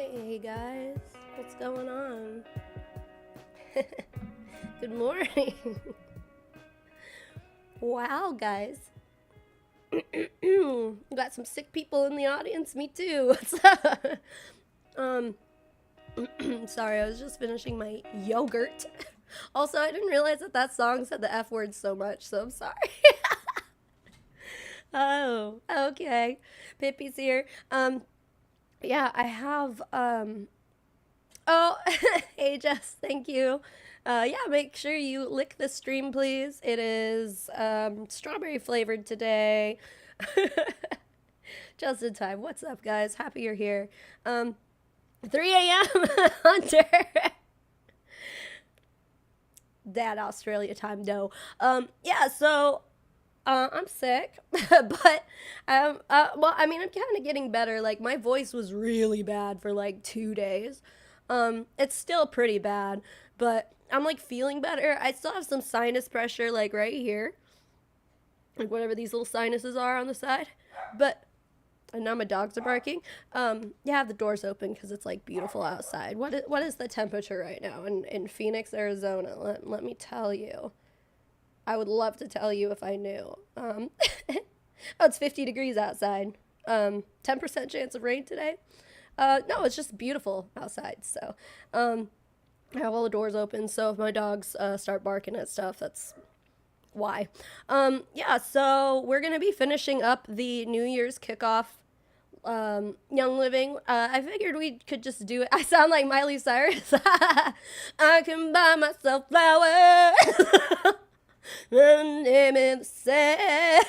Hey guys, what's going on? Good morning. Wow, guys. Got some sick people in the audience. Me too. What's up? Um, sorry, I was just finishing my yogurt. Also, I didn't realize that that song said the F word so much, so I'm sorry. Oh, okay. Pippi's here. Yeah, I have Oh, hey Jess, thank you. Yeah, make sure you lick the stream, please. It is strawberry flavored today. Just in time. What's up, guys? Happy you're here. 3 a.m. Hunter. Dad, Australia time, no. Yeah, so I'm sick, but well, I mean, I'm kind of getting better. Like my voice was really bad for like 2 days. It's still pretty bad, but I'm like feeling better. I still have some sinus pressure, like right here, like whatever these little sinuses are on the side. But and now my dogs are barking. Yeah, the doors open because it's like beautiful outside. What is the temperature right now in Phoenix, Arizona? Let me tell you. I would love to tell you if I knew. Oh, it's 50 degrees outside. 10% chance of rain today. No, it's just beautiful outside. So, I have all the doors open. So if my dogs start barking at stuff, that's why. Yeah, so we're going to be finishing up the New Year's kickoff Young Living. I figured we could just do it. I sound like Miley Cyrus. I can buy myself flowers. Name in the sand.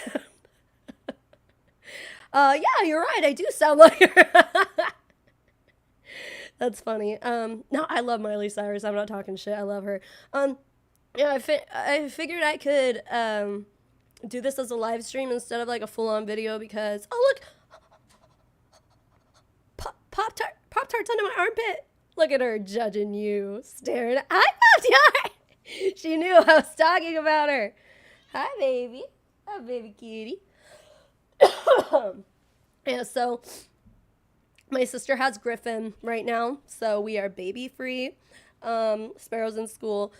Yeah, you're right. I do sound like her. That's funny. No, I love Miley Cyrus. I'm not talking shit. I love her. Yeah, I figured I could do this as a live stream instead of like a full on video because look, Pop Tarts under my armpit. Look at her judging you, staring. Hi, Pop Tart. She knew I was talking about her. Hi, baby. Hi, baby cutie. Yeah, so my sister has Griffin right now, so we are baby free. Sparrow's in school,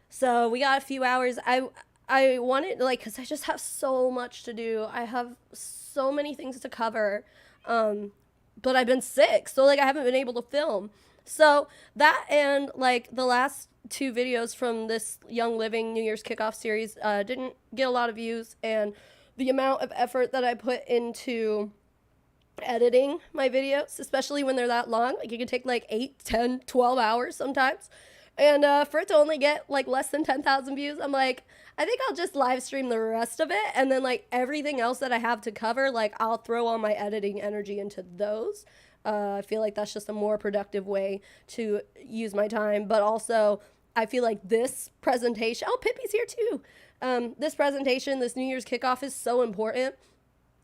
so we got a few hours. I wanted like because I just have so much to do. I have so many things to cover, but I've been sick, so like I haven't been able to film. So that and like the last two videos from this Young Living New Year's kickoff series didn't get a lot of views, and the amount of effort that I put into editing my videos, especially when they're that long, like it can take like 8, 10, 12 hours sometimes. And for it to only get like less than 10,000 views, I'm like, I think I'll just live stream the rest of it. And then like everything else that I have to cover, like I'll throw all my editing energy into those. I feel like that's just a more productive way to use my time. But also, I feel like this presentation, oh, Pippi's here too. This presentation, this New Year's kickoff is so important,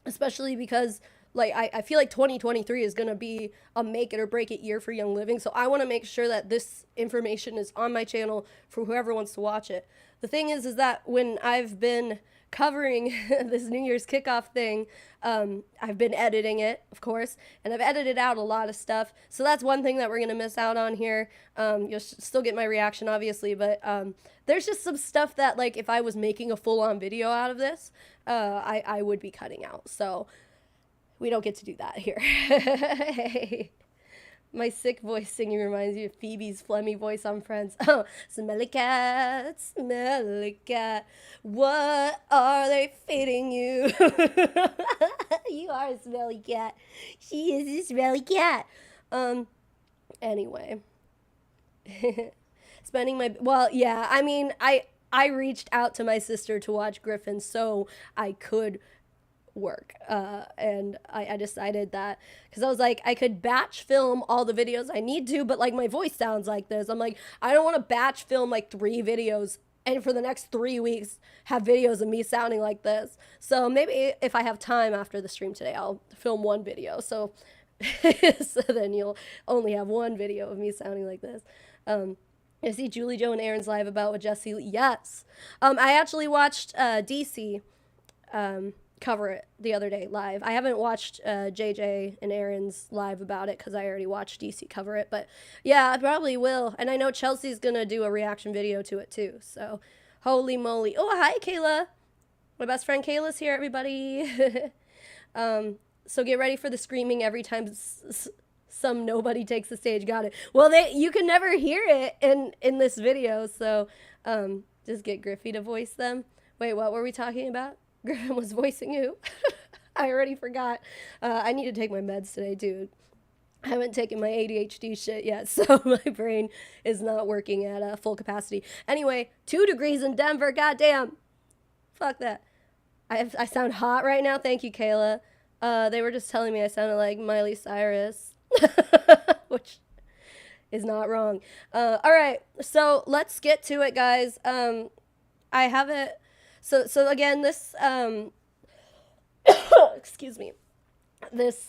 especially because like I feel like 2023 is going to be a make it or break it year for Young Living. So I want to make sure that this information is on my channel for whoever wants to watch it. The thing is that when I've been covering this New Year's kickoff thing, I've been editing it, of course, and I've edited out a lot of stuff. So that's one thing that we're going to miss out on here. You'll still get my reaction, obviously, but there's just some stuff that, like, if I was making a full-on video out of this, I would be cutting out. So we don't get to do that here. Hey. My sick voice singing reminds me of Phoebe's phlegmy voice on Friends. Oh, smelly cat, what are they feeding you? You are a smelly cat. She is a smelly cat. Anyway. Spending my, well, yeah, I mean, I reached out to my sister to watch Griffin so I could work, and I decided that because I was like, I could batch film all the videos I need to, but like my voice sounds like this. I'm like, I don't want to batch film like 3 videos and for the next 3 weeks have videos of me sounding like this. So maybe if I have time after the stream today, I'll film 1 video, so so then you'll only have 1 video of me sounding like this. I see Julie Joe and Aaron's live about with Jesse. Yes. I actually watched DC cover it the other day live. I haven't watched JJ and Aaron's live about it because I already watched DC cover it. But yeah, I probably will. And I know Chelsea's going to do a reaction video to it too. So holy moly. Oh, hi, Kayla. My best friend Kayla's here, everybody. So get ready for the screaming every time some nobody takes the stage. Got it. Well, you can never hear it in this video. So just get Griffey to voice them. Wait, what were we talking about? Griffin was voicing who? I already forgot. I need to take my meds today, dude. I haven't taken my ADHD shit yet, so my brain is not working at full capacity. Anyway, 2 degrees in Denver. Goddamn. Fuck that. I sound hot right now. Thank you, Kayla. They were just telling me I sounded like Miley Cyrus, which is not wrong. All right, so let's get to it, guys. I have it. So again, this, excuse me, this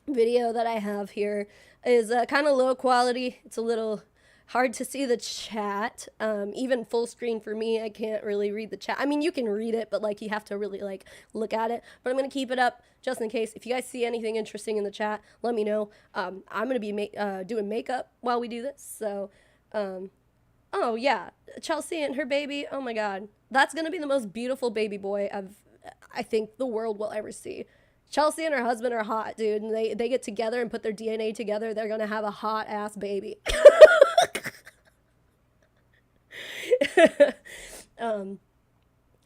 video that I have here is kind of low quality. It's a little hard to see the chat. Even full screen for me, I can't really read the chat. I mean, you can read it, but like you have to really like look at it. But I'm going to keep it up just in case. If you guys see anything interesting in the chat, let me know. I'm going to be doing makeup while we do this. So, oh yeah, Chelsea and her baby. Oh my God. That's going to be the most beautiful baby boy I think the world will ever see. Chelsea and her husband are hot, dude. And they get together and put their DNA together. They're going to have a hot ass baby.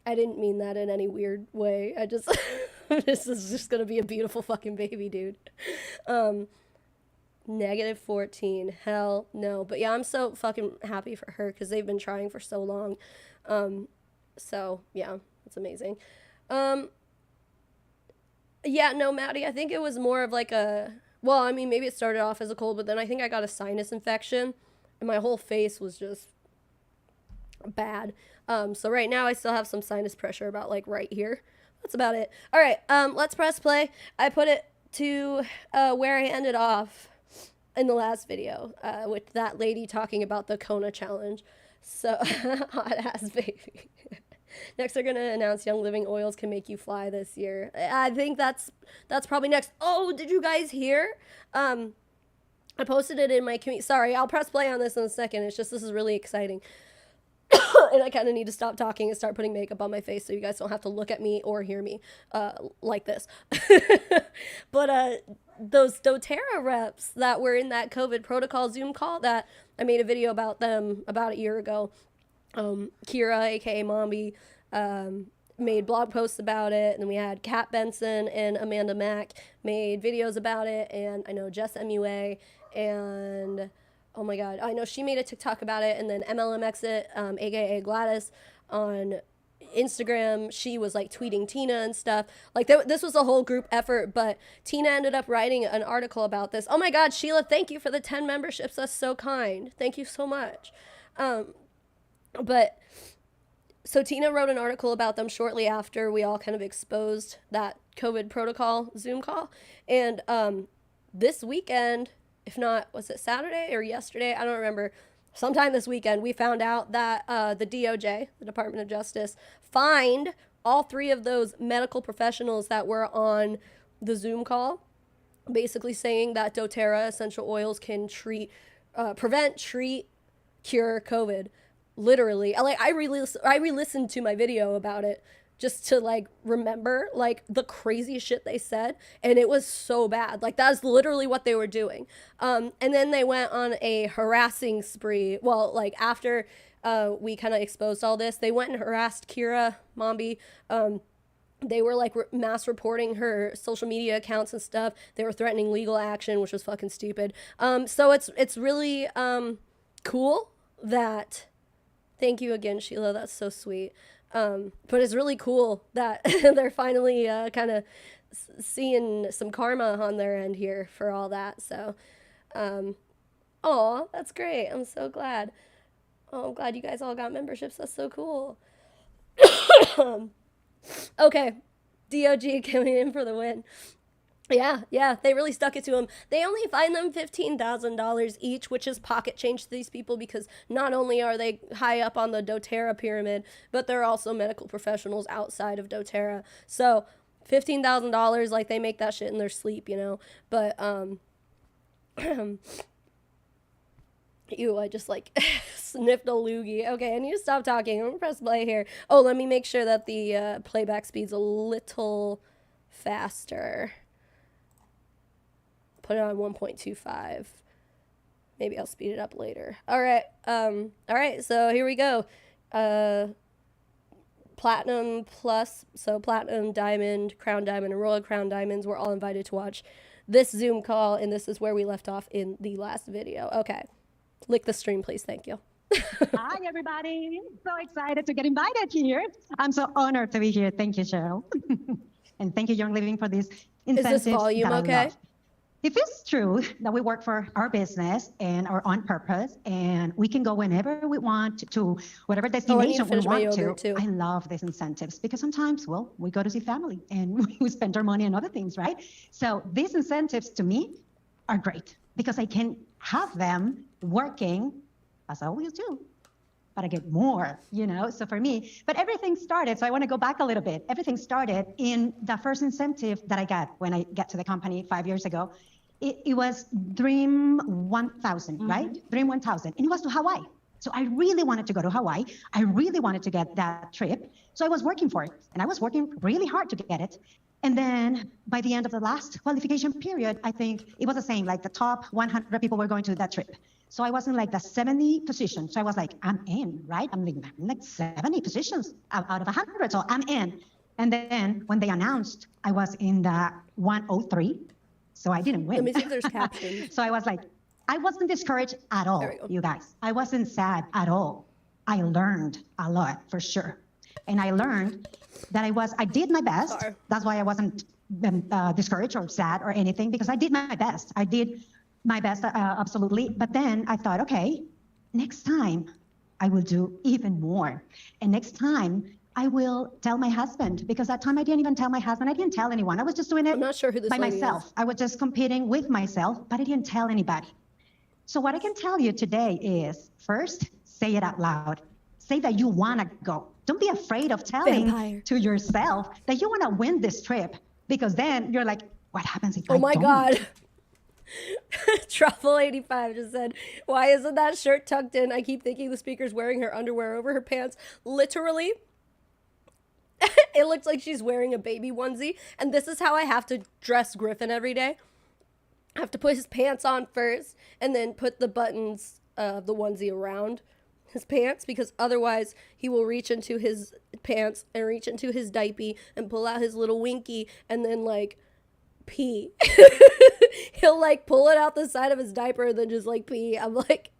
I didn't mean that in any weird way. This is just going to be a beautiful fucking baby, dude. -14. Hell no. But yeah, I'm so fucking happy for her because they've been trying for so long. So yeah, it's amazing. Yeah, no, Maddie, I think it was more of like well, I mean, maybe it started off as a cold, but then I think I got a sinus infection and my whole face was just bad. So right now I still have some sinus pressure about like right here. That's about it. All right, let's press play. I put it to where I ended off in the last video with that lady talking about the Kona challenge. So hot ass baby. Next, they're gonna announce Young Living Oils can make you fly this year. I think that's probably next. Oh, did you guys hear? I posted it in my community. Sorry, I'll press play on this in a second. It's just this is really exciting. And I kind of need to stop talking and start putting makeup on my face so you guys don't have to look at me or hear me like this. But those Doterra reps that were in that COVID protocol Zoom call that I made a video about them about a year ago. Kira, aka Mombi, made blog posts about it, and then we had Kat Benson and Amanda Mack made videos about it, and I know Jess MUA, and oh my God, I know she made a TikTok about it, and then MLM Exit, aka Gladys, on Instagram, she was like tweeting Tina and stuff. Like this was a whole group effort, but Tina ended up writing an article about this. Oh my God, Sheila, thank you for the 10 memberships. That's so kind. Thank you so much. But so Tina wrote an article about them shortly after we all kind of exposed that COVID protocol Zoom call. And this weekend, if not, was it Saturday or yesterday? I don't remember. Sometime this weekend, we found out that the DOJ, the Department of Justice, fined all 3 of those medical professionals that were on the Zoom call, basically saying that doTERRA essential oils can prevent, treat, cure COVID. Literally, I re-listened to my video about it just to like remember like the crazy shit they said, and it was so bad. Like that's literally what they were doing. And then they went on a harassing spree. Well, like after we kind of exposed all this, they went and harassed Kira Mombi. They were like mass reporting her social media accounts and stuff. They were threatening legal action, which was fucking stupid. So it's really cool that. Thank you again, Sheila. That's so sweet. But it's really cool that they're finally kind of seeing some karma on their end here for all that. So, oh, that's great. I'm so glad. Oh, I'm glad you guys all got memberships. That's so cool. Okay. DOG coming in for the win. Yeah, they really stuck it to them. They only fined them $15,000 each, which is pocket change to these people because not only are they high up on the Doterra pyramid, but they're also medical professionals outside of Doterra. So $15,000, like they make that shit in their sleep, you know. But ew, I just like sniffed a loogie. Okay, I need to stop talking. I'm gonna press play here. Oh, let me make sure that the playback speed's a little faster. Put it on 1.25. Maybe I'll speed it up later. All right, so here we go. Platinum plus, so platinum, diamond, crown diamond, and royal crown diamonds were all invited to watch this Zoom call, and this is where we left off in the last video. Okay. Lick the stream, please. Thank you. Hi, everybody. So excited to get invited here. I'm so honored to be here. Thank you, Cheryl. And thank you, Young Living, for this incentive. Is this volume okay? If it's true that we work for our business and are on purpose, and we can go whenever we want to whatever destination we want to, too. I love these incentives because sometimes, well, we go to see family and we spend our money on other things, right? So these incentives to me are great because I can have them working as I always do, but I get more, you know? So for me, but everything started, so I want to go back a little bit. Everything started in the first incentive that I got when I got to the company 5 years ago. It was Dream 1000, right? Dream 1000, and it was to Hawaii. So I really wanted to go to Hawaii. I really wanted to get that trip. So I was working for it, and I was working really hard to get it. And then by the end of the last qualification period, I think it was the same, like the top 100 people were going to that trip. So I was in like the 70 position. So I was like, I'm in, right? I'm like 70 positions out of 100, so I'm in. And then when they announced, I was in the 103, so I didn't win. Let me see if there's captions. So I was like, I wasn't discouraged at all, you guys. I wasn't sad at all. I learned a lot, for sure. And I learned that I did my best. Sorry. That's why I wasn't discouraged or sad or anything, because I did my best. I did my best, absolutely. But then I thought, okay, next time I will do even more. And next time I will tell my husband, because that time I didn't even tell my husband. I didn't tell anyone. I was just doing it I'm not sure who this by lady myself. is. I was just competing with myself, but I didn't tell anybody. So what I can tell you today is, first, say it out loud. Say that you want to go. Don't be afraid of telling to yourself that you want to win this trip, because then you're like, what happens if I don't? Oh my God. Truffle 85 just said, why isn't that shirt tucked in? I keep thinking the speaker's wearing her underwear over her pants. Literally, it looks like she's wearing a baby onesie. And this is how I have to dress Griffin every day. I have to put his pants on first and then put the buttons of the onesie around his pants, because otherwise he will reach into his pants and reach into his diaper and pull out his little winky and then like pee. He'll like pull it out the side of his diaper and then just like pee. I'm like,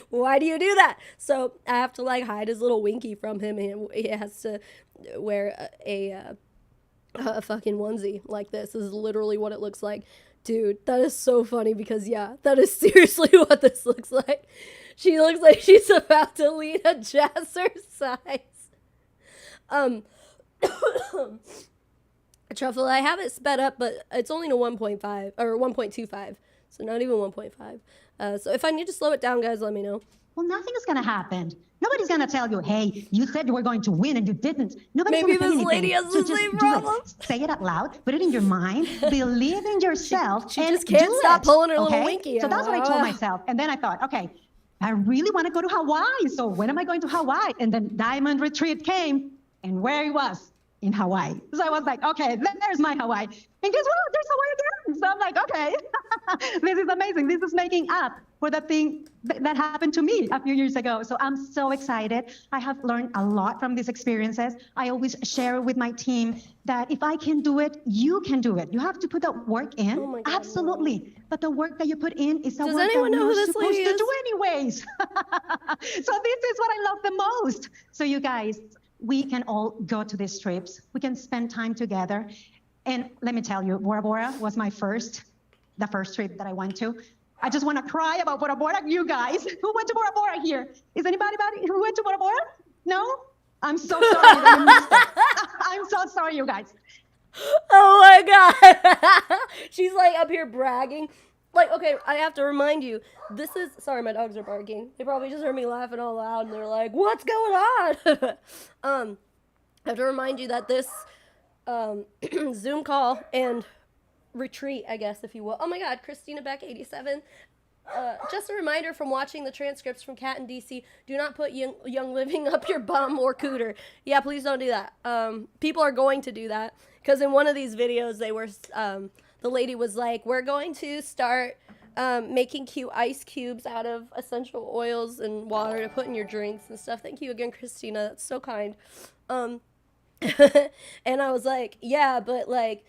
why do you do that? So I have to like hide his little winky from him, and he has to wear a fucking onesie like this. This is literally what it looks like. Dude, that is so funny, because yeah, that is seriously what this looks like. She looks like she's about to lead a jazzercise. Truffle, I have it sped up, but it's only to 1.5 or 1.25, so not even 1.5. So if I need to slow it down, guys, let me know. Well, nothing is going to happen. Nobody's going to tell you, hey, you said you were going to win and you didn't. Nobody's Maybe going to this lady has the same problem. Say it out loud. Put it in your mind. Believe in yourself. She and just can't stop pulling her little winky out. So that's what I told myself. And then I thought, okay, I really want to go to Hawaii. So when am I going to Hawaii? And then Diamond Retreat came, and where he was, in Hawaii. So I was like, okay, there's my Hawaii. And guess what? There's Hawaii again. So I'm like, okay, this is amazing. This is making up for the thing that happened to me a few years ago. So I'm so excited. I have learned a lot from these experiences. I always share with my team that if I can do it, you can do it. You have to put that work in. Oh my God, absolutely. But the work that you put in is the Does work anyone that know who you're this supposed lady to is? do anyways. So this is what I love the most. So you guys, we can all go to these trips. We can spend time together. And let me tell you, Bora Bora was the first trip that I went to. I just want to cry about Bora Bora. You guys, who went to Bora Bora here? Is anybody who went to Bora Bora? No? I'm so sorry that you missed it. I'm so sorry, you guys. Oh my god. She's like up here bragging. Like, okay, I have to remind you, this is, sorry, my dogs are barking. They probably just heard me laughing all loud and they're like, what's going on? I have to remind you that this Zoom call and retreat, I guess, if you will. Oh my god, Christina Beck 87. Just a reminder from watching the transcripts from Cat in DC, do not put young living up your bum or cooter. Yeah, please don't do that. People are going to do that because in one of these videos they were the lady was like, we're going to start making cute ice cubes out of essential oils and water to put in your drinks and stuff. Thank you again, Christina. That's so kind. And I was like, yeah, but like,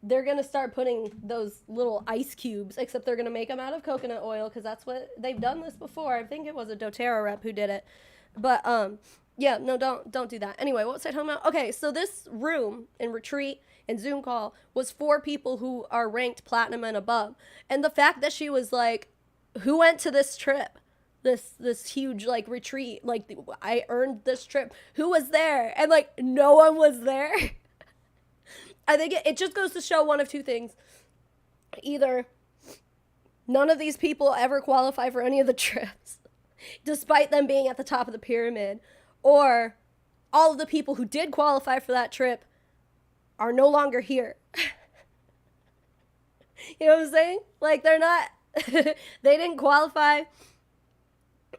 they're going to start putting those little ice cubes, except they're going to make them out of coconut oil because that's what they've done this before. I think it was a Doterra rep who did it. But yeah, no, don't do that. Anyway, what was I talking about? Okay, so this room in retreat and Zoom call was for people who are ranked platinum and above. And the fact that she was like, who went to this trip? This huge like retreat, like I earned this trip. Who was there? And like no one was there. I think it just goes to show one of two things. Either none of these people ever qualify for any of the trips, despite them being at the top of the pyramid, or all of the people who did qualify for that trip are no longer here. You know what I'm saying? Like, they're not, they didn't qualify,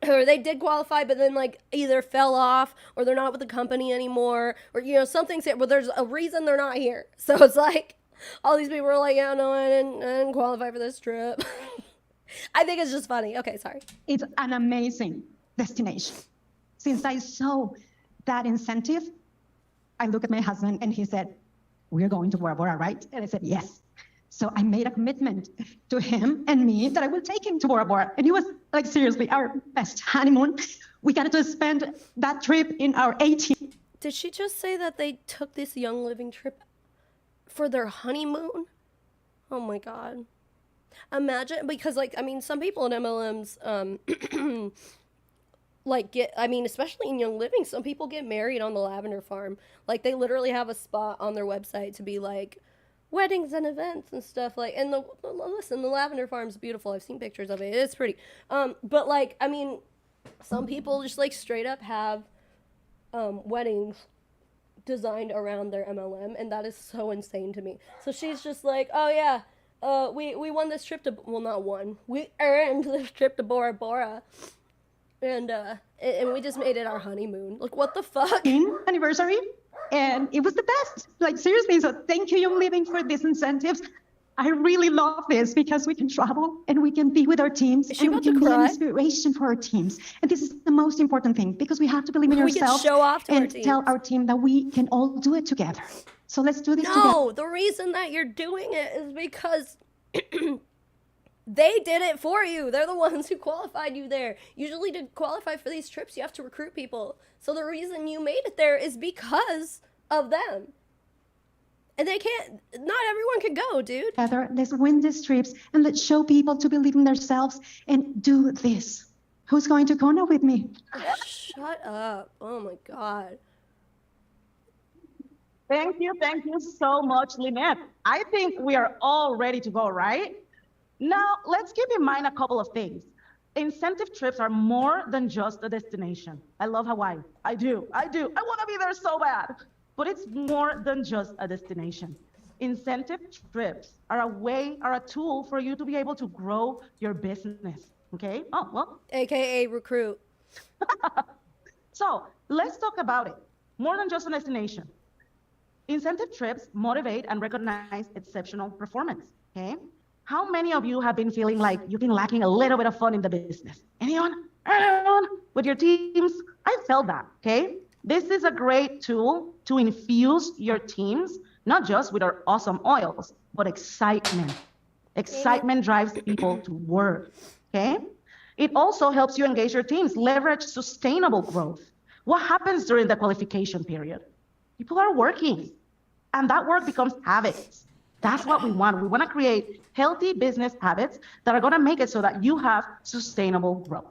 or they did qualify, but then, like, either fell off, or they're not with the company anymore, or, you know, something's here, but there's a reason they're not here. So it's like, all these people are like, yeah, no, I didn't qualify for this trip. I think it's just funny. Okay, sorry. It's an amazing destination. Since I saw that incentive, I looked at my husband and he said, we're going to Bora Bora, right? And I said, yes. So I made a commitment to him and me that I will take him to Bora Bora. And it was like, seriously, our best honeymoon. We got to spend that trip in our 18th. Did she just say that they took this Young Living trip for their honeymoon? Oh my God. Imagine, because like, I mean, some people in MLMs, like especially in Young Living, some people get married on the lavender farm. Like they literally have a spot on their website to be like weddings and events and stuff. Like, and listen, the lavender farm's beautiful. I've seen pictures of it. It's pretty. But like, I mean, some people just like straight up have weddings designed around their MLM, and that is so insane to me. So she's just like, oh yeah, we won this trip to, well, not won, we earned this trip to Bora Bora, and we just made it our honeymoon. Like, what the fuck? Anniversary, and it was the best. Like, seriously, so thank you, Young Living, for these incentives. I really love this because we can travel and we can be with our teams and we can be an inspiration for our teams. And this is the most important thing because we have to believe in ourselves show off to and tell our team that we can all do it together. So let's do this together. No, the reason that you're doing it is because they did it for you. They're the ones who qualified you there. Usually to qualify for these trips, you have to recruit people. So the reason you made it there is because of them. And they can't, not everyone can go, dude. Together, let's win these trips and let's show people to believe in themselves and do this. Who's going to Kona with me? Shut up. Oh my God. Thank you so much, Lynette. I think we are all ready to go, right? Now, let's keep in mind a couple of things. Incentive trips are more than just a destination. I love Hawaii. I do. I want to be there so bad. But it's more than just a destination. Incentive trips are a tool for you to be able to grow your business, okay? Oh, well. AKA recruit. So let's talk about it. More than just a destination. Incentive trips motivate and recognize exceptional performance, okay? How many of you have been feeling like you've been lacking a little bit of fun in the business? Anyone? With your teams? I felt that, okay? This is a great tool to infuse your teams, not just with our awesome oils, but excitement. Excitement drives people to work, okay? It also helps you engage your teams, leverage sustainable growth. What happens during the qualification period? People are working, and that work becomes habits. That's what we want. We want to create healthy business habits that are going to make it so that you have sustainable growth.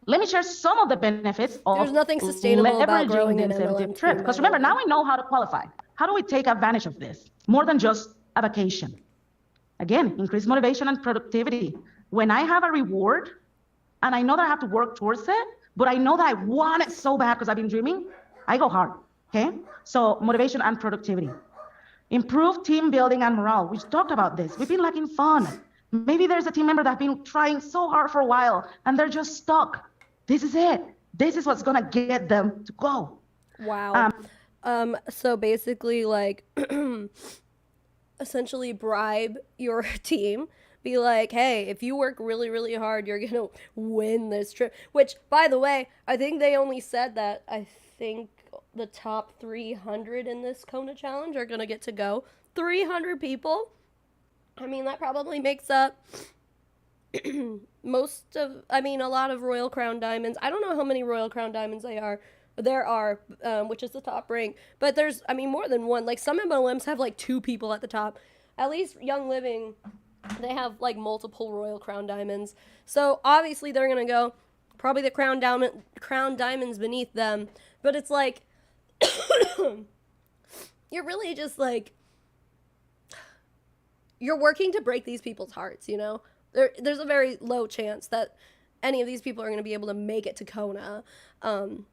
Let me share some of the benefits of There's nothing sustainable about growing the an incentive MLM trip. Because remember, now we know how to qualify. how do we take advantage of this? More than just a vacation. Again, increase motivation and productivity. When I have a reward and I know that I have to work towards it, but I know that I want it so bad because I've been dreaming, I go hard, okay? So motivation and productivity. Improve team building and morale. We talked about this. We've been lacking fun. Maybe there's a team member that's been trying so hard for a while and they're just stuck. This is it. This is what's gonna get them to go. Wow. So basically, like, essentially bribe your team. Be like, hey, if you work really, really hard, you're gonna win this trip. Which, by the way, I think they only said that, I think the top 300 in this Kona challenge are gonna get to go. 300 people. I mean, that probably makes up a lot of Royal Crown Diamonds. I don't know how many Royal Crown Diamonds there are, which is the top rank. But there's, more than one. Like, some MLMs have, like, 2 people at the top. At least Young Living, they have, like, multiple Royal Crown Diamonds. So, obviously, they're going to go. Probably the Crown Diamonds beneath them. But it's like, you're really just, like, you're working to break these people's hearts, you know? There's a very low chance that any of these people are going to be able to make it to Kona and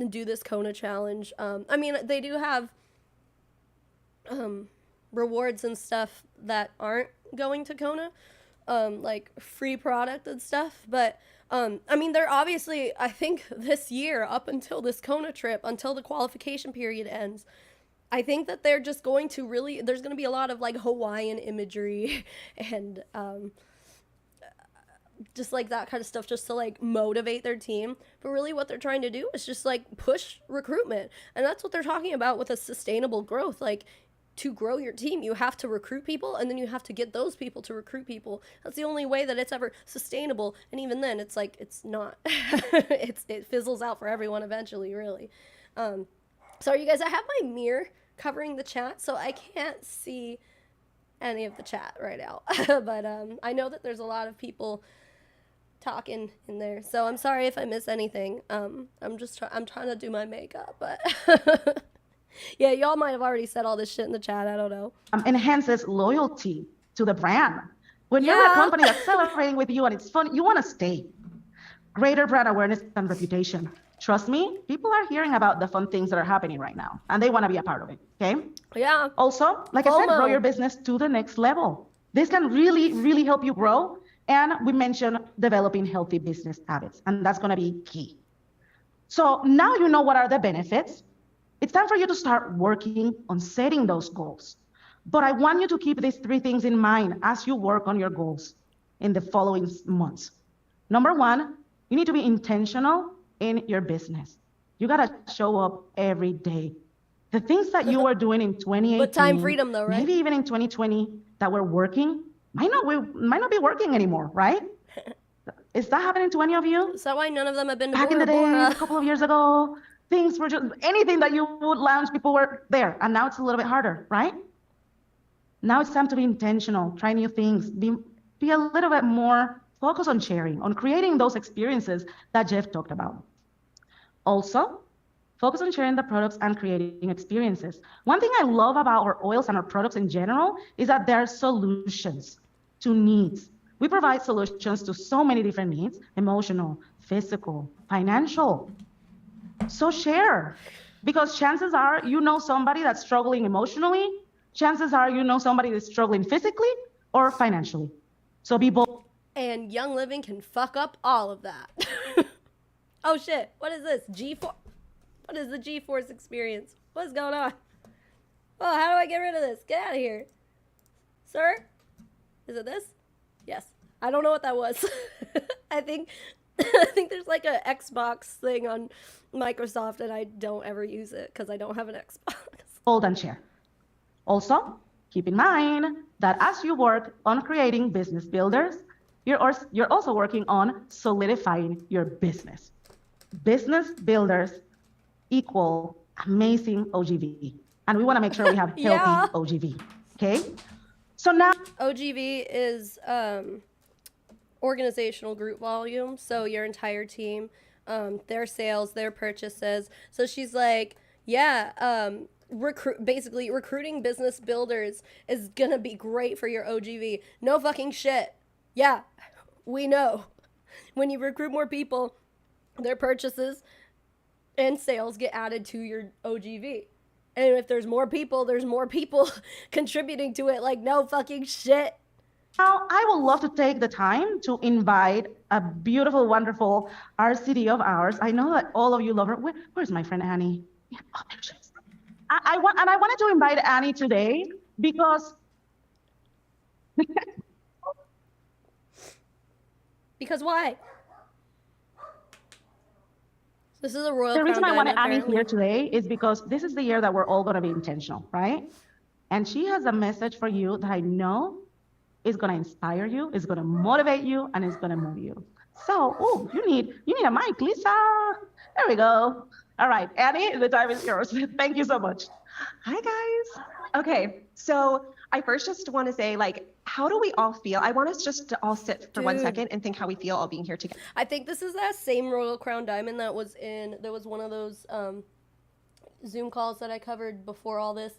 do this Kona challenge. They do have rewards and stuff that aren't going to Kona, like free product and stuff. But, they're obviously, I think this year, up until this Kona trip, until the qualification period ends, I think that they're just going to really, there's going to be a lot of, like, Hawaiian imagery and just, like, that kind of stuff just to, like, motivate their team. But really what they're trying to do is just, like, push recruitment. And that's what they're talking about with a sustainable growth. Like, to grow your team, you have to recruit people, and then you have to get those people to recruit people. That's the only way that it's ever sustainable. And even then, it's, like, it's not. It fizzles out for everyone eventually, really. Sorry, you guys, I have my mirror covering the chat, so I can't see any of the chat right now. But I know that there's a lot of people talking in there, so I'm sorry if I miss anything. I'm trying to do my makeup, but yeah, y'all might have already said all this shit in the chat. I don't know. Enhances loyalty to the brand. When you're a company that's celebrating with you and it's fun, you want to stay. Greater brand awareness and reputation. Trust me, people are hearing about the fun things that are happening right now, and they want to be a part of it, okay? Yeah. Also, like I said, grow your business to the next level. This can really, really help you grow. And we mentioned developing healthy business habits, and that's going to be key. So now you know what are the benefits. It's time for you to start working on setting those goals. But I want you to keep these 3 things in mind as you work on your goals in the following months. Number 1, you need to be intentional in your business. You got to show up every day. The things that you are doing in 2018, but time freedom though, right? Maybe even in 2020 that were working, might not be working anymore, right? Is that happening to any of you? Is that why none of them have been to Back in the day, a couple of years ago, things were just, anything that you would launch, people were there. And now it's a little bit harder, right? Now it's time to be intentional, try new things, be a little bit more focused on sharing, on creating those experiences that Jeff talked about. Also, focus on sharing the products and creating experiences. One thing I love about our oils and our products in general is that they're solutions to needs. We provide solutions to so many different needs: emotional, physical, financial. So share, because chances are you know somebody that's struggling emotionally. Chances are you know somebody that's struggling physically or financially. So be bold. And Young Living can fuck up all of that. Oh shit, what is this? G4? What is the G-Force experience? What's going on? Oh, how do I get rid of this? Get out of here. Sir? Is it this? Yes. I don't know what that was. I think there's like an Xbox thing on Microsoft, and I don't ever use it because I don't have an Xbox. Bold and share. Also, keep in mind that as you work on creating business builders, you're also working on solidifying your business. Business builders equal amazing OGV. And we want to make sure we have healthy OGV. Okay? So now OGV is organizational group volume. So your entire team, their sales, their purchases. So she's like, basically recruiting business builders is gonna be great for your OGV. No fucking shit. Yeah, we know. When you recruit more people, their purchases and sales get added to your OGV. And if there's more people contributing to it, like, no fucking shit. Now, I would love to take the time to invite a beautiful, wonderful RCD of ours. I know that all of you love her. Where's my friend Annie? Yeah. Oh, there she is. I wanted to invite Annie today because Because why? This is a royal the reason crown I wanted diamond, Annie apparently. here today is because this is the year that we're all going to be intentional, right? And she has a message for you that I know is going to inspire you, is going to motivate you, and is going to move you. So, oh, you need a mic, Lisa. There we go. All right, Annie, the time is yours. Thank you so much. Hi, guys. Okay, so I first just want to say, like, how do we all feel? I want us just to all sit for 1 second and think how we feel all being here together. I think this is that same royal crown diamond that was there was one of those Zoom calls that I covered before all this.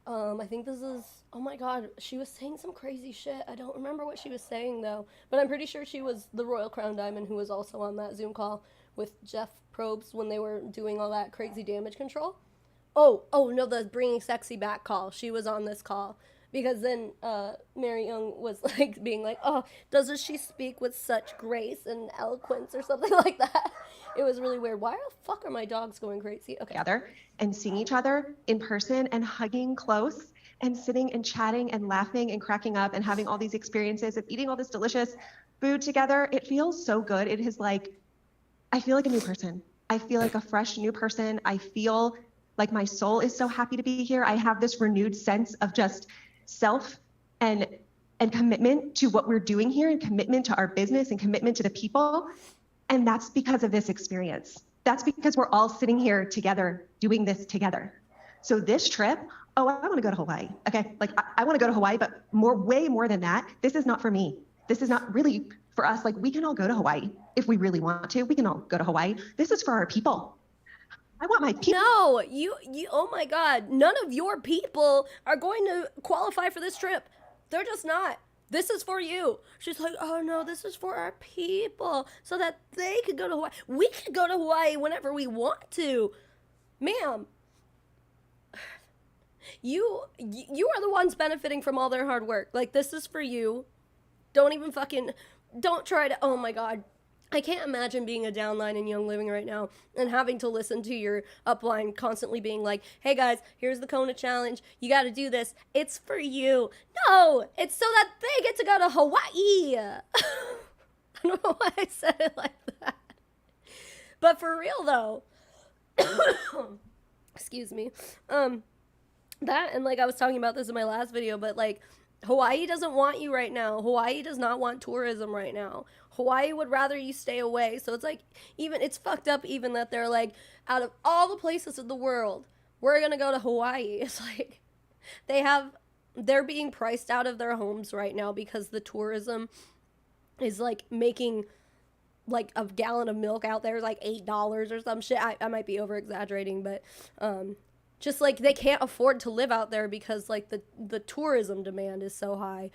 I think this is, oh my god, she was saying some crazy shit. I don't remember what she was saying though, but I'm pretty sure she was the royal crown diamond who was also on that Zoom call with Jeff Probst when they were doing all that crazy damage control. Oh no, the bringing sexy back call. She was on this call because then Mary Young was like being like, oh, doesn't she speak with such grace and eloquence or something like that? It was really weird. Why the fuck are my dogs going crazy? Okay. Together and seeing each other in person and hugging close and sitting and chatting and laughing and cracking up and having all these experiences of eating all this delicious food together. It feels so good. It is like, I feel like a new person. I feel like a fresh new person. I feel like my soul is so happy to be here. I have this renewed sense of just self and commitment to what we're doing here and commitment to our business and commitment to the people. And that's because of this experience. That's because we're all sitting here together doing this together. So this trip, I want to go to Hawaii. Okay, like I want to go to Hawaii, but way more than that. This is not for me. This is not really for us. Like we can all go to Hawaii if we really want to. We can all go to Hawaii. This is for our people. I want my people. No, you, oh my god, none of your people are going to qualify for this trip. They're just not. This is for you. She's like, oh no, this is for our people so that they could go to Hawaii. We can go to Hawaii whenever we want to. Ma'am, you are the ones benefiting from all their hard work. Like, this is for you. Don't try to, oh my god. I can't imagine being a downline in Young Living right now and having to listen to your upline constantly being like, hey guys, here's the Kona challenge. You got to do this. It's for you. No, it's so that they get to go to Hawaii. I don't know why I said it like that. But for real though, excuse me. That, and like I was talking about this in my last video, but like Hawaii doesn't want you right now. Hawaii does not want tourism right now. Hawaii would rather you stay away. So it's like, it's fucked up even that they're like, out of all the places in the world, we're gonna go to Hawaii. It's like, they're being priced out of their homes right now because the tourism is like making like a gallon of milk out there like $8 or some shit. I might be over exaggerating, but just like they can't afford to live out there because like the tourism demand is so high.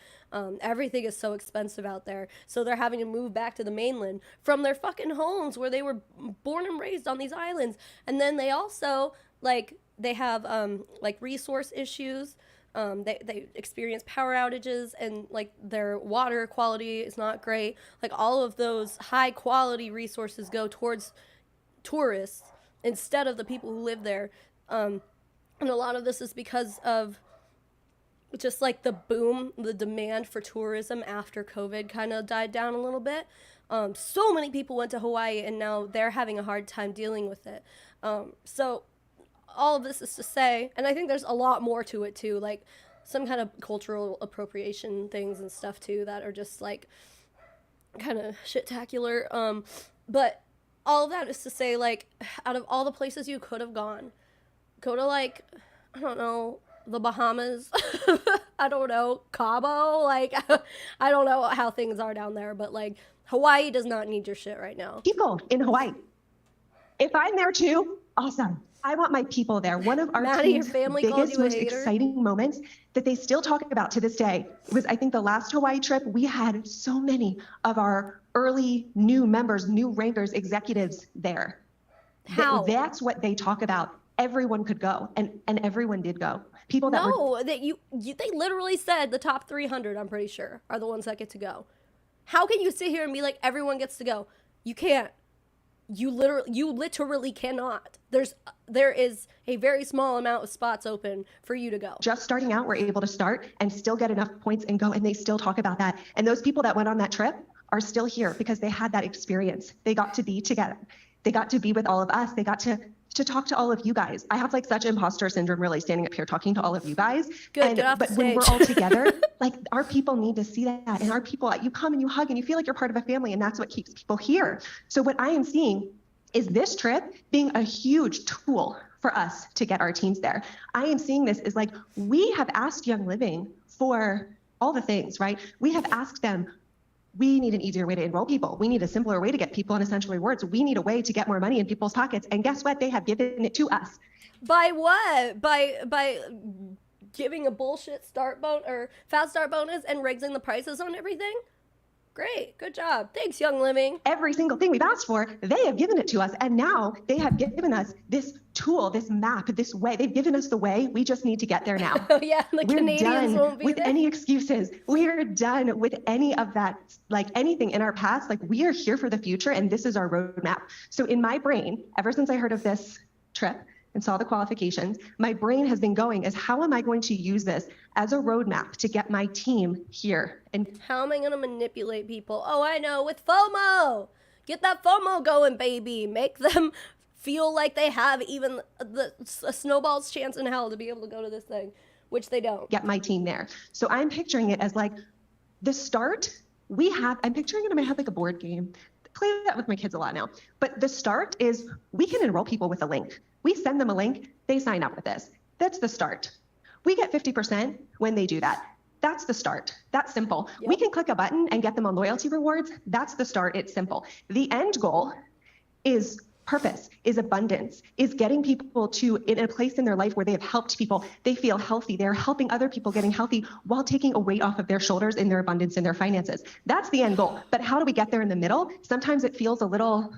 Everything is so expensive out there. So they're having to move back to the mainland from their fucking homes where they were born and raised on these islands. And then they also they have like resource issues. They experience power outages and like their water quality is not great. Like all of those high quality resources go towards tourists instead of the people who live there. And a lot of this is because of just like the demand for tourism after COVID kind of died down a little bit. So many people went to Hawaii and now they're having a hard time dealing with it. So all of this is to say, and I think there's a lot more to it too, like some kind of cultural appropriation things and stuff too that are just like kind of shit-tacular. But all of that is to say, like, out of all the places you could have gone, go to like, I don't know, the Bahamas. I don't know, Cabo. Like, I don't know how things are down there, but like Hawaii does not need your shit right now. People in Hawaii. If I'm there too, awesome. I want my people there. One of our Maddie, your team's family called biggest, you a most hater? exciting moments that they still talk about to this day was, I think, the last Hawaii trip. We had so many of our early new members, new rankers, executives there. How? That's what they talk about. Everyone could go, and everyone did go. People that were No, that you they literally said the top 300, I'm pretty sure, are the ones that get to go. How can you sit here and be like everyone gets to go? You can't. You literally cannot. There is a very small amount of spots open for you to go. just starting out were able to start and still get enough points and go, and they still talk about that. And those people that went on that trip are still here because they had that experience. They got to be together. They got to be with all of us. They got to talk to all of you guys. I have like such imposter syndrome really standing up here talking to all of you guys. Good, get off the but when we're stage. all together, like our people need to see that. And our people, you come and you hug and you feel like you're part of a family, and that's what keeps people here. So what I am seeing is this trip being a huge tool for us to get our teams there. I am seeing this as like, we have asked Young Living for all the things, right? We have asked them, we need an easier way to enroll people. We need a simpler way to get people on essential rewards. We need a way to get more money in people's pockets. And guess what? They have given it to us. By what? By giving a bullshit fast start bonus and raising the prices on everything? Great, good job. Thanks, Young Living. Every single thing we've asked for, they have given it to us. And now they have given us this tool, this map, this way. They've given us the way. We just need to get there now. Oh yeah, the We're Canadians done won't be with there. any excuses. We're done with any of that, like anything in our past. Like we are here for the future, and this is our roadmap. So in my brain, ever since I heard of this trip and saw the qualifications, my brain has been going as how am I going to use this as a roadmap to get my team here? And How am I going to manipulate people? Oh, I know, with FOMO. Get that FOMO going, baby. Make them feel like they have even a snowball's chance in hell to be able to go to this thing, which they don't. get my team there. So I'm picturing it as like the start I'm picturing it in my head like a board game. Play that with my kids a lot now. But the start is we can enroll people with a link. We send them a link, they sign up with this. That's the start. We get 50% when they do that. That's the start. That's simple. Yep. We can click a button and get them on loyalty rewards. That's the start. It's simple. The end goal is purpose, is abundance, is getting people to in a place in their life where they have helped people. They feel healthy. They're helping other people getting healthy while taking a weight off of their shoulders in their abundance and their finances. That's the end goal. But how do we get there in the middle? Sometimes it feels a little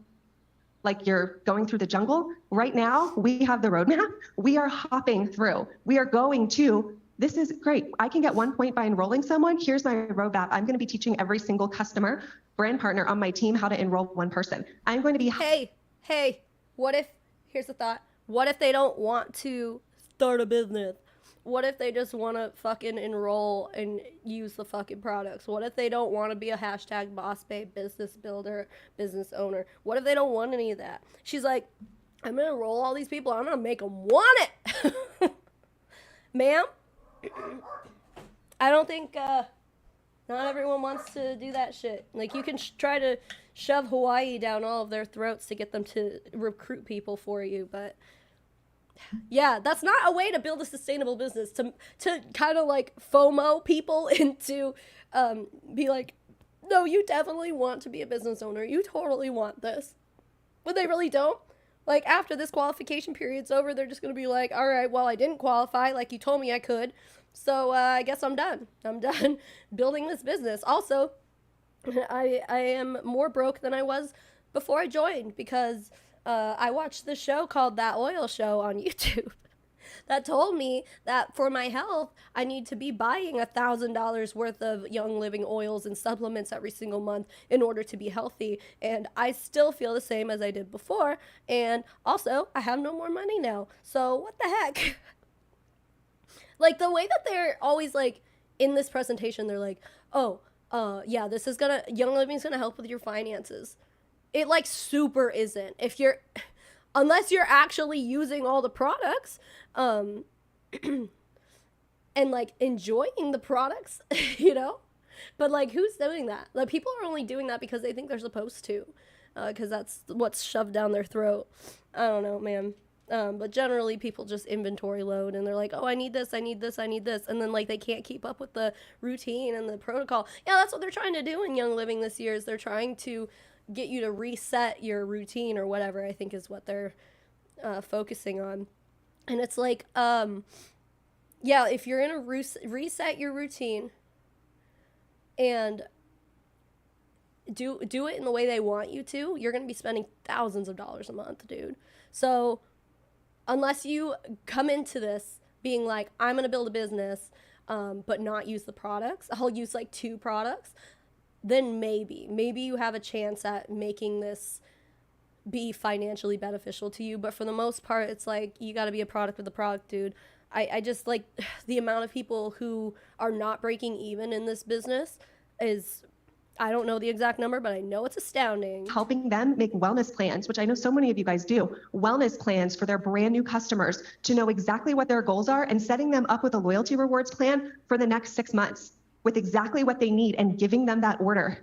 like you're going through the jungle. Right now, we have the roadmap. We are hopping through. We are going to, this is great. I can get 1 point by enrolling someone. Here's my roadmap. I'm going to be teaching every single customer, brand partner on my team how to enroll one person. I'm going to be Hey, here's the thought. What if they don't want to start a business? What if they just want to fucking enroll and use the fucking products? What if they don't want to be a hashtag boss babe, business builder, business owner? What if they don't want any of that? She's like, I'm going to enroll all these people. I'm going to make them want it. Ma'am, I don't think, not everyone wants to do that shit. Like, you can try to shove Hawaii down all of their throats to get them to recruit people for you, but yeah, that's not a way to build a sustainable business, to kind of like FOMO people into be like, no, you definitely want to be a business owner. You totally want this. But they really don't. Like, after this qualification period's over, they're just going to be like, all right, well, I didn't qualify like you told me I could. So I guess I'm done. I'm done building this business. Also, I am more broke than I was before I joined because I watched this show called That Oil Show on YouTube that told me that for my health, I need to be buying $1,000 worth of Young Living oils and supplements every single month in order to be healthy. And I still feel the same as I did before. And also, I have no more money now. So what the heck? Like, the way that they're always, like, in this presentation, they're like, oh, yeah, Young Living's gonna help with your finances. It, like, super isn't. Unless you're actually using all the products, and, like, enjoying the products, you know? But, like, who's doing that? Like, people are only doing that because they think they're supposed to, because that's what's shoved down their throat. I don't know, man. But generally people just inventory load and they're like, oh, I need this. And then like they can't keep up with the routine and the protocol. Yeah, that's what they're trying to do in Young Living this year is they're trying to get you to reset your routine or whatever, I think is what they're focusing on. And it's like, yeah, if you're in a reset your routine and do it in the way they want you to, you're going to be spending thousands of dollars a month, dude. So unless you come into this being like, I'm going to build a business, but not use the products, I'll use like 2 products, then maybe you have a chance at making this be financially beneficial to you. But for the most part, it's like, you got to be a product with the product, dude. I just like the amount of people who are not breaking even in this business is, I don't know the exact number, but I know it's astounding. Helping them make wellness plans, which I know so many of you guys do, wellness plans for their brand new customers to know exactly what their goals are, and setting them up with a loyalty rewards plan for the next 6 months with exactly what they need and giving them that order.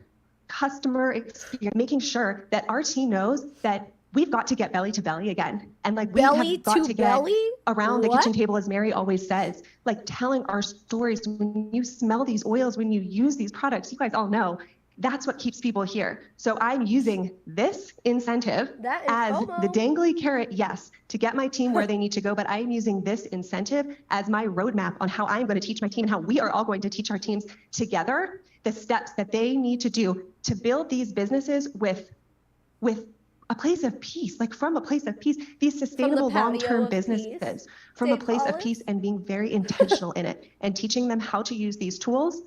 Customer experience, making sure that our team knows that we've got to get belly to belly again. And like we have got to get around the kitchen table, as Mary always says, like telling our stories. When you smell these oils, when you use these products, you guys all know that's what keeps people here. So I'm using this incentive as the dangly carrot, yes, to get my team where they need to go, but I'm using this incentive as my roadmap on how I'm going to teach my team and how we are all going to teach our teams together the steps that they need to do to build these businesses with a place of peace, like from a place of peace, these sustainable long-term businesses from a place of peace, and being very intentional in it and teaching them how to use these tools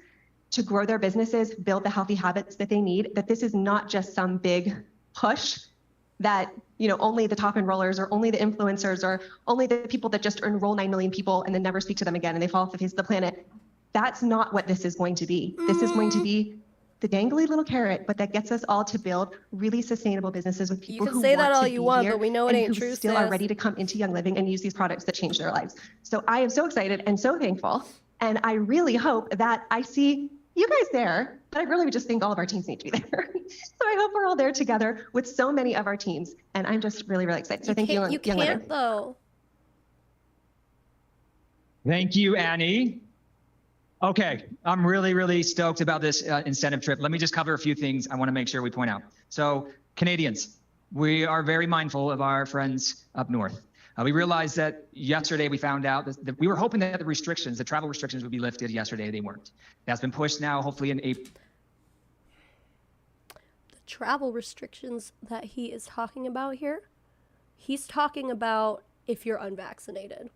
to grow their businesses, build the healthy habits that they need, that this is not just some big push that, you know, only the top enrollers or only the influencers or only the people that just enroll 9 million people and then never speak to them again and they fall off the face of the planet. That's not what this is going to be. This is going to be the dangly little carrot, but that gets us all to build really sustainable businesses with people who say that all want to you be want, here but we know it ain't and true, who still are ready to come into Young Living and use these products that change their lives. So I am so excited and so thankful. And I really hope that I see you guys there, but I really just think all of our teams need to be there. So I hope we're all there together with so many of our teams. And I'm just really, really excited. So thank you, Young Living. Though. Thank you, Annie. Okay, I'm really, really stoked about this incentive trip. Let me just cover a few things I want to make sure we point out. So Canadians, we are very mindful of our friends up north. We realized that yesterday we found out that we were hoping that the travel restrictions would be lifted yesterday. They weren't. That's been pushed now, hopefully in April. The travel restrictions that he is talking about here, he's talking about if you're unvaccinated.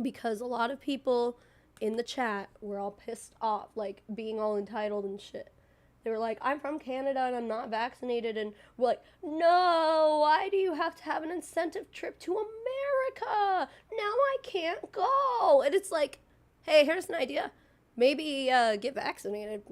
Because a lot of people in the chat were all pissed off, like being all entitled and shit. They were like, I'm from Canada and I'm not vaccinated. And we're like, no, why do you have to have an incentive trip to America? Now I can't go. And it's like, hey, here's an idea. Maybe get vaccinated.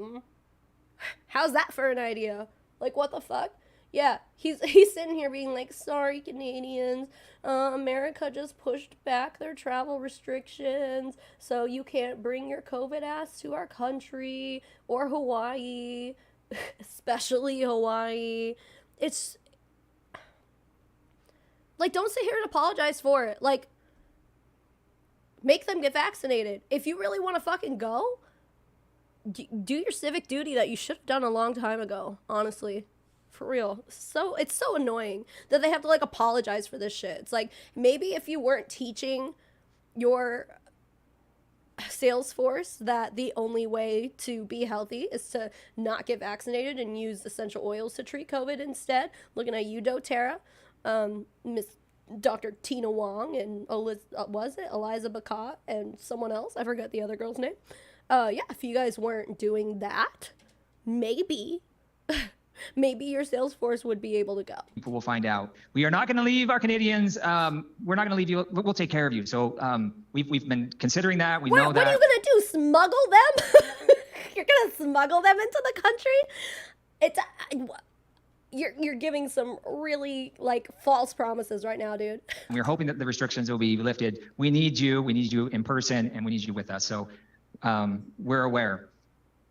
How's that for an idea? Like, what the fuck? Yeah, he's sitting here being like, sorry, Canadians, America just pushed back their travel restrictions, so you can't bring your COVID ass to our country, or Hawaii, especially Hawaii. It's, like, don't sit here and apologize for it. Like, make them get vaccinated. If you really want to fucking go, do your civic duty that you should have done a long time ago, honestly. For real. So it's so annoying that they have to like apologize for this shit. It's like, maybe if you weren't teaching your sales force that the only way to be healthy is to not get vaccinated and use essential oils to treat COVID instead. Looking at you, Doterra, Miss Dr. Tina Wong, and Eliza Bacot and someone else. I forgot the other girl's name. Yeah, if you guys weren't doing that, maybe your sales force would be able to go. People will find out. We are not going to leave our Canadians. We're not going to leave you. We'll take care of you. So we've been considering that. We know that. What are you going to do? Smuggle them? You're going to smuggle them into the country? It's you're giving some really like false promises right now, dude. We're hoping that the restrictions will be lifted. We need you. We need you in person, and we need you with us. So we're aware.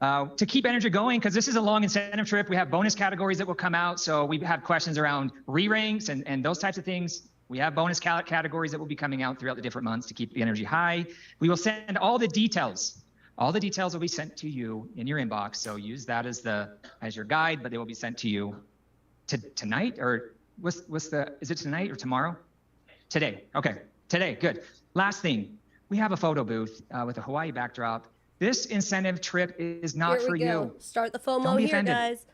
To keep energy going, because this is a long incentive trip, we have bonus categories that will come out. So we have questions around re-ranks and those types of things. We have bonus categories that will be coming out throughout the different months to keep the energy high. We will send all the details. All the details will be sent to you in your inbox. So use that as your guide, but they will be sent to you tonight or is it tonight or tomorrow? Today. Okay. Today. Good. Last thing. We have a photo booth with a Hawaii backdrop. This incentive trip is not Here for we go. you. Start the Don't FOMO be here, offended. guys.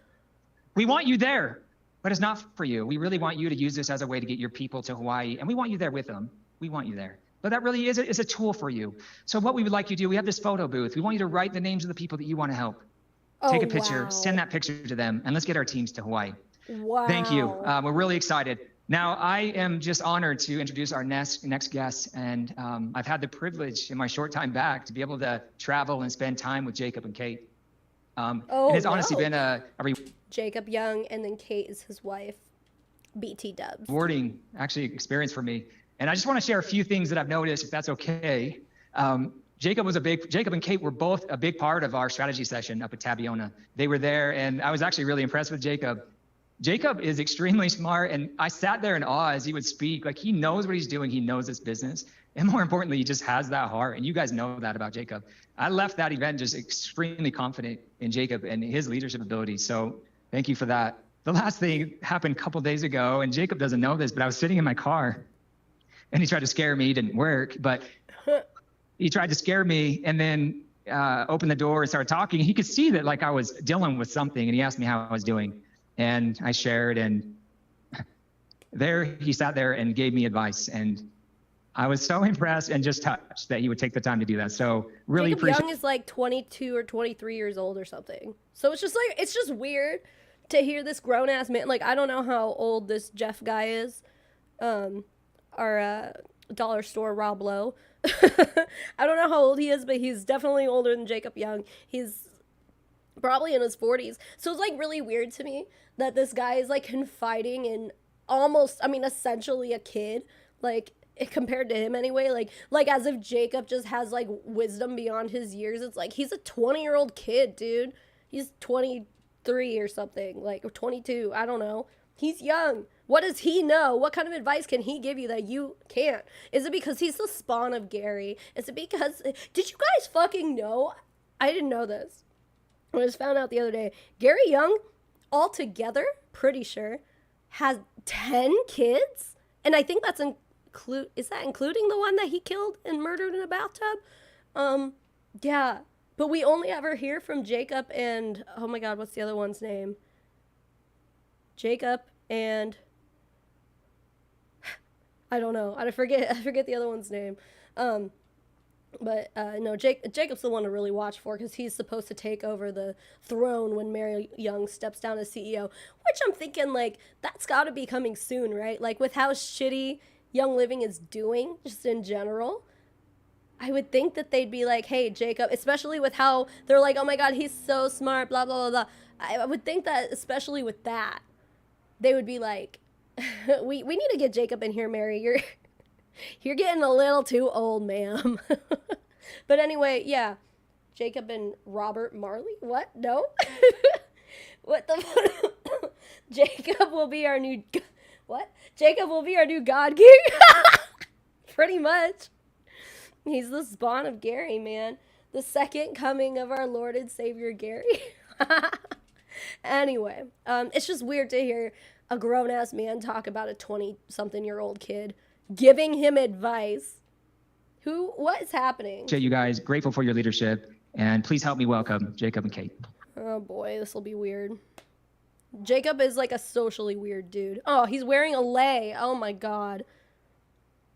We want you there, but it's not for you. We really want you to use this as a way to get your people to Hawaii, and we want you there with them. We want you there. But that really is a tool for you. So what we would like you to do, we have this photo booth. We want you to write the names of the people that you want to help. Take a picture, wow. send that picture to them, and let's get our teams to Hawaii. Wow. Thank you. We're really excited. Now, I am just honored to introduce our next guest, and I've had the privilege in my short time back to be able to travel and spend time with Jacob and Kate. It has honestly been a Jacob Young, and then Kate is his wife. BT dubs. rewarding actually experience for me. And I just want to share a few things that I've noticed, if that's okay. Jacob and Kate were both a big part of our strategy session up at Tabiona. They were there, and I was actually really impressed with Jacob. Jacob is extremely smart, and I sat there in awe as he would speak. Like, he knows what he's doing. He knows his business. And more importantly, he just has that heart. And you guys know that about Jacob. I left that event just extremely confident in Jacob and his leadership abilities. So thank you for that. The last thing happened a couple days ago, and Jacob doesn't know this, but I was sitting in my car, and he tried to scare me. It didn't work, but he tried to scare me, and then opened the door and started talking. He could see that, like, I was dealing with something, and he asked me how I was doing. And I shared, and there he sat there and gave me advice. And I was so impressed and just touched that he would take the time to do that. So really Jacob appreciate Young is like 22 or 23 years old or something. So it's just weird to hear this grown ass man. Like, I don't know how old this Jeff guy is. Our dollar store Rob Lowe. I don't know how old he is, but he's definitely older than Jacob Young. He's probably in his 40s. So it's like really weird to me that this guy is like confiding in essentially a kid, like, compared to him anyway, like as if Jacob just has like wisdom beyond his years. It's like, he's a 20-year-old kid, dude. He's 23 or something, like, or 22. I don't know. He's young. What does he know? What kind of advice can he give you that you can't? Is it because he's the spawn of Gary? Is it because, did you guys fucking know? I didn't know this. I just found out the other day. Gary Young, altogether, pretty sure, has 10 kids? And I think that's is that including the one that he killed and murdered in a bathtub? Yeah. But we only ever hear from Jacob and, oh my God, what's the other one's name? Jacob and, I don't know. I forget the other one's name. But no, Jacob's the one to really watch for, because he's supposed to take over the throne when Mary Young steps down as CEO, which I'm thinking, like, that's got to be coming soon, right? Like, with how shitty Young Living is doing, just in general, I would think that they'd be like, hey, Jacob, especially with how they're like, oh my God, he's so smart, blah, blah, blah, blah. I would think that, especially with that, they would be like, we need to get Jacob in here, Mary. You're getting a little too old, ma'am. But anyway, yeah. Jacob and Robert Marley? What? No? What the Jacob will be our new... What? Jacob will be our new God King? Pretty much. He's the spawn of Gary, man. The second coming of our Lord and Savior Gary. Anyway, it's just weird to hear a grown-ass man talk about a 20-something-year-old kid, giving him advice. What is happening? Appreciate you guys. Grateful for your leadership. And please help me welcome Jacob and Kate. Oh boy, this will be weird. Jacob is like a socially weird dude. Oh, he's wearing a lei. Oh my God.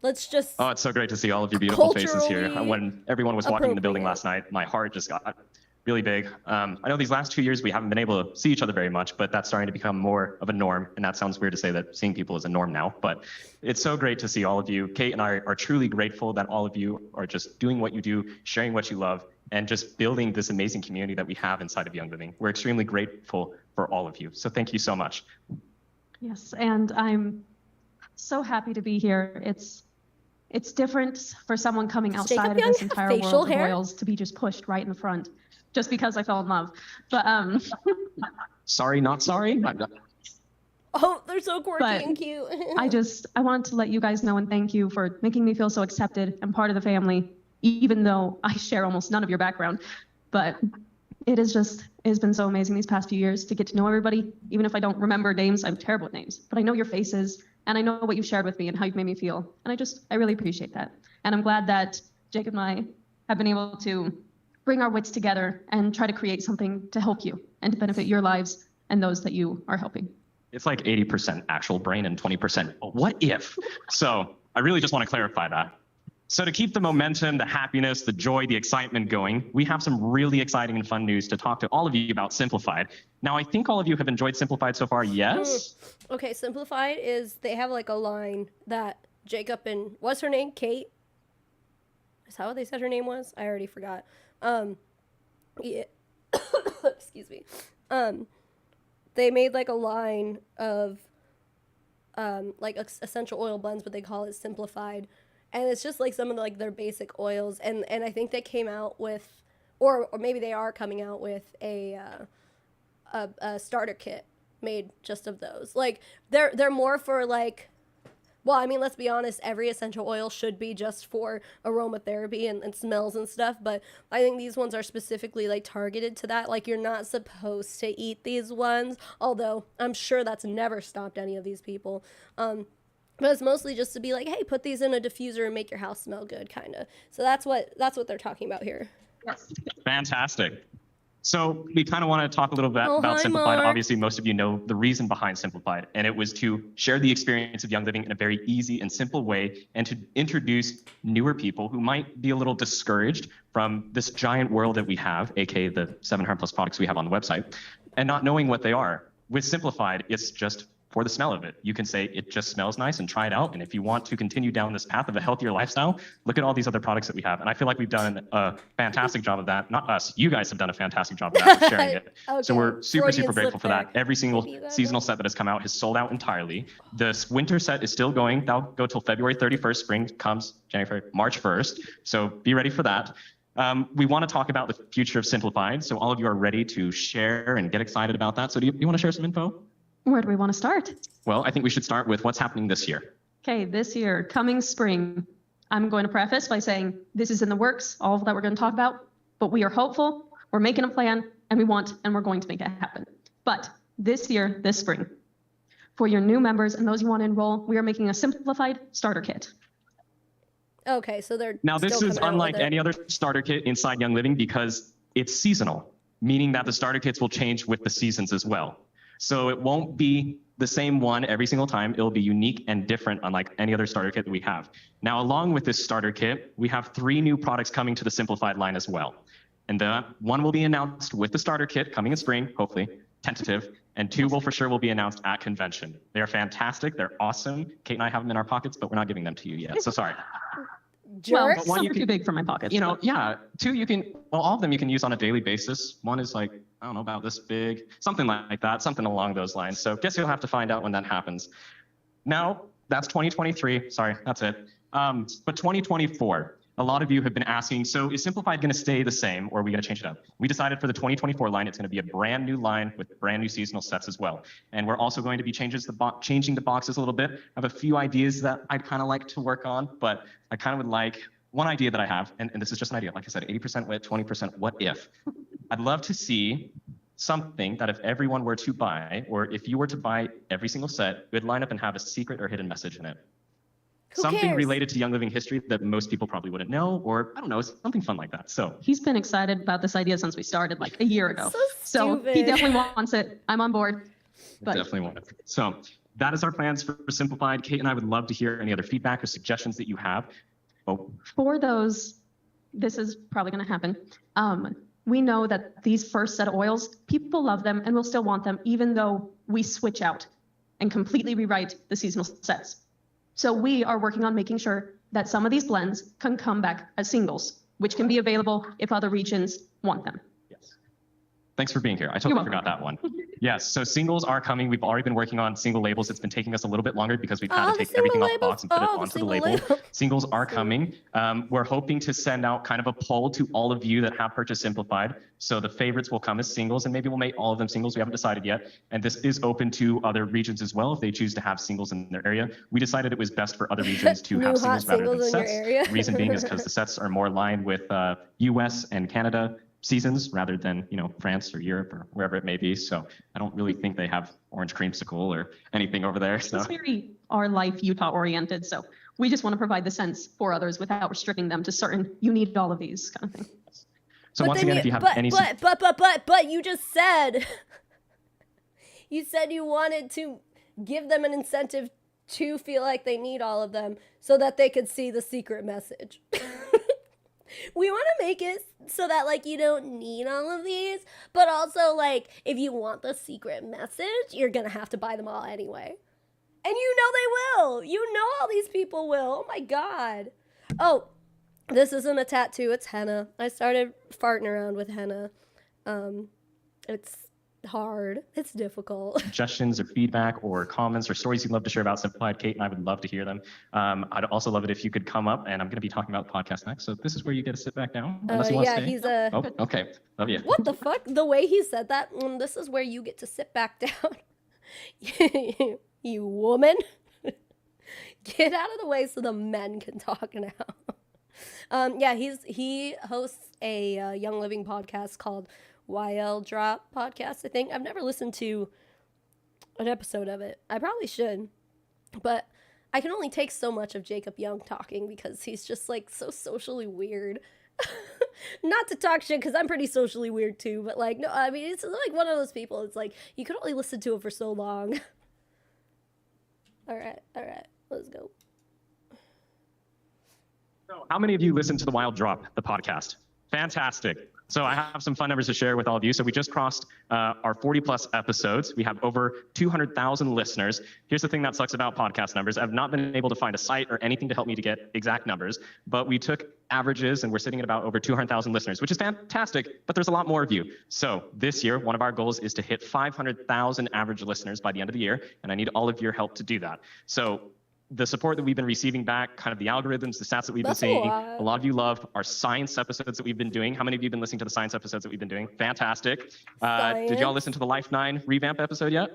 Let's just... Oh, it's so great to see all of your beautiful faces here. Culturally When everyone was walking in the building appropriate. last night, my heart just got really big. I know these last 2 years we haven't been able to see each other very much, but that's starting to become more of a norm. And that sounds weird to say that seeing people is a norm now, but it's so great to see all of you. Kate and I are truly grateful that all of you are just doing what you do, sharing what you love, and just building this amazing community that we have inside of Young Living. We're extremely grateful for all of you. So thank you so much. Yes, and I'm so happy to be here. It's different for someone coming Does outside Jacob of Young this have entire facial world of hair? royals to be just pushed right in the front, just because I fell in love. But Sorry, not sorry. Oh, they're so quirky But and cute. I wanted to let you guys know and thank you for making me feel so accepted and part of the family, even though I share almost none of your background. But It has been so amazing these past few years to get to know everybody. Even if I don't remember names, I'm terrible at names, but I know your faces and I know what you've shared with me and how you've made me feel. And I really appreciate that. And I'm glad that Jacob and I have been able to bring our wits together and try to create something to help you and to benefit your lives and those that you are helping. It's like 80% actual brain and 20% what if. So I really just want to clarify that. So to keep the momentum, the happiness, the joy, the excitement going, we have some really exciting and fun news to talk to all of you about Simplified. Now, I think all of you have enjoyed Simplified so far, yes? Okay, Simplified is, they have like a line that Jacob and, what's her name? Kate? Is that what they said her name was? I already forgot. Yeah. Excuse me. They made like a line of like essential oil blends, but they call it Simplified. And it's just like some of the, like their basic oils, and I think they came out with, or maybe they are coming out with a starter kit made just of those. Like they're more for like, well, I mean, let's be honest, every essential oil should be just for aromatherapy and smells and stuff, but I think these ones are specifically like targeted to that. Like, you're not supposed to eat these ones, although I'm sure that's never stopped any of these people. But it's mostly just to be like, hey, put these in a diffuser and make your house smell good, kind of. So that's what they're talking about here. Yes. Fantastic. So we kind of want to talk a little bit about Simplified. Mark. Obviously, most of you know the reason behind Simplified, and it was to share the experience of Young Living in a very easy and simple way, and to introduce newer people who might be a little discouraged from this giant world that we have, aka the 700+ products we have on the website, and not knowing what they are. With Simplified, it's just for the smell of it. You can say it just smells nice and try it out. And if you want to continue down this path of a healthier lifestyle, look at all these other products that we have. And I feel like we've done a fantastic job of that. Not us, you guys have done a fantastic job of that, for sharing it. Okay. So we're super, Freudian super grateful slip for there. that. Every single Maybe that seasonal set that has come out has sold out entirely. This winter set is still going. That'll go till February 31st. Spring comes March 1st. So be ready for that. We want to talk about the future of Simplified. So all of you are ready to share and get excited about that. So do you want to share some info? Where do we want to start? Well, I think we should start with what's happening this year. Okay, this year, coming spring, I'm going to preface by saying this is in the works, all of that we're going to talk about, but we are hopeful, we're making a plan, and we're going to make it happen. But this year, this spring, for your new members and those you want to enroll, we are making a Simplified starter kit. Okay, so they're Now, this still is coming out unlike with it. any other starter kit inside Young Living because it's seasonal, meaning that the starter kits will change with the seasons as well. So it won't be the same one every single time. It'll be unique and different, unlike any other starter kit that we have. Now, along with this starter kit, we have 3 new products coming to the Simplified line as well. And the one will be announced with the starter kit coming in spring, hopefully, tentative, and 2 will for sure will be announced at convention. They are fantastic. They're awesome. Kate and I have them in our pockets, but we're not giving them to you yet. So sorry. Jerk. Well, some are too big for my pockets. Yeah, 2 you can, well, all of them you can use on a daily basis. One is like, I don't know, about this big, something like that, something along those lines. So guess you'll have to find out when that happens. Now, that's 2023. Sorry, that's it. But 2024, a lot of you have been asking, so is Simplified going to stay the same or are we going to change it up? We decided for the 2024 line, it's going to be a brand new line with brand new seasonal sets as well. And we're also going to be changing the boxes a little bit. I have a few ideas that I'd kind of like to work on, but I kind of would like, one idea that I have, and this is just an idea, like I said, 80% what, 20% what if. I'd love to see something that if everyone were to buy, or if you were to buy every single set, it would line up and have a secret or hidden message in it. Who Something cares? related to Young Living history that most people probably wouldn't know, or I don't know, something fun like that. So He's been excited about this idea since we started like a year ago. So he stupid. definitely wants it. I'm on board. But definitely want it. So that is our plans for Simplified. Kate and I would love to hear any other feedback or suggestions that you have. Oh, for those, this is probably going to happen. We know that these first set of oils, people love them and will still want them, even though we switch out and completely rewrite the seasonal sets. So we are working on making sure that some of these blends can come back as singles, which can be available if other regions want them. yes. Thanks for being here. I totally welcome. forgot that one. Yes, so singles are coming. We've already been working on single labels. It's been taking us a little bit longer because we've had Oh, to the take everything single off the box and put it labels. Oh, the onto the single label. label. Singles are coming. We're hoping to send out kind of a poll to all of you that have purchased Simplified. So the favorites will come as singles, and maybe we'll make all of them singles. We haven't decided yet. And this is open to other regions as well if they choose to have singles in their area. We decided it was best for other regions to New have hot singles rather than singles in your sets. area. Reason being is because the sets are more aligned with US and Canada. seasons rather than, France or Europe or wherever it may be. So I don't really think they have orange creamsicle or anything over there. So It's very our life Utah oriented. So we just want to provide the sense for others without restricting them to certain, you need all of these kind of thing. so once again, if you have any, but you just said, you said you wanted to give them an incentive to feel like they need all of them so that they could see the secret message. We want to make it so that, like, you don't need all of these, but also, like, if you want the secret message, you're going to have to buy them all anyway. And you know they will. You know all these people will. Oh, my God. Oh, this isn't a tattoo. It's henna. I started farting around with henna. It's hard. It's difficult. suggestions or feedback or comments or stories you'd love to share about Simplified, Kate and I would love to hear them. I'd also love it if you could come up, and I'm going to be talking about the podcast next. So this is where you get to sit back down, unless you want to stay. He's a... Oh, okay. Love you. What the fuck? The way he said that, this is where you get to sit back down. You woman. Get out of the way so the men can talk now. He hosts a Young Living podcast called YL Drop Podcast, I think. I've never listened to an episode of it. I probably should. But I can only take so much of Jacob Young talking because he's just, like, so socially weird. Not to talk shit, because I'm pretty socially weird too, but, like, no, I mean, it's like one of those people. It's like, you could only listen to it for so long. All right, let's go. So how many of you listened to the Wild Drop, the podcast? Fantastic. So I have some fun numbers to share with all of you. So we just crossed our 40 plus episodes. We have over 200,000 listeners. Here's the thing that sucks about podcast numbers. I've not been able to find a site or anything to help me to get exact numbers, but we took averages and we're sitting at about over 200,000 listeners, which is fantastic, but there's a lot more of you. So this year, one of our goals is to hit 500,000 average listeners by the end of the year, and I need all of your help to do that. So the support that we've been receiving back, kind of the algorithms, the stats that we've been seeing, a lot of you love our science episodes that we've been doing. How many of you have been listening to the science episodes that we've been doing? Fantastic. Did y'all listen to the Life 9 revamp episode yet?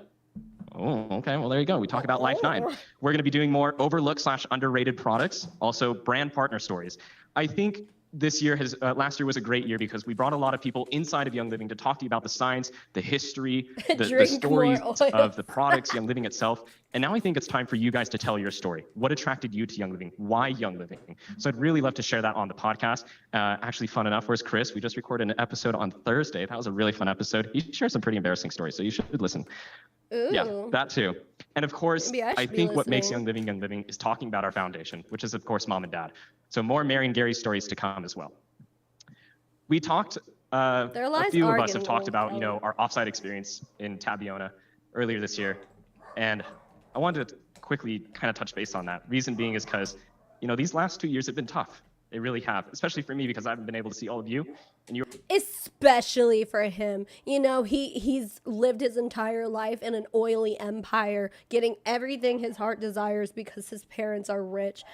Oh, okay. Well, there you go. We talk about Life 9. We're going to be doing more overlooked/underrated products, also brand partner stories. I think this year last year was a great year because we brought a lot of people inside of Young Living to talk to you about the science, the history, the stories of the products, Young Living itself. And now I think it's time for you guys to tell your story. What attracted you to Young Living? Why Young Living? So I'd really love to share that on the podcast. Actually, fun enough, where's Chris? We just recorded an episode on Thursday. That was a really fun episode. He shared some pretty embarrassing stories, so you should listen. Ooh. Yeah, that too. And of course, I think what makes listening. Young Living is talking about our foundation, which is of course mom and dad. So more Mary and Gary stories to come as well. We talked, a few of us have talked about, our offsite experience in Tabiona earlier this year. And I wanted to quickly kind of touch base on that. Reason being is because, these last 2 years have been tough. They really have, especially for me because I haven't been able to see all of you. And especially for him. He's lived his entire life in an oily empire, getting everything his heart desires because his parents are rich.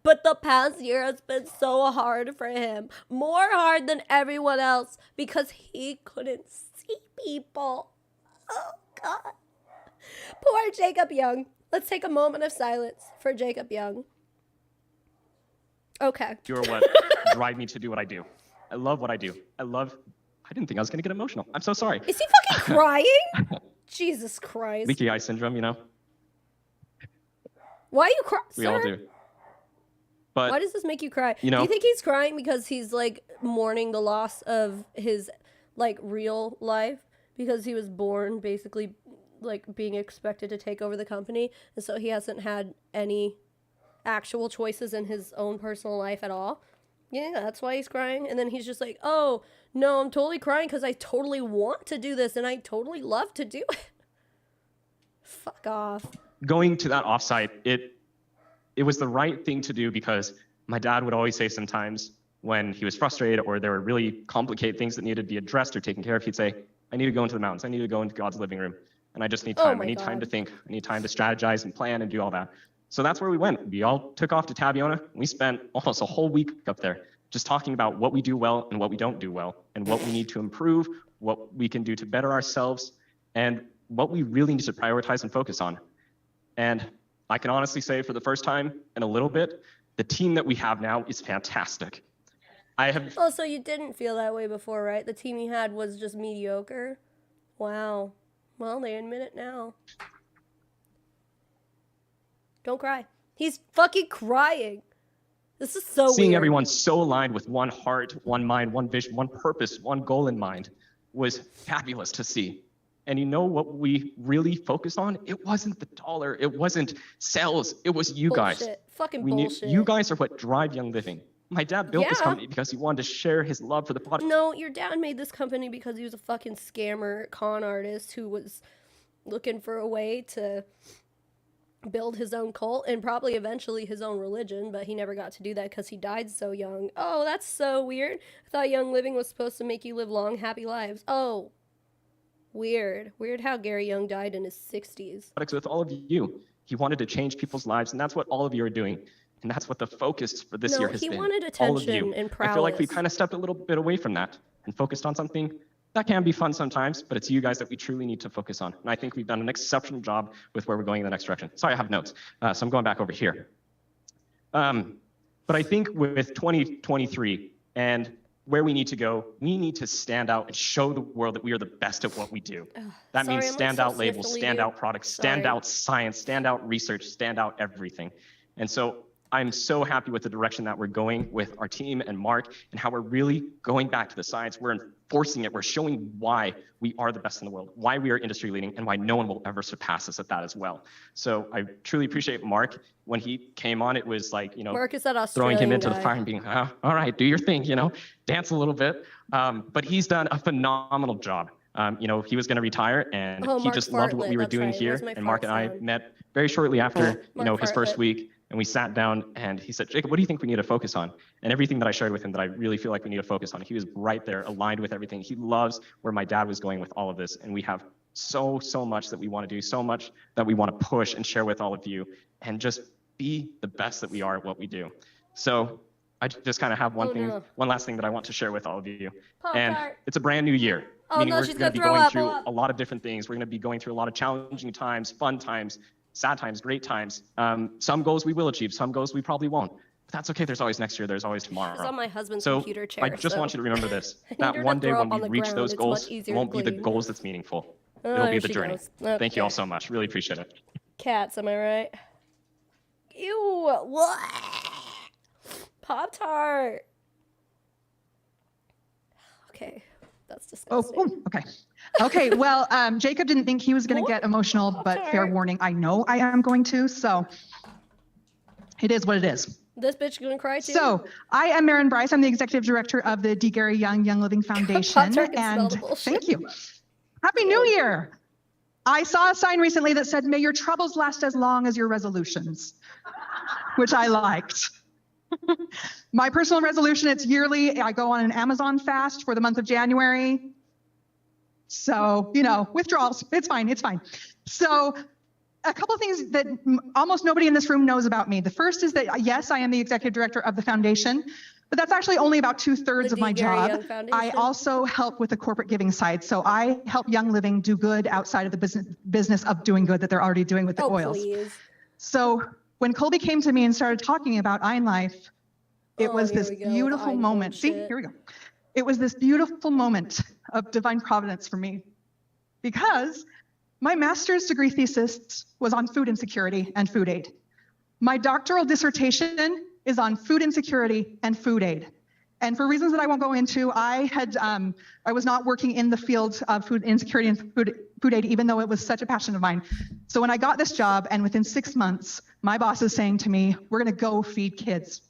But the past year has been so hard for him. More hard than everyone else because he couldn't see people. Oh, God. Poor Jacob Young. Let's take a moment of silence for Jacob Young. Okay. You're what drive me to do what I do. I love what I do. I didn't think I was going to get emotional. I'm so sorry. Is he fucking crying? Jesus Christ. Leaky eye syndrome, Why are you crying? We all do. But why does this make you cry? Do you think he's crying because he's, like, mourning the loss of his, like, real life? Because he was born basically, like, being expected to take over the company. And so he hasn't had any actual choices in his own personal life at all. Yeah, that's why he's crying. And then he's just like, oh, no, I'm totally crying because I totally want to do this and I totally love to do it. Fuck off. Going to that offsite, it was the right thing to do because my dad would always say sometimes when he was frustrated or there were really complicated things that needed to be addressed or taken care of, he'd say, I need to go into the mountains. I need to go into God's living room. And I just need time. I need time to think. I need time to strategize and plan and do all that. So that's where we went. We all took off to Tabiona. We spent almost a whole week up there just talking about what we do well and what we don't do well and what we need to improve, what we can do to better ourselves, and what we really need to prioritize and focus on. And I can honestly say for the first time in a little bit, the team that we have now is fantastic. I have. Oh, so you didn't feel that way before, right? The team you had was just mediocre? Wow. Well, they admit it now. Don't cry. He's fucking crying. This is so Seeing weird. everyone so aligned with one heart, one mind, one vision, one purpose, one goal in mind was fabulous to see. And you know what we really focused on? It wasn't the dollar. It wasn't sales. It was you guys. Bullshit. Fucking We knew bullshit. you guys are what drive Young Living. My dad built this Yeah. company because he wanted to share his love for the product. No, your dad made this company because he was a fucking scammer, con artist who was looking for a way to build his own cult and probably eventually his own religion, but he never got to do that because he died so young. Oh, that's so weird. I thought Young Living was supposed to make you live long, happy lives. Oh, weird. Weird how Gary Young died in his 60s. With all of you. He wanted to change people's lives, and that's what all of you are doing. And that's what the focus for this year has he been. wanted All of attention you. and I feel like we prowess. kind of stepped a little bit away from that and focused on something that can be fun sometimes, but it's you guys that we truly need to focus on. And I think we've done an exceptional job with where we're going in the next direction. Sorry, I have notes, so I'm going back over here. But I think with 2023 and where we need to go, we need to stand out and show the world that we are the best at what we do. That sorry, means I'm like so standout labels, sniffly, dude. standout products, standout Sorry. science, standout research, standout everything. And so I'm so happy with the direction that we're going with our team and Mark and how we're really going back to the science. We're enforcing it. We're showing why we are the best in the world, why we are industry leading, and why no one will ever surpass us at that as well. So I truly appreciate Mark. When he came on, it was like, Mark is that throwing him Australian into guy. the fire and being, all right, do your thing, dance a little bit. But he's done a phenomenal job. He was going to retire, and Oh, he Mark just loved what we Fartlek, were that's doing right. here. Where's my And Mark fart and I sound? met very shortly after, Mark his first Fartlek. week, and we sat down, and he said, Jacob, what do you think we need to focus on? And everything that I shared with him that I really feel like we need to focus on, he was right there, aligned with everything. He loves where my dad was going with all of this, and we have so much that we want to do, so much that we want to push and share with all of you, and just be the best that we are at what we do. So I just kind of have one last thing that I want to share with all of you. And Pop-Tart. it's a brand new year. Oh, Meaning no, we're she's going to gonna be throw going up. through Oh. a lot of different things. We're going to be going through a lot of challenging times, fun times, sad times, great times. Some goals we will achieve, some goals we probably won't. But that's okay. There's always next year. There's always tomorrow. It's on my husband's So computer chair. I just so. want you to remember this, I need that her to one day throw when up on we the reach ground. those It's goals, much it easier won't to be the clean. goals that's meaningful. Oh, It'll be there the she journey. goes. Thank you all Okay. so much. Really appreciate it. Cats, am I right? Ew. What? Pop-Tart. Okay. That's disgusting. Okay. Okay, well, Jacob didn't think he was going to get emotional, but fair warning, I know I am going to, so it is what it is. This bitch gonna cry too? So, I am Marin Bryce. I'm the executive director of the D. Gary Young Young Living Foundation. Pop-Tart can smell And the bullshit. thank you. Happy New Year. I saw a sign recently that said, may your troubles last as long as your resolutions, which I liked. My personal resolution, it's yearly. I go on an Amazon fast for the month of January. So, withdrawals, it's fine, it's fine. So a couple of things that almost nobody in this room knows about me. The first is that, yes, I am the executive director of the foundation, but that's actually only about 2/3 The of my D. Gary job. Young Foundation? I also help with the corporate giving side. So I help Young Living do good outside of the business of doing good that they're already doing with the oils. Please. So when Colby came to me and started talking about Life, it Oh, was here this we go with beautiful Ein moment. See, bullshit. here we go. It was this beautiful moment of divine providence for me because my master's degree thesis was on food insecurity and food aid. My doctoral dissertation is on food insecurity and food aid. And for reasons that I won't go into, I was not working in the field of food insecurity and food aid, even though it was such a passion of mine. So when I got this job, and within 6 months, my boss is saying to me, we're gonna go feed kids.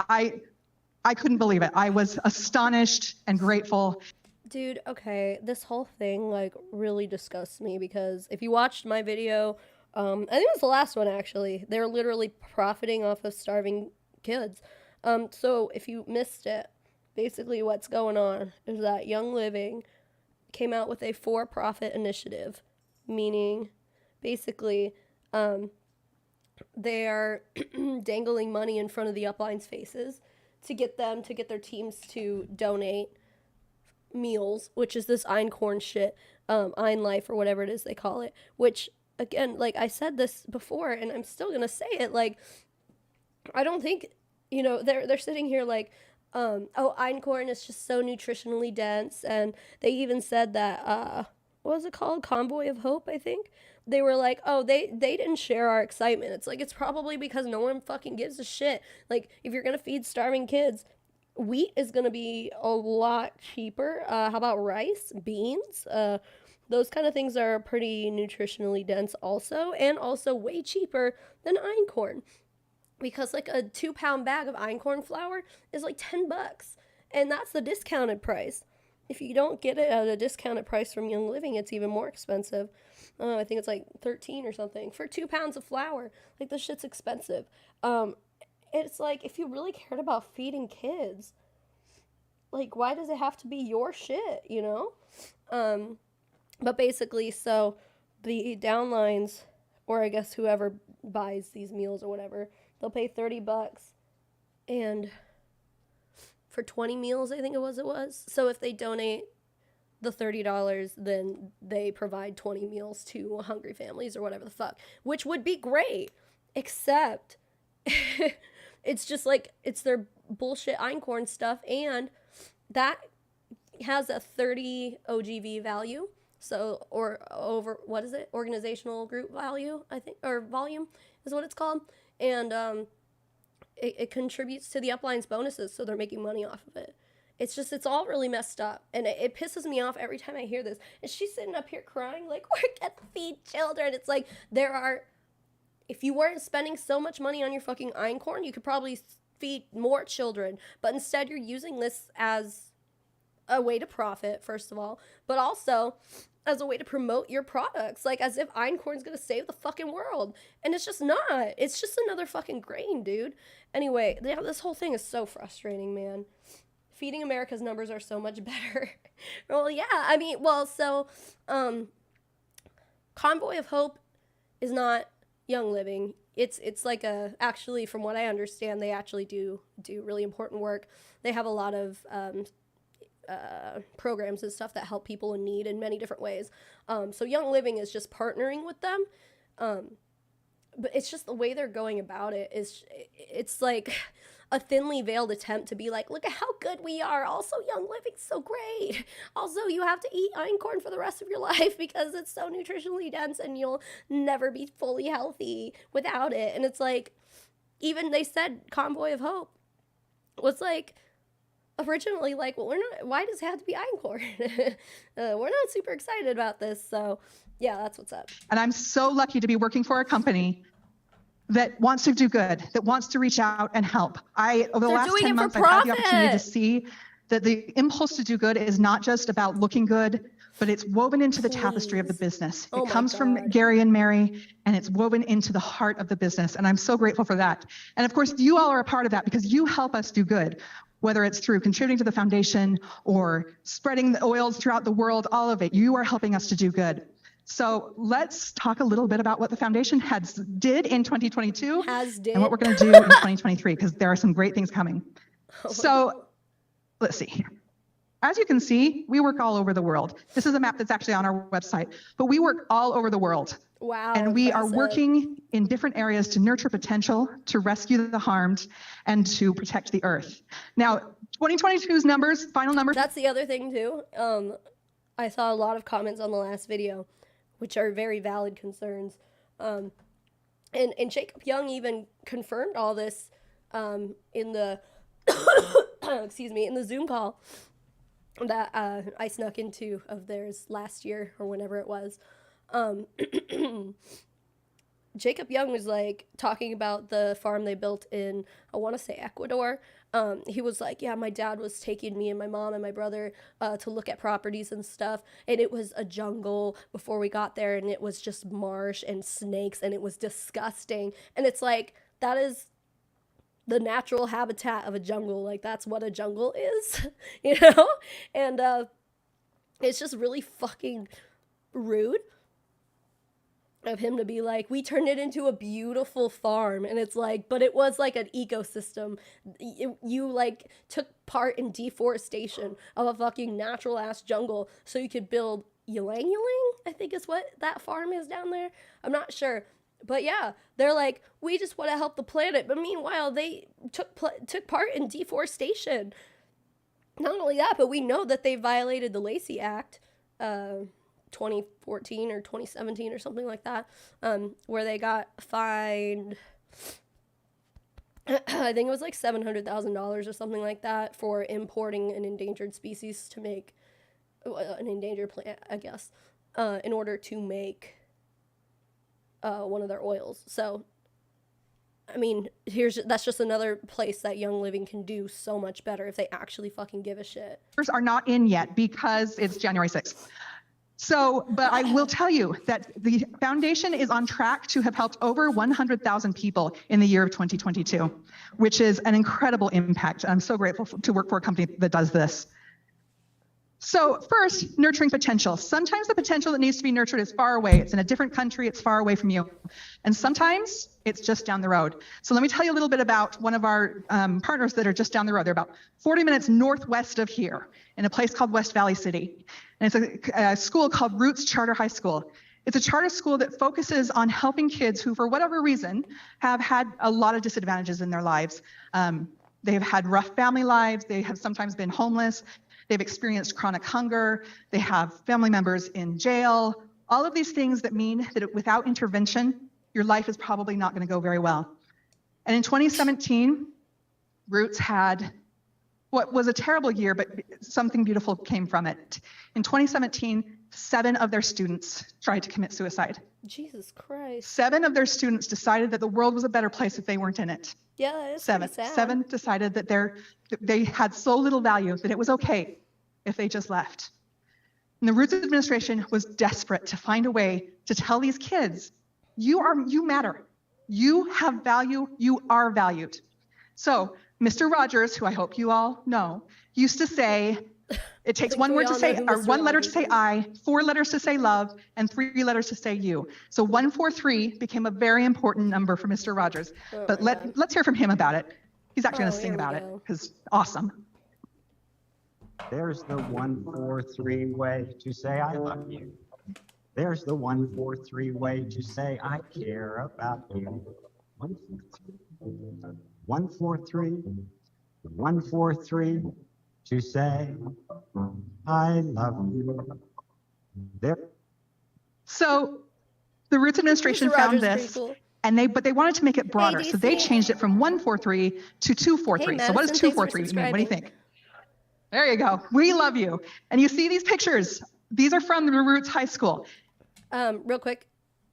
I couldn't believe it. I was astonished and grateful. Dude, okay, this whole thing really disgusts me because if you watched my video, I think it was the last one actually. They're literally profiting off of starving kids. So if you missed it, basically what's going on is that Young Living came out with a for-profit initiative, meaning basically they are dangling money in front of the uplines' faces to get their teams to donate meals, which is this einkorn shit, Ein Life or whatever it is they call it, which again, I said this before and I'm still gonna say it, I don't think, they're sitting here Einkorn is just so nutritionally dense, and they even said that what was it called? Convoy of Hope, I think. They were like, oh, they didn't share our excitement. It's like, it's probably because no one fucking gives a shit. Like, if you're gonna feed starving kids, wheat is gonna be a lot cheaper. How about rice, beans? Those kind of things are pretty nutritionally dense also, and also way cheaper than einkorn. Because like a 2-pound bag of einkorn flour is like $10, and that's the discounted price. If you don't get it at a discounted price from Young Living, it's even more expensive. I think it's like 13 or something for 2 pounds of flour. Like, this shit's expensive. It's like, if you really cared about feeding kids, like, why does it have to be your shit, you know? But basically, so the downlines, or I guess whoever buys these meals or whatever, they'll pay $30, and for 20 meals, I think it was. So if they donate the $30, then they provide 20 meals to hungry families or whatever the fuck, which would be great, except it's just like, it's their bullshit einkorn stuff, and that has a 30 OGV value. So, or over, what is it? Organizational group value, I think, or volume is what it's called. And it contributes to the upline's bonuses, so they're making money off of it. It's just, it's all really messed up. And it pisses me off every time I hear this. And she's sitting up here crying, like, we're gonna feed children. It's like, if you weren't spending so much money on your fucking einkorn, you could probably feed more children. But instead, you're using this as a way to profit, first of all, but also as a way to promote your products, like as if einkorn's gonna save the fucking world, and it's just not. It's just another fucking grain, dude. Anyway, this whole thing is so frustrating, man. Feeding America's numbers are so much better. Well, yeah, I mean, so Convoy of Hope is not Young Living. It's like actually, from what I understand, they actually do really important work. They have a lot of programs and stuff that help people in need in many different ways. So Young Living is just partnering with them. But it's just the way they're going about it it's like a thinly veiled attempt to be like, look at how good we are. Also, Young Living's so great. Also, you have to eat einkorn for the rest of your life because it's so nutritionally dense and you'll never be fully healthy without it. And it's like, even they said Convoy of Hope was like, originally like, well, why does it have to be einkorn? We're not super excited about this. So yeah, that's what's up. And I'm so lucky to be working for a company that wants to do good, that wants to reach out and help. Over the last 10 months, I've had the opportunity to see that the impulse to do good is not just about looking good, but it's woven into the tapestry of the business. It comes from Gary and Mary, and it's woven into the heart of the business. And I'm so grateful for that. And of course, you all are a part of that because you help us do good, whether it's through contributing to the foundation or spreading the oils throughout the world, all of it. You are helping us to do good. So let's talk a little bit about what the foundation did in 2022 and what we're going to do in 2023, because there are some great things coming. So let's see. As you can see, we work all over the world. This is a map that's actually on our website, but we work all over the world. Wow. And we are working in different areas to nurture potential, to rescue the harmed, and to protect the earth. Now, 2022's numbers, final numbers. That's the other thing too. I saw a lot of comments on the last video, which are very valid concerns. And Jacob Young even confirmed all this in the in the Zoom call that I snuck into of theirs last year or whenever it was. Jacob Young was like talking about the farm they built in, I want to say Ecuador. He was like, yeah, my dad was taking me and my mom and my brother to look at properties and stuff, and it was a jungle before we got there, and it was just marsh and snakes, and it was disgusting. And it's like, that is the natural habitat of a jungle. Like, that's what a jungle is, you know? And it's just really fucking rude of him to be like, we turned it into a beautiful farm. And it's like, but it was like an ecosystem. You like took part in deforestation of a fucking natural ass jungle so you could build ylang ylang, I think is what that farm is down there. I'm not sure. But yeah, they're like, we just want to help the planet. But meanwhile, they took part in deforestation. Not only that, but we know that they violated the Lacey Act, 2014 or 2017 or something like that, where they got fined, I think it was like $700,000 or something like that, for importing an endangered species to make an endangered plant, I guess, in order to make one of their oils. So, I mean, that's just another place that Young Living can do so much better if they actually fucking give a shit. Are not in yet because it's January 6th. So, but I will tell you that the foundation is on track to have helped over 100,000 people in the year of 2022, which is an incredible impact. I'm so grateful to work for a company that does this. So first, nurturing potential. Sometimes the potential that needs to be nurtured is far away. It's in a different country. It's far away from you. And sometimes it's just down the road. So let me tell you a little bit about one of our partners that are just down the road. They're about 40 minutes northwest of here in a place called West Valley City. And it's a school called Roots Charter High School. It's a charter school that focuses on helping kids who, for whatever reason, have had a lot of disadvantages in their lives. They've had rough family lives. They have sometimes been homeless. They've experienced chronic hunger. They have family members in jail. All of these things that mean that without intervention, your life is probably not going to go very well. And in 2017, Roots had what was a terrible year, but something beautiful came from it. In 2017, 7 of their students tried to commit suicide. Jesus Christ. 7 of their students decided that the world was a better place if they weren't in it. Yeah, that is 7. pretty sad. 7 decided that they had so little value that it was okay if they just left. And the Roots administration was desperate to find a way to tell these kids, you matter. You have value. You are valued. So Mr. Rogers, who I hope you all know, used to say, it takes one word to say, or one letter to say I, 4 letters to say love, and 3 letters to say you. So 143 became a very important number for Mr. Rogers. But let's hear from him about it. He's actually going to sing about it, because awesome. There's the 143 way to say I love you. There's the 143 way to say I care about you. 143, 143 to say I love you. There. So the Roots administration Mr. found Rogers is this, pretty cool. and they wanted to make it broader, so they changed it from 143 to 243. Hey, So what does Madison, thanks for 243 mean? What do you subscribing. think? There you go. We love you. And you see these pictures. These are from the Roots High School. Real quick,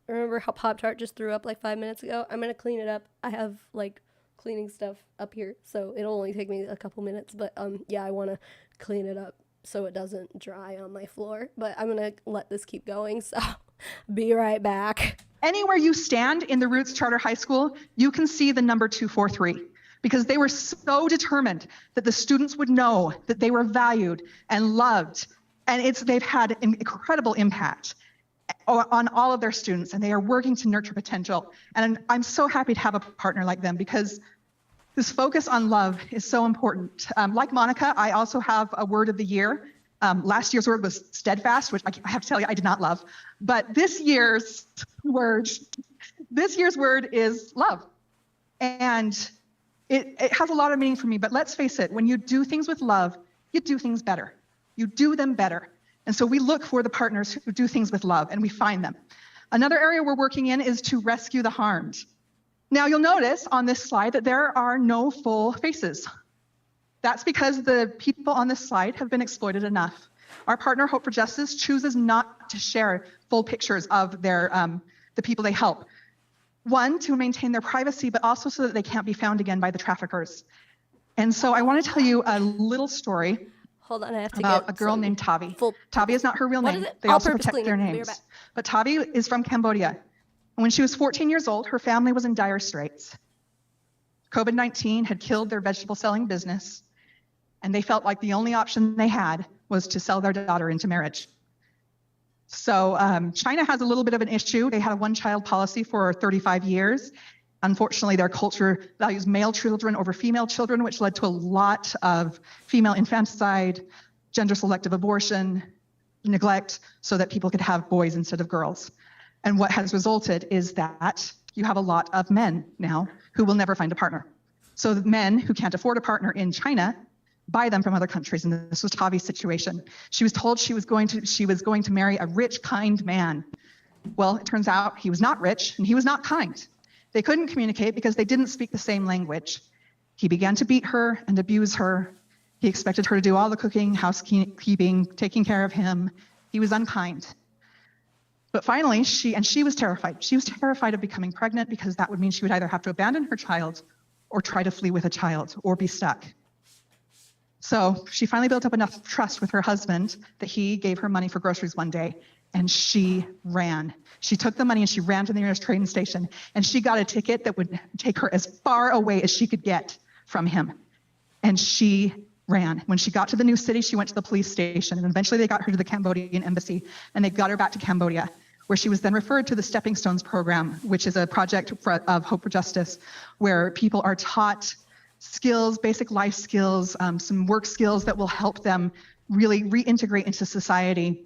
remember how Pop-Tart just threw up like 5 minutes ago? I'm going to clean it up. I have like cleaning stuff up here, so it'll only take me a couple minutes, but yeah, I want to clean it up so it doesn't dry on my floor, but I'm going to let this keep going, so be right back. Anywhere you stand in the Roots Charter High School, you can see the number 243. Because they were so determined that the students would know that they were valued and loved. And they've had an incredible impact on all of their students, and they are working to nurture potential. And I'm so happy to have a partner like them, because this focus on love is so important. Like Monica, I also have a word of the year. Last year's word was steadfast, which I have to tell you, I did not love. But this year's word is love. And it has a lot of meaning for me, but let's face it, when you do things with love, you do things better. You do them better. And so we look for the partners who do things with love, and we find them. Another area we're working in is to rescue the harmed. Now you'll notice on this slide that there are no full faces. That's because the people on this slide have been exploited enough. Our partner, Hope for Justice, chooses not to share full pictures of their the people they help. One, to maintain their privacy, but also so that they can't be found again by the traffickers. And so I want to tell you a little story Hold on, I have to about get a girl some named Tavi. full- Tavi is not her real What name. is it? They also All-purpose protect their cleaner. Be right names. back. But Tavi is from Cambodia. And when she was 14 years old, her family was in dire straits. COVID-19 had killed their vegetable selling business, and they felt like the only option they had was to sell their daughter into marriage. So China has a little bit of an issue. They had a one-child policy for 35 years. Unfortunately, their culture values male children over female children, which led to a lot of female infanticide, gender-selective abortion, neglect, so that people could have boys instead of girls. And what has resulted is that you have a lot of men now who will never find a partner. So the men who can't afford a partner in China buy them from other countries. And this was Tavi's situation. She was told she was going to marry a rich, kind man. Well, it turns out he was not rich and he was not kind. They couldn't communicate because they didn't speak the same language. He began to beat her and abuse her. He expected her to do all the cooking, housekeeping, taking care of him. He was unkind. But finally, she was terrified. She was terrified of becoming pregnant because that would mean she would either have to abandon her child or try to flee with a child or be stuck. So she finally built up enough trust with her husband that he gave her money for groceries one day, and she ran. She took the money and she ran to the nearest train station, and she got a ticket that would take her as far away as she could get from him. And she ran. When she got to the new city, she went to the police station, and eventually they got her to the Cambodian embassy, and they got her back to Cambodia, where she was then referred to the Stepping Stones program, which is a project of Hope for Justice, where people are taught skills, basic life skills, some work skills that will help them really reintegrate into society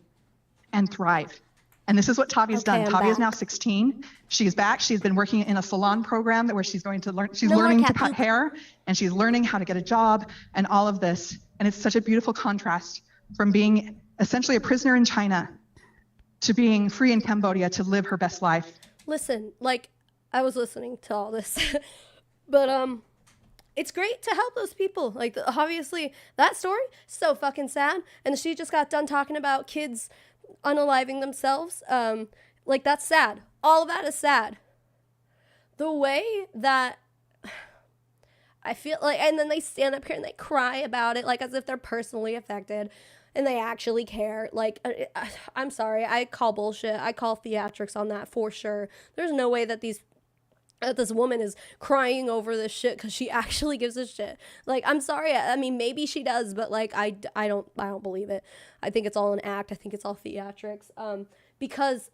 and thrive. And this is what Tavi's done. Tavi is now 16. She's back. She's been working in a salon program where she's going to learn, she's learning to cut hair, and she's learning how to get a job and all of this. And it's such a beautiful contrast from being essentially a prisoner in China to being free in Cambodia to live her best life. Listen, like, I was listening to all this, but it's great to help those people. Like, obviously, that story, so fucking sad. And she just got done talking about kids unaliving themselves. Like, that's sad. All of that is sad. The way that I feel like, and then they stand up here and they cry about it, like as if they're personally affected and they actually care. Like, I'm sorry, I call bullshit. I call theatrics on that for sure. There's no way that this woman is crying over this shit because she actually gives a shit. Like, I'm sorry. I mean, maybe she does, but like, I don't believe it. I think it's all an act. I think it's all theatrics. Because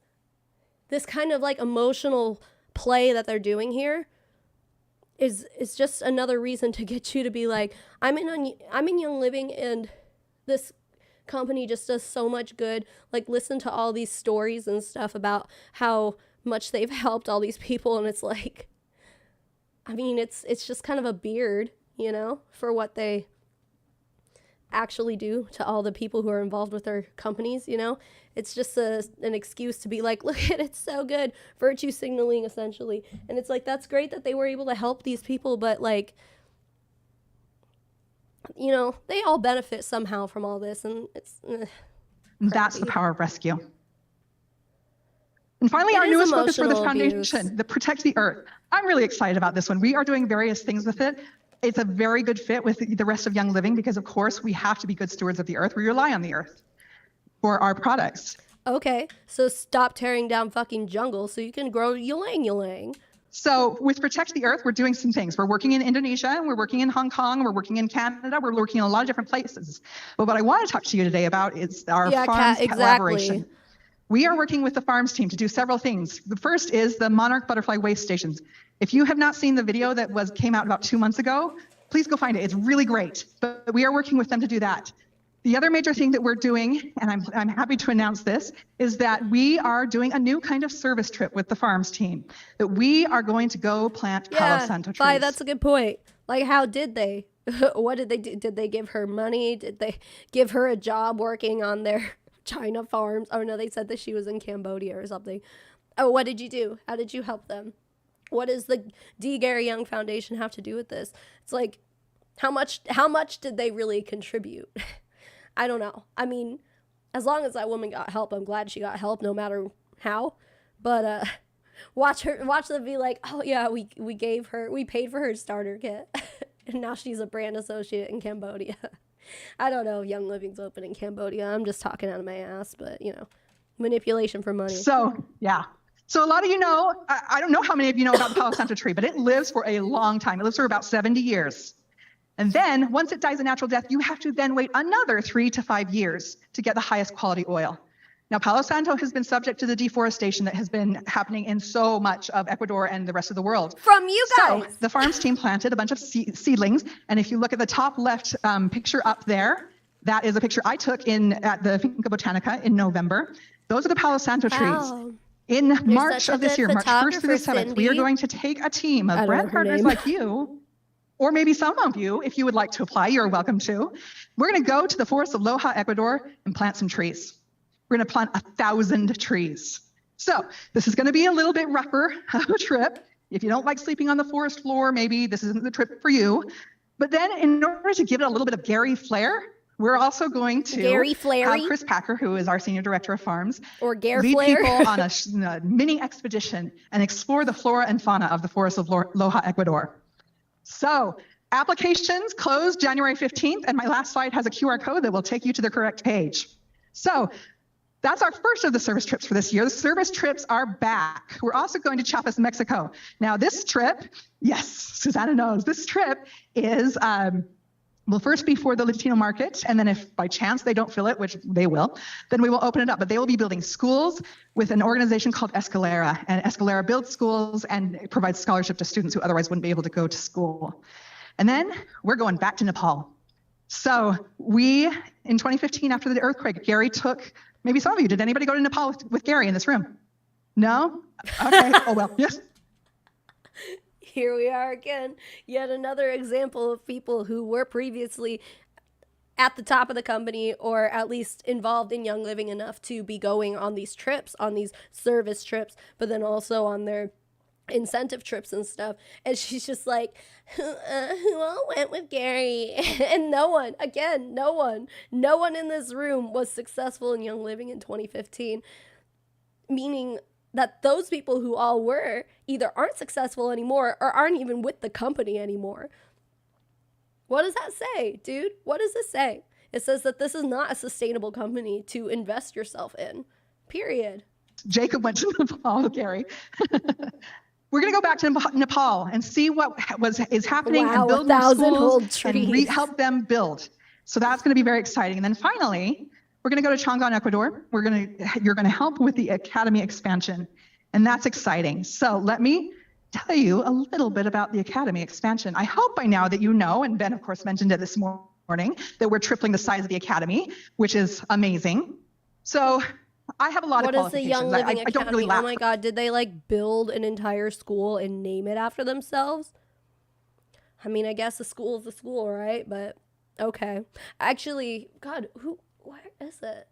this kind of like emotional play that they're doing here is just another reason to get you to be like, I'm in Young Living, and this company just does so much good. Like, listen to all these stories and stuff about how much they've helped all these people, and it's like, I mean, it's just kind of a beard, you know, for what they actually do to all the people who are involved with their companies, you know. It's just an excuse to be like, look at it, it's so good, virtue signaling essentially. And it's like, that's great that they were able to help these people, but like, you know, they all benefit somehow from all this, and it's that's the power of rescue. And finally, our newest focus for this foundation, the Protect the Earth. I'm really excited about this one. We are doing various things with it. It's a very good fit with the rest of Young Living because, of course, we have to be good stewards of the earth. We rely on the earth for our products. Okay, so stop tearing down fucking jungle so you can grow ylang. So with Protect the Earth, we're doing some things. We're working in Indonesia, we're working in Hong Kong, we're working in Canada, we're working in a lot of different places. But what I want to talk to you today about is our farms collaboration. We are working with the farms team to do several things. The first is the monarch butterfly waste stations. If you have not seen the video that came out about 2 months ago, please go find it. It's really great. But we are working with them to do that. The other major thing that we're doing, and I'm happy to announce this, is that we are doing a new kind of service trip with the farms team. That we are going to go plant Palo Santo trees. That's a good point. Like, how did they? What did they do? Did they give her money? Did they give her a job working on their China farms? Oh no, they said that she was in Cambodia or something. Oh, what did you do? How did you help them? What does the D. Gary Young Foundation have to do with this? It's like, how much did they really contribute? I don't know. I mean, as long as that woman got help, I'm glad she got help, no matter how. But watch them be like, oh yeah, we paid for her starter kit, and now she's a brand associate in Cambodia. I don't know if Young Living's open in Cambodia. I'm just talking out of my ass, but you know, manipulation for money. So yeah. So a lot of you know, I don't know how many of you know about the Palo Santo tree, but it lives for a long time. It lives for about 70 years. And then once it dies a natural death, you have to then wait another 3 to 5 years to get the highest quality oil. Now, Palo Santo has been subject to the deforestation that has been happening in so much of Ecuador and the rest of the world. From you guys. So the farms team planted a bunch of seedlings. And if you look at the top left picture up there, that is a picture I took at the Finca Botanica in November. Those are the Palo Santo trees. In March such a of this good year, March 1st through the photographer, 7th, we are Cindy. going to take a team I of don't brand know her partners name. like you, or maybe some of you, if you would like to apply, you're welcome to. We're going to go to the forest of Loja, Ecuador, and plant some trees. We're going to plant 1,000 trees. So this is going to be a little bit rougher of a trip. If you don't like sleeping on the forest floor, maybe this isn't the trip for you. But then in order to give it a little bit of Gary flair, we're also going to Gary have Flary Chris Packer, who is our Senior Director of Farms, or Gare lead Flair. people on a mini expedition and explore the flora and fauna of the forest of Loja, Ecuador. So applications close January 15th, and my last slide has a QR code that will take you to the correct page. So that's our first of the service trips for this year. The service trips are back. We're also going to Chiapas, Mexico. Now this trip, yes, Susanna knows, this trip is, will first be for the Latino market, and then if by chance they don't fill it, which they will, then we will open it up. But they will be building schools with an organization called Escalera, and Escalera builds schools and provides scholarship to students who otherwise wouldn't be able to go to school. And then we're going back to Nepal. So in 2015, after the earthquake, Gary took, maybe some of you, did anybody go to Nepal with Gary in this room? No? Okay, oh well, yes. Here we are again, yet another example of people who were previously at the top of the company, or at least involved in Young Living enough to be going on these trips, on these service trips, but then also on their incentive trips and stuff. And she's just like, who all went with Gary? And no one in this room was successful in Young Living in 2015, meaning that those people who all were either aren't successful anymore or aren't even with the company anymore. What does that say, dude? What does this say? It says that this is not a sustainable company to invest yourself in, period. Jacob went to Nepal with Gary. We're going to go back to Nepal and see what is happening and build more 1,000 schools old and trees. help them build. So that's going to be very exciting. And then finally, we're going to go to Changan, Ecuador. You're going to help with the academy expansion, and that's exciting. So let me tell you a little bit about the academy expansion. I hope by now that you know, and Ben of course mentioned it this morning, that we're tripling the size of the academy, which is amazing. So I have a lot of qualifications. What is the Young Living I Academy? don't really laugh. Oh my God, did they like build an entire school and name it after themselves? I mean, I guess a school is a school, right? But okay. Actually, God, where is it?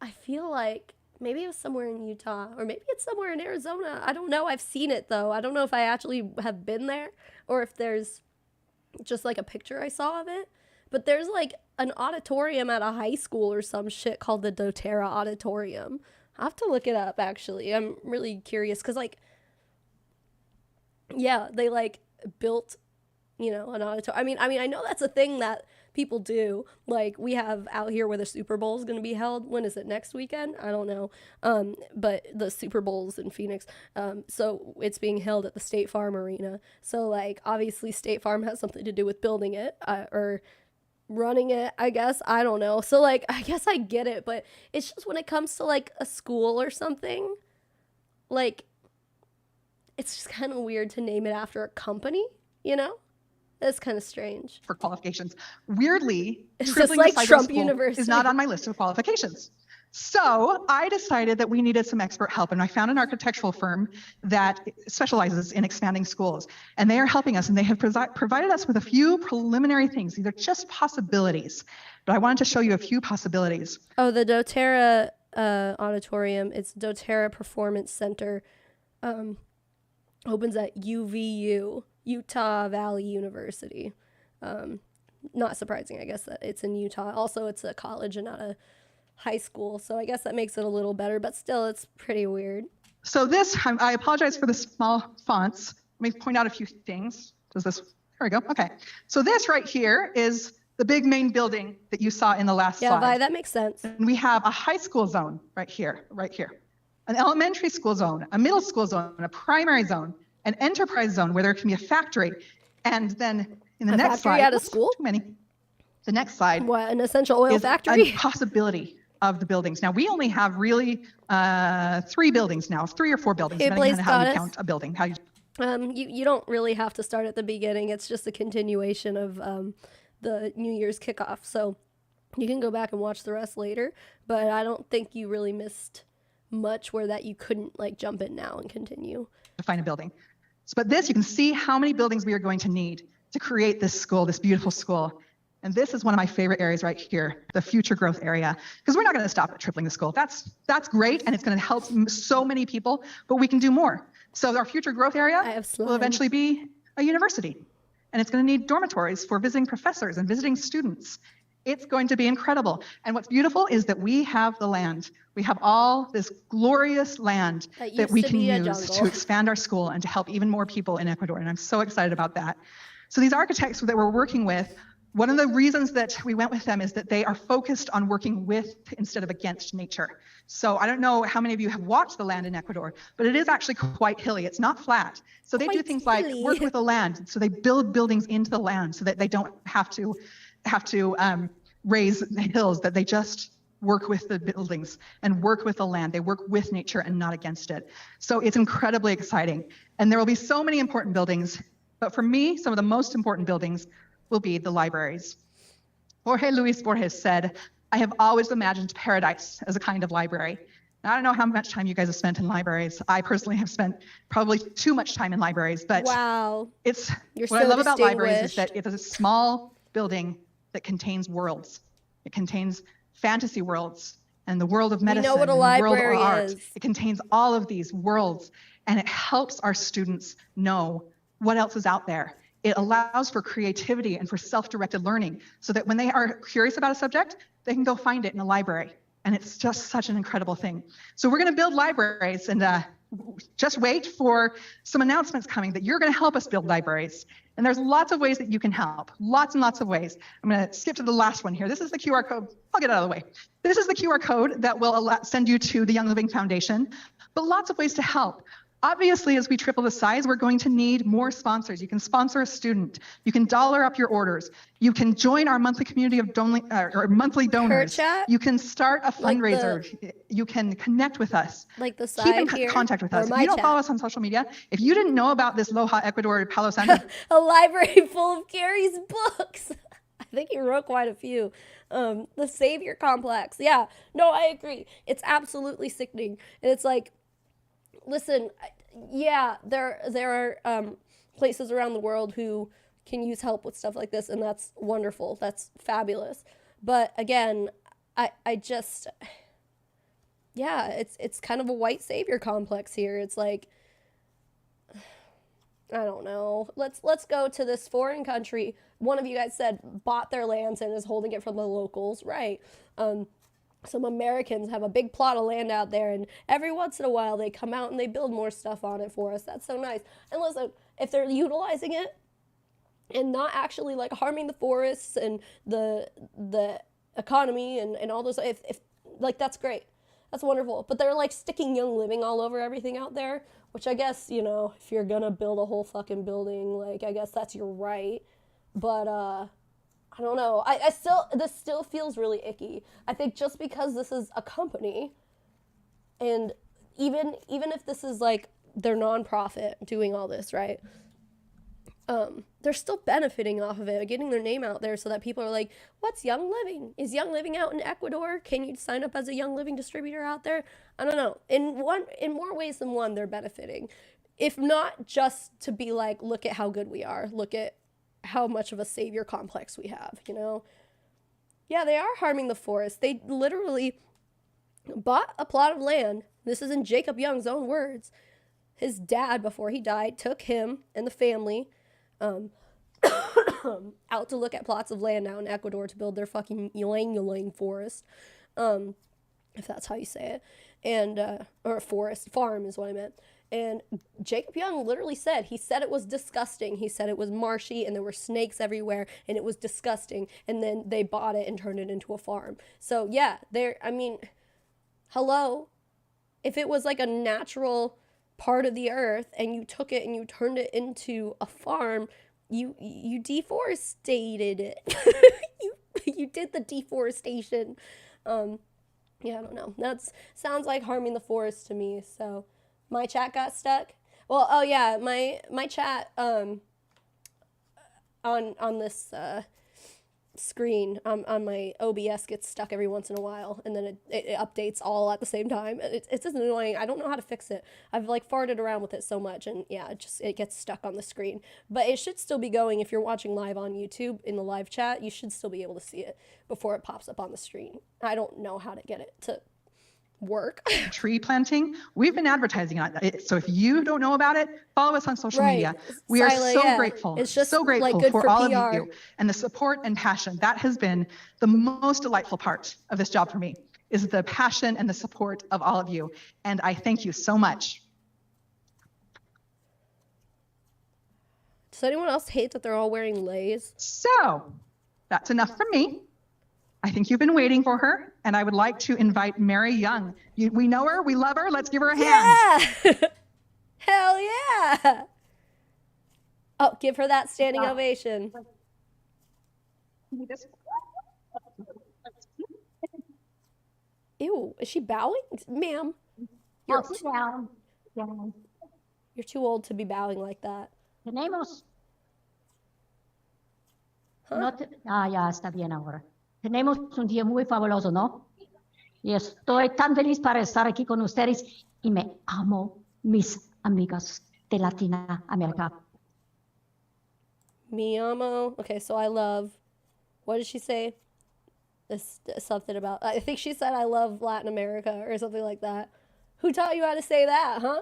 I feel like maybe it was somewhere in Utah, or maybe it's somewhere in Arizona. I don't know. I've seen it though. I don't know if I actually have been there or if there's just like a picture I saw of it. But there's like an auditorium at a high school or some shit called the Doterra Auditorium. I'll have to look it up, actually. I'm really curious because, like, yeah, they like built, an auditorium. I mean, I know that's a thing that people do. Like, we have out here where the Super Bowl is going to be held. When is it? Next weekend? I don't know. But the Super Bowl's in Phoenix. So it's being held at the State Farm Arena. So, like, obviously State Farm has something to do with building it, or running it, I guess. I don't know. So, like, I guess I get it, but it's just when it comes to, like, a school or something, like, it's just kind of weird to name it after a company, That's kind of strange. For qualifications. Weirdly, It's tripling just like the size Trump of school University. is not on my list of qualifications. So I decided that we needed some expert help, and I found an architectural firm that specializes in expanding schools, and they are helping us, and they have provided us with a few preliminary things. These are just possibilities, but I wanted to show you a few possibilities. Oh, the Doterra auditorium, it's Doterra Performance Center, opens at UVU, Utah Valley University. Not surprising, I guess, that it's in Utah. Also, it's a college and not a high school, so I guess that makes it a little better, but still, it's pretty weird. So this, I apologize for the small fonts. Let me point out a few things. There we go, okay. So this right here is the big main building that you saw in the last slide. Yeah, Vi, that makes sense. And we have a high school zone right here, an elementary school zone, a middle school zone, a primary zone, an enterprise zone where there can be a factory, and then in the next slide, at a school? Too many. The next slide. What, an essential oil is factory? A possibility of the buildings. Now we only have really 3 buildings now, 3 or 4 buildings, depending on how you count a building. You don't really have to start at the beginning. It's just a continuation of the New Year's kickoff. So you can go back and watch the rest later, but I don't think you really missed much where that you couldn't like jump in now and continue. To find a building. But this, you can see how many buildings we are going to need to create this school, this beautiful school. And this is one of my favorite areas right here, the future growth area, because we're not going to stop at tripling the school. That's great, and it's going to help so many people, but we can do more. So our future growth area will eventually be a university, and it's going to need dormitories for visiting professors and visiting students. It's going to be incredible. And what's beautiful is that we have the land. We have all this glorious land that we can use to expand our school and to help even more people in Ecuador. And I'm so excited about that. So these architects that we're working with, one of the reasons that we went with them is that they are focused on working with instead of against nature. So I don't know how many of you have watched the land in Ecuador, but it is actually quite hilly. It's not flat. So they do things like work with the land. So they build buildings into the land so that they don't have to raise the hills, that they just work with the buildings and work with the land. They work with nature and not against it. So it's incredibly exciting. And there will be so many important buildings, but for me, some of the most important buildings will be the libraries. Jorge Luis Borges said, "I have always imagined paradise as a kind of library." Now, I don't know how much time you guys have spent in libraries. I personally have spent probably too much time in libraries, but wow, what I love about libraries is that it's a small building that contains worlds. It contains fantasy worlds and the world of medicine and the world of art. It contains all of these worlds, and it helps our students know what else is out there. It allows for creativity and for self-directed learning so that when they are curious about a subject, they can go find it in a library. And it's just such an incredible thing. So we're going to build libraries, and just wait for some announcements coming that you're going to help us build libraries. And there's lots of ways that you can help, lots and lots of ways. I'm going to skip to the last one here. This is the QR code. I'll get it out of the way. This is the QR code that will send you to the Young Living Foundation, but lots of ways to help. Obviously, as we triple the size, we're going to need more sponsors. You can sponsor a student. You can dollar up your orders. You can join our monthly community of monthly donors. You can start a fundraiser. You can connect with us. Like the side Keep in contact with us. If you don't follow us on social media, if you didn't know about this Loja, Ecuador, Palo Santo. A library full of Gary's books. I think he wrote quite a few. The Savior Complex. Yeah, no, I agree. It's absolutely sickening. And it's like, listen, yeah, there are places around the world who can use help with stuff like this, and that's wonderful. That's fabulous. But again, I just, yeah, it's kind of a white savior complex here. It's like, I don't know. Let's go to this foreign country. One of you guys said bought their lands and is holding it from the locals, right? Some Americans have a big plot of land out there, and every once in a while they come out and they build more stuff on it for us. That's so nice. And listen, if they're utilizing it and not actually like harming the forests and the economy and all those, if like, that's great. That's wonderful. But they're like sticking Young Living all over everything out there, which I guess, you know, if you're gonna build a whole fucking building, like, I guess that's your right. But I don't know. This still feels really icky. I think just because this is a company, and even if this is like their nonprofit doing all this, right? They're still benefiting off of it, getting their name out there so that people are like, what's Young Living? Is Young Living out in Ecuador? Can you sign up as a Young Living distributor out there? I don't know. In more ways than one, they're benefiting. If not just to be like, look at how good we are. Look at how much of a savior complex we have, you know? Yeah, they are harming the forest. They literally bought a plot of land. This is in Jacob Young's own words. His dad, before he died, took him and the family out to look at plots of land now in Ecuador to build their fucking ylang-ylang forest, if that's how you say it, and or farm is what I meant. And Jacob Young literally said it was disgusting. He said it was marshy and there were snakes everywhere and it was disgusting. And then they bought it and turned it into a farm. So yeah, hello. If it was like a natural part of the earth and you took it and you turned it into a farm, you deforested it. you did the deforestation. Yeah, I don't know. That sounds like harming the forest to me. So my chat got stuck. Well, oh yeah, my chat on this screen on my OBS gets stuck every once in a while, and then it updates all at the same time. It's just annoying. I don't know how to fix it. I've like farted around with it so much, and yeah, it gets stuck on the screen. But it should still be going. If you're watching live on YouTube in the live chat, you should still be able to see it before it pops up on the screen. I don't know how to get it to work. Tree planting. We've been advertising on it. So if you don't know about it, follow us on social media. We are Sila, so yeah. grateful. It's just so grateful like good for for all PR. of you and the support and passion. That has been the most delightful part of this job for me, is the passion and the support of all of you. And I thank you so much. Does anyone else hate that they're all wearing lays? So that's enough from me. I think you've been waiting for her, and I would like to invite Mary Young. We know her, we love her, let's give her a hand. Yeah! Hell yeah! Oh, give her that standing ovation. Ew, is she bowing? Ma'am, you're too old to be bowing like that. Tenemos. Huh? No ya está bien ahora. Tenemos un día muy fabuloso, ¿no? Y estoy tan feliz para estar aquí con ustedes y me amo mis amigas de Latina America. Mi amo. Okay, so I love. What did she say? This something about. I think she said I love Latin America or something like that. Who taught you how to say that, huh?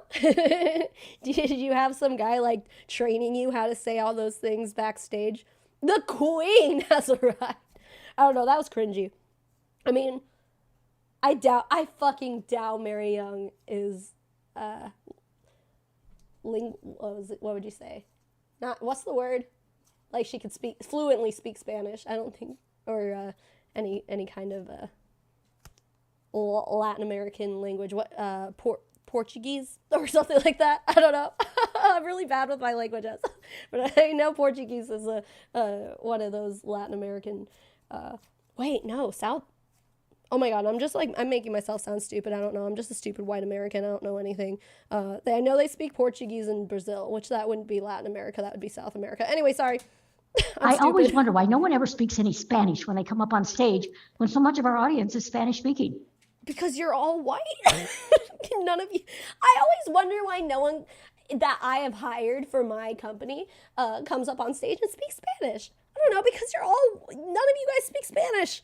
Did you have some guy like training you how to say all those things backstage? The queen has arrived. I don't know. That was cringy. I mean, I fucking doubt Mary Young is, what would you say? What's the word? Like she could fluently speak Spanish. I don't think, or any kind of Latin American language. What, Portuguese or something like that? I don't know. I'm really bad with my languages, but I know Portuguese is one of those Latin American. Wait, no, South. Oh my God, I'm making myself sound stupid. I don't know. I'm just a stupid white American. I don't know anything. I know they speak Portuguese in Brazil, which that wouldn't be Latin America. That would be South America. Anyway, sorry. I always wonder why no one ever speaks any Spanish when they come up on stage when so much of our audience is Spanish speaking. Because you're all white. None of you. I always wonder why no one that I have hired for my company comes up on stage and speaks Spanish. I don't know, because none of you guys speak Spanish.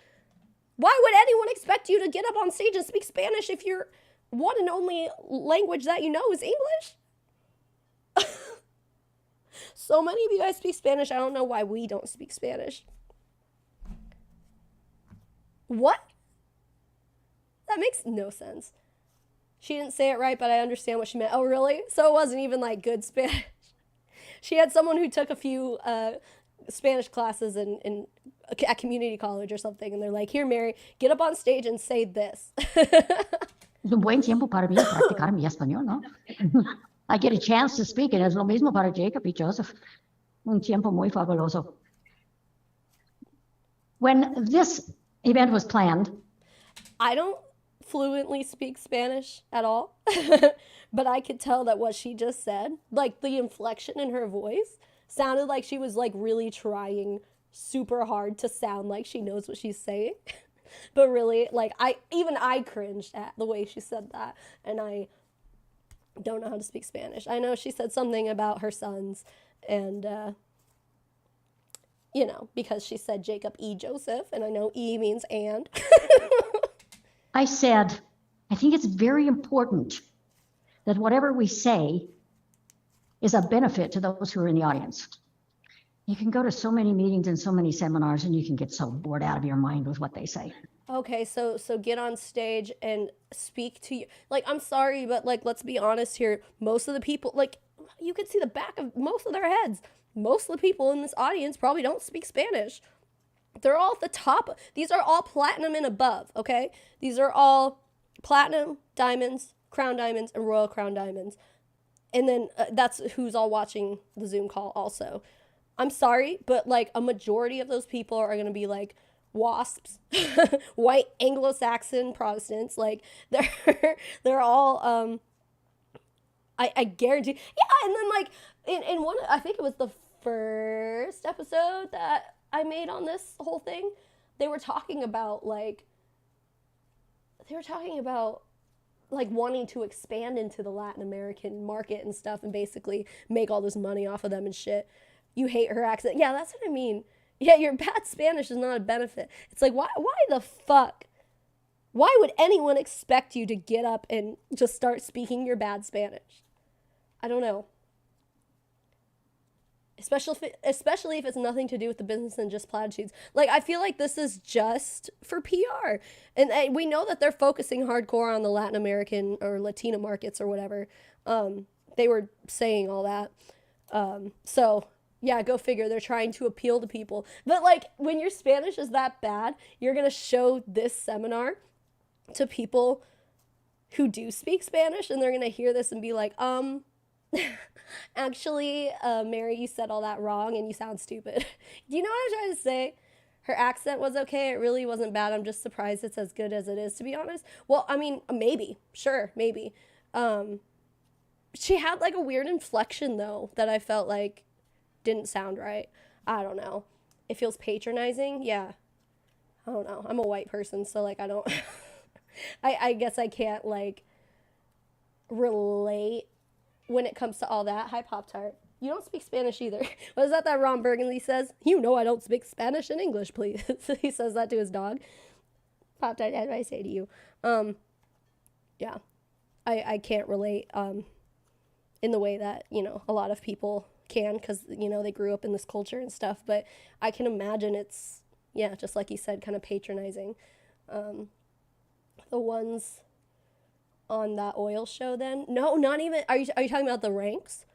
Why would anyone expect you to get up on stage and speak Spanish if your one and only language that you know is English? So many of you guys speak Spanish. I don't know why we don't speak Spanish. What? That makes no sense. She didn't say it right, but I understand what she meant. Oh, really? So it wasn't even like good Spanish. She had someone who took a few Spanish classes at community college or something, and they're like, here, Mary, get up on stage and say this. Es un buen tiempo para mí practicar mi español, ¿no? I get a chance to speak, and es lo mismo para Jacob y Joseph. Un tiempo muy fabuloso. When this event was planned, I don't fluently speak Spanish at all, but I could tell that what she just said, like the inflection in her voice, sounded like she was like really trying super hard to sound like she knows what she's saying. But really, like I cringed at the way she said that, and I don't know how to speak Spanish. I know she said something about her sons, and because she said Jacob E. Joseph, and I know E means and. I said, I think it's very important that whatever we say is a benefit to those who are in the audience. You can go to so many meetings and so many seminars, and you can get so bored out of your mind with what they say. Okay, so get on stage and speak to you. Like, I'm sorry, but like, let's be honest here. Most of the people, like, you could see the back of most of their heads. Most of the people in this audience probably don't speak Spanish. They're all at the top. These are all platinum and above, okay? These are all platinum, diamonds, crown diamonds, and royal crown diamonds. And then that's who's all watching the Zoom call also. I'm sorry, but like a majority of those people are going to be like WASPs, white Anglo-Saxon Protestants. Like they're all, I guarantee. Yeah, and then like in one, I think it was the first episode that I made on this whole thing, they were talking about like wanting to expand into the Latin American market and stuff and basically make all this money off of them and shit. You hate her accent. Yeah, that's what I mean. Yeah, your bad Spanish is not a benefit. It's like, why the fuck? Why would anyone expect you to get up and just start speaking your bad Spanish? I don't know. Especially if it's nothing to do with the business and just platitudes. Like, I feel like this is just for PR. And we know that they're focusing hardcore on the Latin American or Latina markets or whatever. They were saying all that. So, yeah, go figure. They're trying to appeal to people. But, like, when your Spanish is that bad, you're going to show this seminar to people who do speak Spanish, and they're going to hear this and be like, actually, Mary, you said all that wrong and you sound stupid. Do you know what I'm trying to say? Her accent was okay. It really wasn't bad. I'm just surprised it's as good as it is, to be honest. Well, I mean, maybe. Sure, maybe. She had like a weird inflection, though, that I felt like didn't sound right. I don't know. It feels patronizing. Yeah. I don't know. I'm a white person, so like I don't... I guess I can't like relate when it comes to all that. Hi, Pop-Tart. You don't speak Spanish either. What is that Ron Burgundy says? You know I don't speak Spanish and English, please. He says that to his dog. Pop-Tart, what do I say to you? Yeah. I can't relate in the way that, you know, a lot of people can because, you know, they grew up in this culture and stuff. But I can imagine it's, yeah, just like you said, kind of patronizing. The ones on that oil show then? No, not even. Are you talking about the ranks?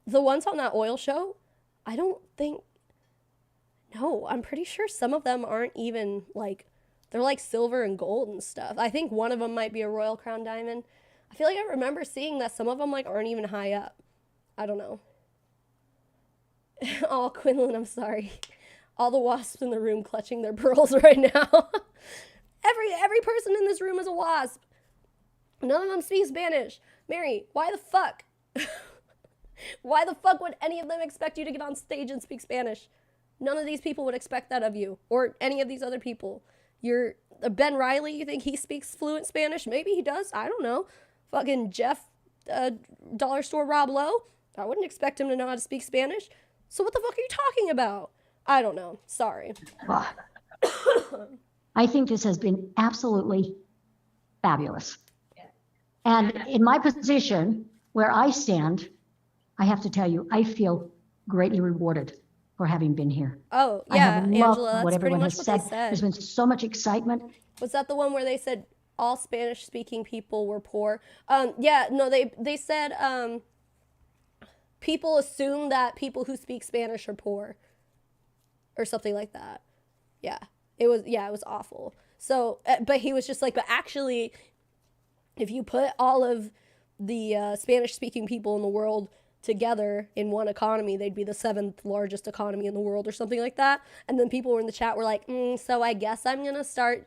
The ones on that oil show? I don't think. No, I'm pretty sure some of them aren't even like, they're like silver and gold and stuff. I think one of them might be a Royal Crown Diamond. I feel like I remember seeing that some of them like aren't even high up. I don't know. Oh, Quinlan, I'm sorry. All the wasps in the room clutching their pearls right now. Every person in this room is a wasp. None of them speak Spanish. Mary, why the fuck? Why the fuck would any of them expect you to get on stage and speak Spanish? None of these people would expect that of you or any of these other people. You're Ben Riley, you think he speaks fluent Spanish? Maybe he does. I don't know. Fucking Jeff Dollar Store Rob Lowe. I wouldn't expect him to know how to speak Spanish. So what the fuck are you talking about? I don't know. Sorry. I think this has been absolutely fabulous. And in my position, where I stand, I have to tell you, I feel greatly rewarded for having been here. Oh, I yeah, have loved Angela, that's what pretty everyone much has what said. they said. There's been so much excitement. Was that the one where they said all Spanish-speaking people were poor? Yeah, no, they said people assume that people who speak Spanish are poor or something like that. Yeah, it was awful. So, but he was just like, but actually, if you put all of the Spanish-speaking people in the world together in one economy, they'd be the 7th largest economy in the world or something like that. And then people were in the chat were like, so I guess I'm going to start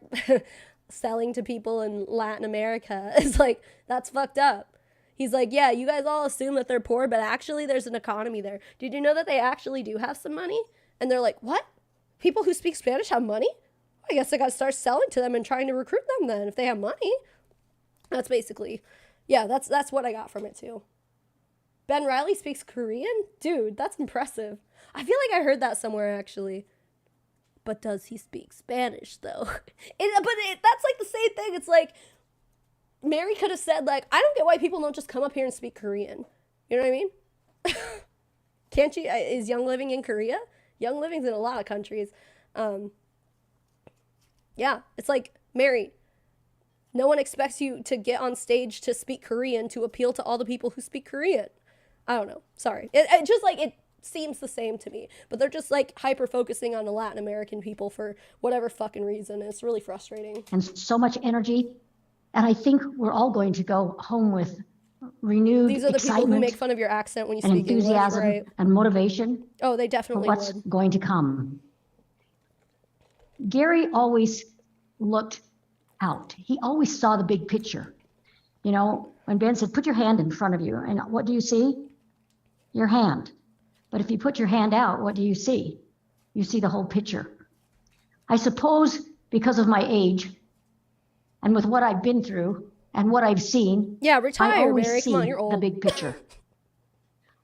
selling to people in Latin America. It's like, that's fucked up. He's like, yeah, you guys all assume that they're poor, but actually there's an economy there. Did you know that they actually do have some money? And they're like, what? People who speak Spanish have money? I guess I got to start selling to them and trying to recruit them then if they have money. That's basically, yeah, that's what I got from it too. Ben Riley speaks Korean? Dude, that's impressive. I feel like I heard that somewhere actually. But does he speak Spanish though? That's like the same thing. It's like, Mary could have said like, I don't get why people don't just come up here and speak Korean. You know what I mean? Can't you? Is Young Living in Korea? Young Living's in a lot of countries. Yeah, it's like, Mary, no one expects you to get on stage to speak Korean to appeal to all the people who speak Korean. I don't know. Sorry. It just like, it seems the same to me. But they're just like hyper focusing on the Latin American people for whatever fucking reason. It's really frustrating. And so much energy. And I think we're all going to go home with renewed These are the excitement people who make fun of your accent when you and speak enthusiasm English, right? and motivation Oh, they for definitely what's would. going to come. Gary always looked out. He always saw the big picture. You know, when Ben said, put your hand in front of you, and what do you see? Your hand. But if you put your hand out, what do you see? you see the whole picture. I suppose because of my age and with what I've been through and what I've seen, Yeah, I retire, always Mary. see Come on, you're the old. big picture.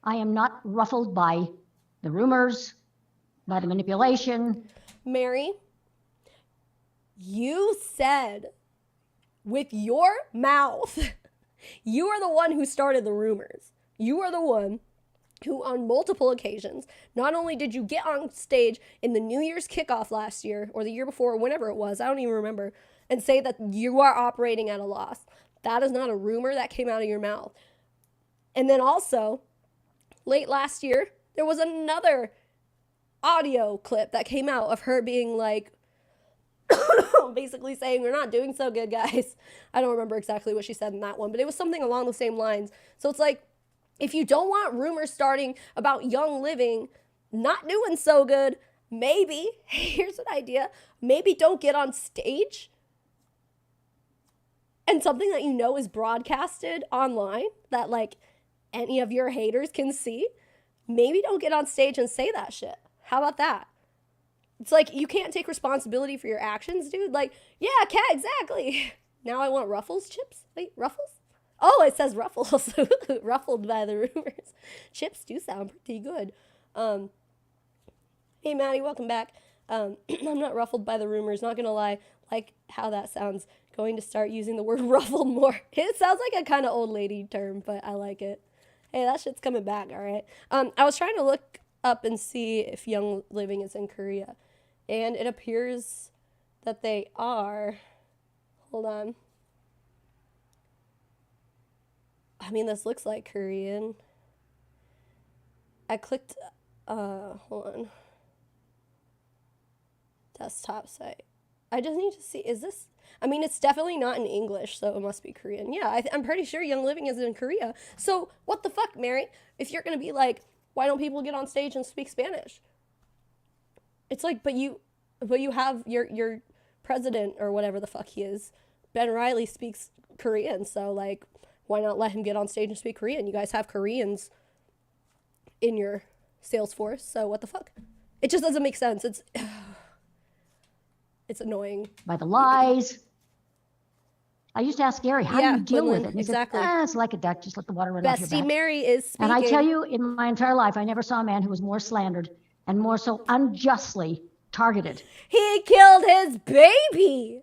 I am not ruffled by the rumors, by the manipulation. Mary, you said with your mouth, you are the one who started the rumors. You are the one who on multiple occasions, not only did you get on stage in the New Year's kickoff last year or the year before, or whenever it was, I don't even remember, and say that you are operating at a loss. That is not a rumor that came out of your mouth. And then also, late last year, there was another audio clip that came out of her being like, basically saying, we're not doing so good, guys. I don't remember exactly what she said in that one, but it was something along the same lines. So it's like, if you don't want rumors starting about Young Living not doing so good, maybe, here's an idea, maybe don't get on stage and something that you know is broadcasted online that like any of your haters can see, maybe don't get on stage and say that shit. How about that? It's like, you can't take responsibility for your actions, dude. Like, yeah, cat, exactly. Now I want Ruffles chips. Wait, Ruffles? Oh, it says Ruffles. Ruffled by the rumors. Chips do sound pretty good. Hey, Maddie, welcome back. I'm not ruffled by the rumors, not gonna lie. Like how that sounds. Going to start using the word ruffled more. It sounds like a kind of old lady term, but I like it. Hey, that shit's coming back, all right? I was trying to look up and see if Young Living is in Korea, and it appears that they are. Hold on. I mean, this looks like Korean. I clicked, hold on. Desktop site. I just need to see, is this, I mean, it's definitely not in English, so it must be Korean. Yeah, I'm pretty sure Young Living is in Korea. So what the fuck, Mary? If you're going to be like, why don't people get on stage and speak Spanish? It's like, but you have your president or whatever the fuck he is, Ben Riley, speaks Korean, so like, why not let him get on stage and speak Korean? You guys have Koreans in your sales force, so what the fuck? It just doesn't make sense. It's annoying. By the lies. I used to ask Gary, how do you deal with it? And he exactly. said, it's like a duck, just let the water run off your Bestie back. Mary is speaking. And I tell you, in my entire life, I never saw a man who was more slandered and more so unjustly targeted. He killed his baby.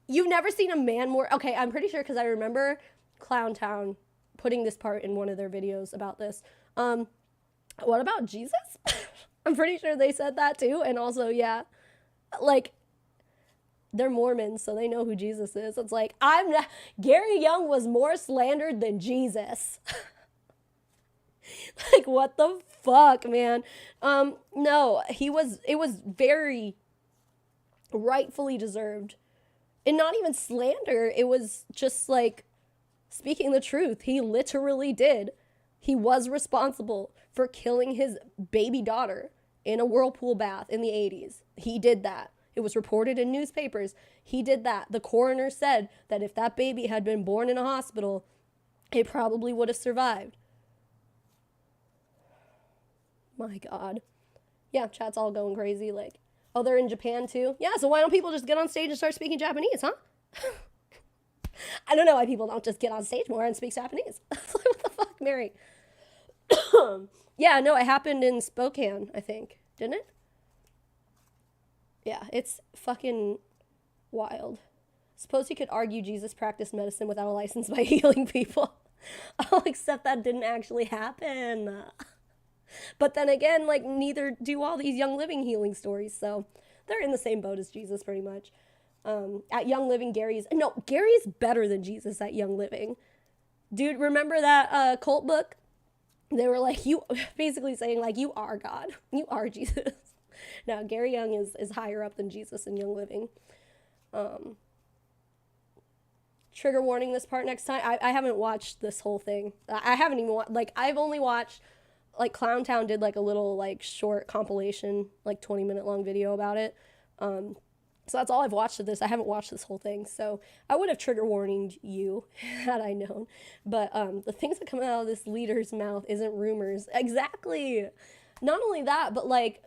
You've never seen a man more... Okay, I'm pretty sure because I remember Clown Town putting this part in one of their videos about this. What about Jesus? I'm pretty sure they said that too. And also, yeah, like, they're Mormons, so they know who Jesus is. It's like, Gary Young was more slandered than Jesus. Like, what the fuck, man? No, it was very rightfully deserved. And not even slander, it was just like speaking the truth. He literally did. He was responsible for killing his baby daughter in a whirlpool bath in the 80s. He did that. It was reported in newspapers. He did that. The coroner said that if that baby had been born in a hospital, it probably would have survived. My God. Yeah, chat's all going crazy. Like, oh, they're in Japan too? Yeah, so why don't people just get on stage and start speaking Japanese, huh? I don't know why people don't just get on stage more and speak Japanese. What the fuck, Mary? Yeah, no, it happened in Spokane, I think. Didn't it? Yeah, it's fucking wild. Suppose you could argue Jesus practiced medicine without a license by healing people. Oh, except that didn't actually happen. But then again, like, neither do all these Young Living healing stories, so they're in the same boat as Jesus pretty much. At Young Living, Gary's better than Jesus at Young Living. Dude, remember that cult book? They were like, you, basically saying like, you are God. You are Jesus. Now, Gary Young is higher up than Jesus in Young Living. Trigger warning this part next time. I haven't watched this whole thing. I haven't even like, I've only watched, like, Clown Town did like a little like short compilation, like 20-minute long video about it. So that's all I've watched of this. I haven't watched this whole thing, so I would have trigger warned you had I known. But the things that come out of this leader's mouth isn't rumors. Exactly. Not only that, but like,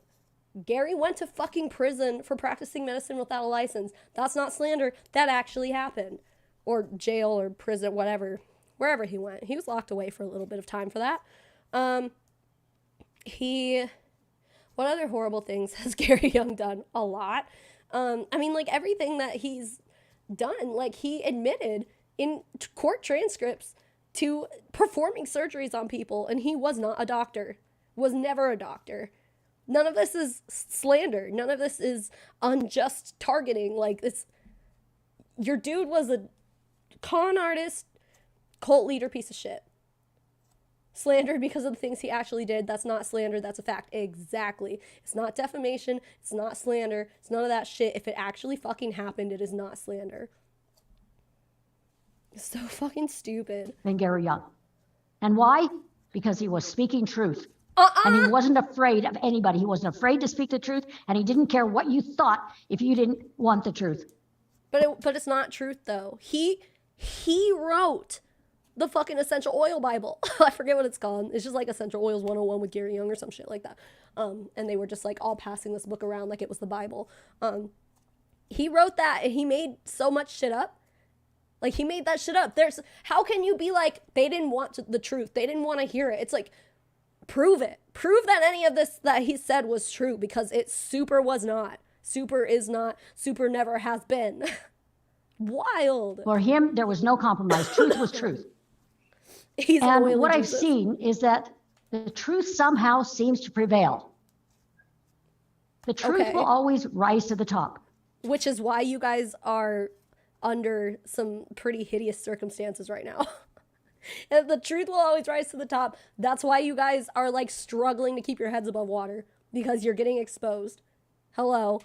Gary went to fucking prison for practicing medicine without a license. That's not slander. That actually happened. Or jail or prison, whatever. Wherever he went. He was locked away for a little bit of time for that. What other horrible things has Gary Young done? A lot. I mean, like, everything that he's done, like, he admitted in court transcripts to performing surgeries on people, and he was not a doctor, was never a doctor. None of this is slander. None of this is unjust targeting. Like, this, your dude was a con artist, cult leader, piece of shit. Slandered because of the things he actually did. That's not slander. That's a fact. Exactly. It's not defamation. It's not slander. It's none of that shit. If it actually fucking happened, it is not slander. It's so fucking stupid. Than Gary Young. And why? Because he was speaking truth. And he wasn't afraid of anybody. He wasn't afraid to speak the truth, and he didn't care what you thought if you didn't want the truth. But it's not truth, though. He wrote the fucking essential oil Bible. I forget what it's called. It's just like Essential Oils 101 with Gary Young or some shit like that. And they were just like all passing this book around like it was the Bible. He wrote that, and he made so much shit up. Like, he made that shit up. How can you be like, they didn't want the truth. They didn't want to hear it. It's like, prove it. Prove that any of this that he said was true, because it super was not. Super is not. Super never has been. Wild. For him, there was no compromise. Truth was truth. And what I've seen is that the truth somehow seems to prevail. The truth will always rise to the top. Which is why you guys are under some pretty hideous circumstances right now. And the truth will always rise to the top. That's why you guys are like struggling to keep your heads above water, because you're getting exposed. Hello.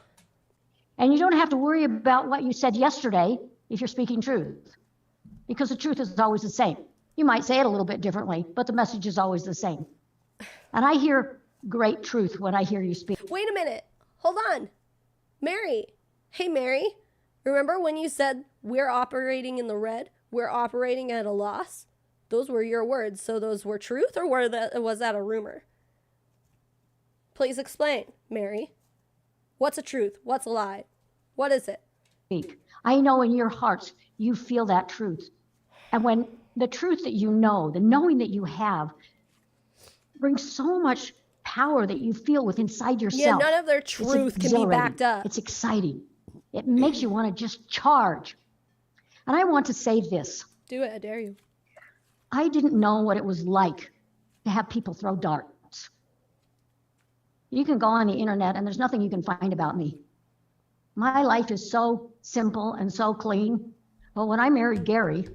And you don't have to worry about what you said yesterday if you're speaking truth, because the truth is always the same. You might say it a little bit differently, but the message is always the same. And I hear great truth when I hear you speak. Wait a minute. Hold on. Mary. Hey, Mary. Remember when you said we're operating in the red? We're operating at a loss? Those were your words. So those were truth, or was that a rumor? Please explain, Mary. What's a truth? What's a lie? What is it? I know in your hearts you feel that truth. And when the truth that you know, the knowing that you have, brings so much power that you feel within inside yourself. Yeah, none of their truth can be backed up. It's exciting. It makes you want to just charge. And I want to say this. Do it, I dare you. I didn't know what it was like to have people throw darts. You can go on the internet and there's nothing you can find about me. My life is so simple and so clean. But when I married Gary,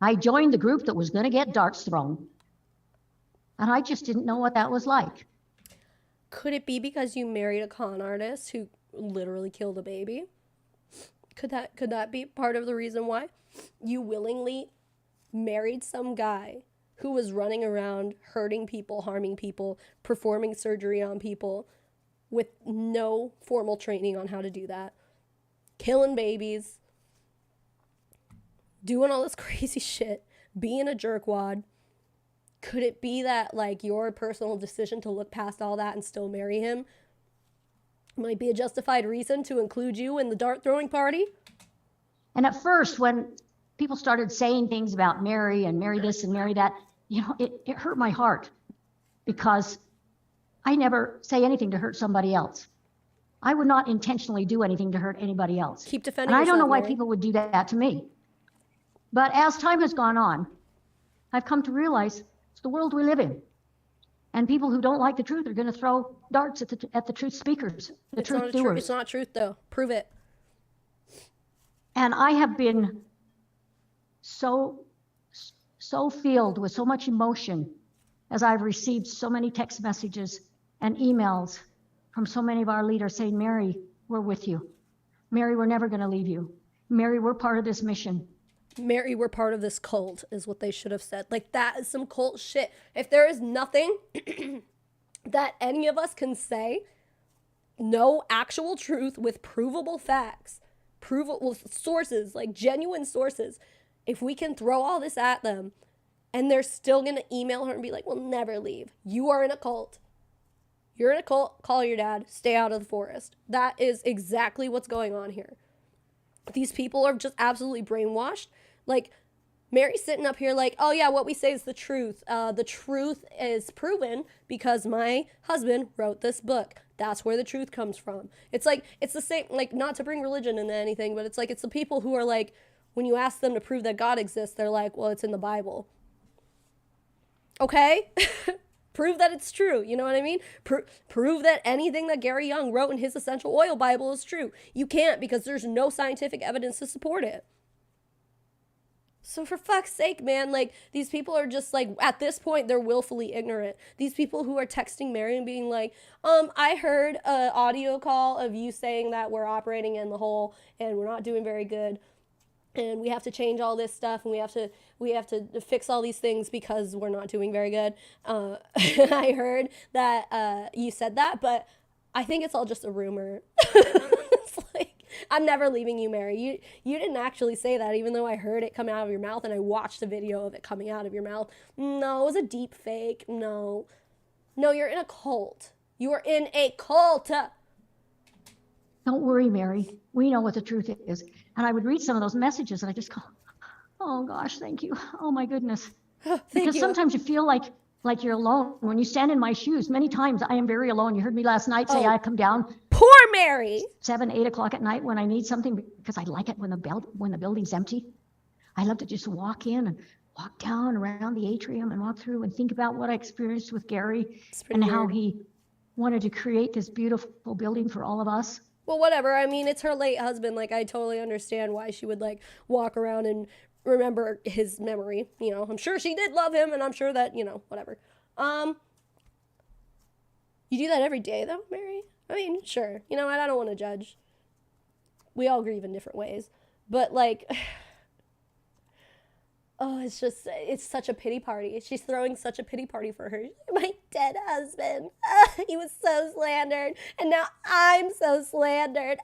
I joined the group that was going to get darts thrown. And I just didn't know what that was like. Could it be because you married a con artist who literally killed a baby? Could that be part of the reason why you willingly married some guy who was running around hurting people, harming people, performing surgery on people with no formal training on how to do that, killing babies, doing all this crazy shit, being a jerkwad? Could it be that, like, your personal decision to look past all that and still marry him might be a justified reason to include you in the dart throwing party? And at first, when people started saying things about marry and marry this and marry that, you know, it hurt my heart, because I never say anything to hurt somebody else. I would not intentionally do anything to hurt anybody else. Keep defending yourself. And I don't know why Mary. people would do that to me. But as time has gone on, I've come to realize it's the world we live in. And people who don't like the truth are going to throw darts at the truth speakers, the truth doers. It's not truth, though. Prove it. And I have been so filled with so much emotion as I've received so many text messages and emails from so many of our leaders saying, Mary, we're with you. Mary, we're never going to leave you. Mary, we're part of this mission. Mary, we're part of this cult, is what they should have said. Like, that is some cult shit. If there is nothing that any of us can say no actual truth with provable facts, provable sources, like genuine sources, if we can throw all this at them and they're still going to email her and be like, we'll never leave. You are in a cult. You're in a cult. Call your dad. Stay out of the forest. That is exactly what's going on here. These people are just absolutely brainwashed. Like, Mary's sitting up here like, oh yeah, what we say is the truth. The truth is proven because my husband wrote this book. That's where the truth comes from. It's like, it's the same, like, not to bring religion into anything, but it's like, it's the people who are like, when you ask them to prove that God exists, they're like, well, it's in the Bible. Okay? Prove that it's true. You know what I mean? Prove that anything that Gary Young wrote in his essential oil Bible is true. You can't, because there's no scientific evidence to support it. So for fuck's sake, man, like, these people are just like, at this point, they're willfully ignorant. These people who are texting Mary and being like, I heard an audio call of you saying that we're operating in the hole and we're not doing very good. And we have to change all this stuff, and we have to fix all these things because we're not doing very good. I heard that you said that, but I think it's all just a rumor. It's like, I'm never leaving you, Mary. You didn't actually say that, even though I heard it come out of your mouth and I watched a video of it coming out of your mouth. No, it was a deep fake. No, you're in a cult. You are in a cult. Don't worry, Mary. We know what the truth is. And I would read some of those messages and I just go, oh gosh, thank you. Oh my goodness. Because sometimes you feel like you're alone. When you stand in my shoes, many times I am very alone. You heard me last night say I come down. Poor Mary. 7, 8 o'clock at night when I need something, because I like it when the building's empty. I love to just walk in and walk down around the atrium and walk through and think about what I experienced with Gary and how he wanted to create this beautiful building for all of us. Well, whatever. I mean, it's her late husband. Like, I totally understand why she would, like, walk around and remember his memory. You know, I'm sure she did love him, and I'm sure that, you know, whatever. You do that every day, though, Mary? I mean, sure. You know what? I don't want to judge. We all grieve in different ways. But, like, oh, it's such a pity party. She's throwing such a pity party for her. My dead husband. He was so slandered. And now I'm so slandered.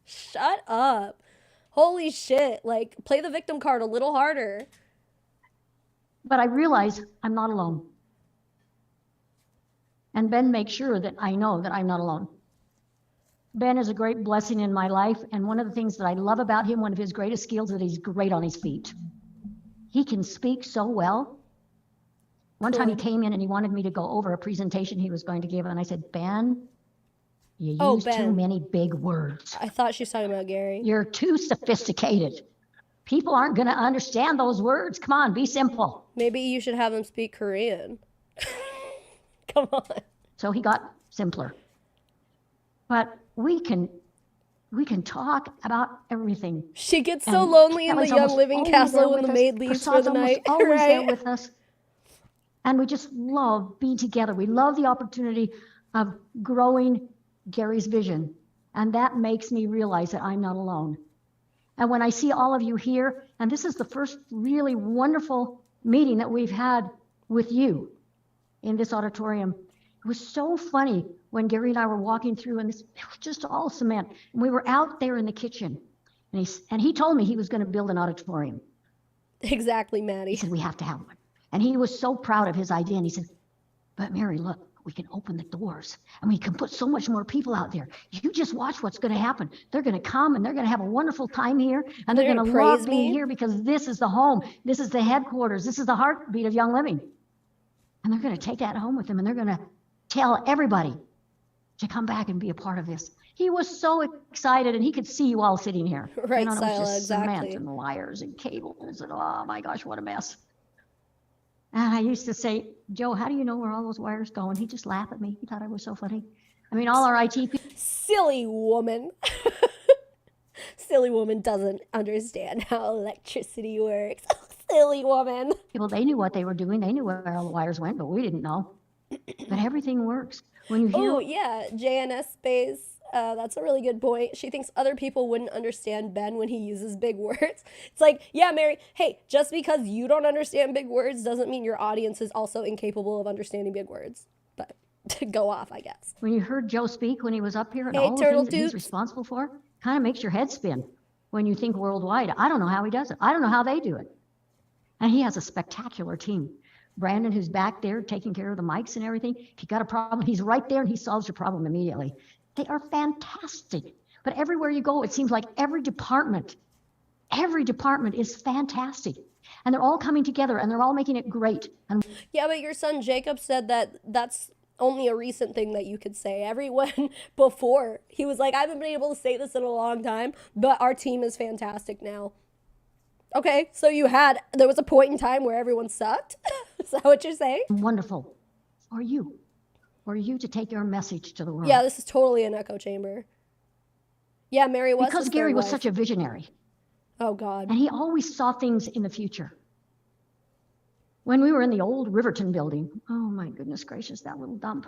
Shut up. Holy shit. Like, play the victim card a little harder. But I realize I'm not alone. And Ben makes sure that I know that I'm not alone. Ben is a great blessing in my life. And one of the things that I love about him, one of his greatest skills, is that he's great on his feet. He can speak so well. One time he came in and he wanted me to go over a presentation he was going to give. And I said, Ben, you use too many big words. I thought she was talking about Gary. You're too sophisticated. People aren't going to understand those words. Come on, be simple. Maybe you should have him speak Korean. Come on. So he got simpler. But we can talk about everything. She gets so lonely in the Young Living Castle when the maid leaves for the night. Always there with us. And we just love being together. We love the opportunity of growing Gary's vision. And that makes me realize that I'm not alone. And when I see all of you here, and this is the first really wonderful meeting that we've had with you in this auditorium. It was so funny when Gary and I were walking through, and it was just all cement. And we were out there in the kitchen, and he told me he was going to build an auditorium. Exactly, Maddie. He said, we have to have one. And he was so proud of his idea. And he said, but Mary, look, we can open the doors, and we can put so much more people out there. You just watch what's going to happen. They're going to come, and they're going to have a wonderful time here, and they're going to love being here because this is the home. This is the headquarters. This is the heartbeat of Young Living. And they're going to take that home with them, and they're going to tell everybody to come back and be a part of this. He was so excited, and he could see you all sitting here. Right, you know, Sila, it was just exactly. cement and wires and cables, and oh my gosh, what a mess. And I used to say, Joe, how do you know where all those wires go? And he'd just laugh at me. He thought I was so funny. I mean, all our IT people. Silly woman. Silly woman doesn't understand how electricity works. Silly woman. People, they knew what they were doing. They knew where all the wires went, but we didn't know. But everything works. When you hear. Oh, yeah. JNS space. That's a really good point. She thinks other people wouldn't understand Ben when he uses big words. It's like, yeah, Mary, hey, just because you don't understand big words doesn't mean your audience is also incapable of understanding big words. But to go off, I guess. When you heard Joe speak when he was up here and Hey, all the Turtle things that he's Toots. responsible for, kind of makes your head spin when you think worldwide. I don't know how he does it. I don't know how they do it. And he has a spectacular team. Brandon, who's back there taking care of the mics and everything, if you got a problem, he's right there and he solves your problem immediately. They are fantastic. But everywhere you go, it seems like every department is fantastic. And they're all coming together and they're all making it great. And Yeah, but your son Jacob said that that's only a recent thing that you could say. Everyone before, he was like, I haven't been able to say this in a long time, but our team is fantastic now. Okay, so there was a point in time where everyone sucked? Is that what you're saying? wonderful for you to take your message to the world. Yeah, this is totally an echo chamber. Yeah, Mary was Because his Gary third was wife. such a visionary. Oh, God. And he always saw things in the future. When we were in the old Riverton building, oh my goodness gracious, that little dump.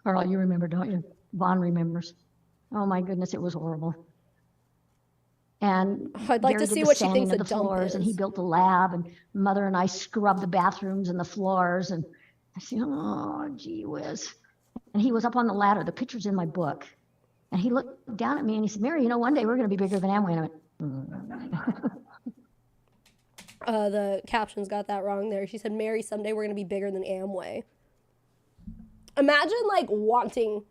Carl, you remember, don't you? Vaughn remembers. Oh my goodness, it was horrible. And I'd like Gary to did see the what she sanding thinks of a the dump floors, and he is. built the lab, and Mother and I scrubbed the bathrooms and the floors, and I said, oh, gee whiz. And he was up on the ladder, the picture's in my book, and he looked down at me and he said, Mary, one day we're going to be bigger than Amway. And I went, The captions got that wrong there. She said, Mary, someday we're going to be bigger than Amway. Imagine, wanting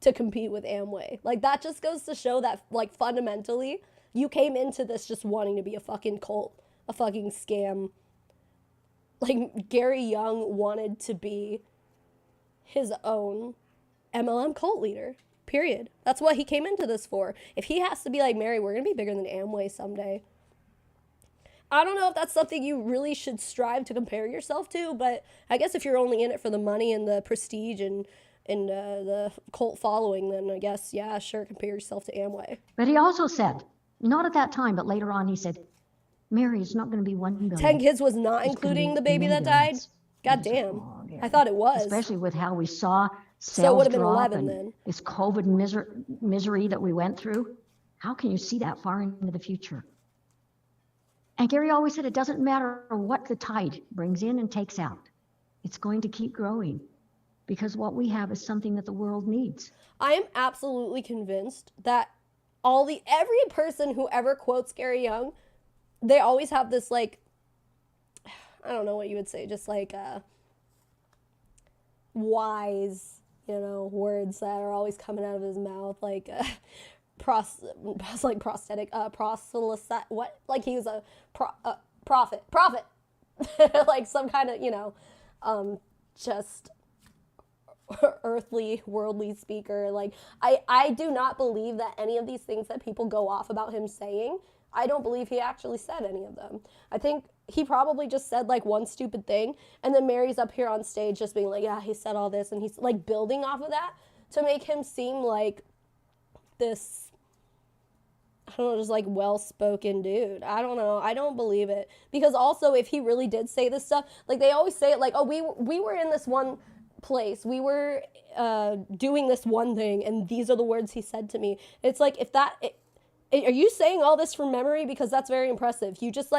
to compete with Amway. That just goes to show that, fundamentally, you came into this just wanting to be a fucking cult, a fucking scam. Gary Young wanted to be his own MLM cult leader, period. That's what he came into this for. If he has to be like, Mary, we're going to be bigger than Amway someday. I don't know if that's something you really should strive to compare yourself to, but I guess if you're only in it for the money and the prestige and the cult following, then I guess, yeah, sure, compare yourself to Amway. but he also said, not at that time, but later on, he said, Mary, it's not going to be 1 billion. 10 kids was not It's gonna including be the baby that died? millions. God damn. I thought it was. Especially with how we saw So it sales would've been drop 11 and then. this COVID misery that we went through. How can you see that far into the future? And Gary always said, it doesn't matter what the tide brings in and takes out. It's going to keep growing because what we have is something that the world needs. I am absolutely convinced that every person who ever quotes Gary Young, they always have this I don't know what you would say, just wise, words that are always coming out of his mouth, prosthetic, proselyte, what? He was a prophet, some kind of, just earthly, worldly speaker. I do not believe that any of these things that people go off about him saying, I don't believe he actually said any of them. I think he probably just said one stupid thing, and then Mary's up here on stage just being yeah, he said all this, and he's building off of that to make him seem like this, I don't know, just well-spoken dude. I don't know. I don't believe it. Because also, if he really did say this stuff, they always say it oh, we were in this one place. We were doing this one thing, and these are the words he said to me. It's are you saying all this from memory? Because that's very impressive. You just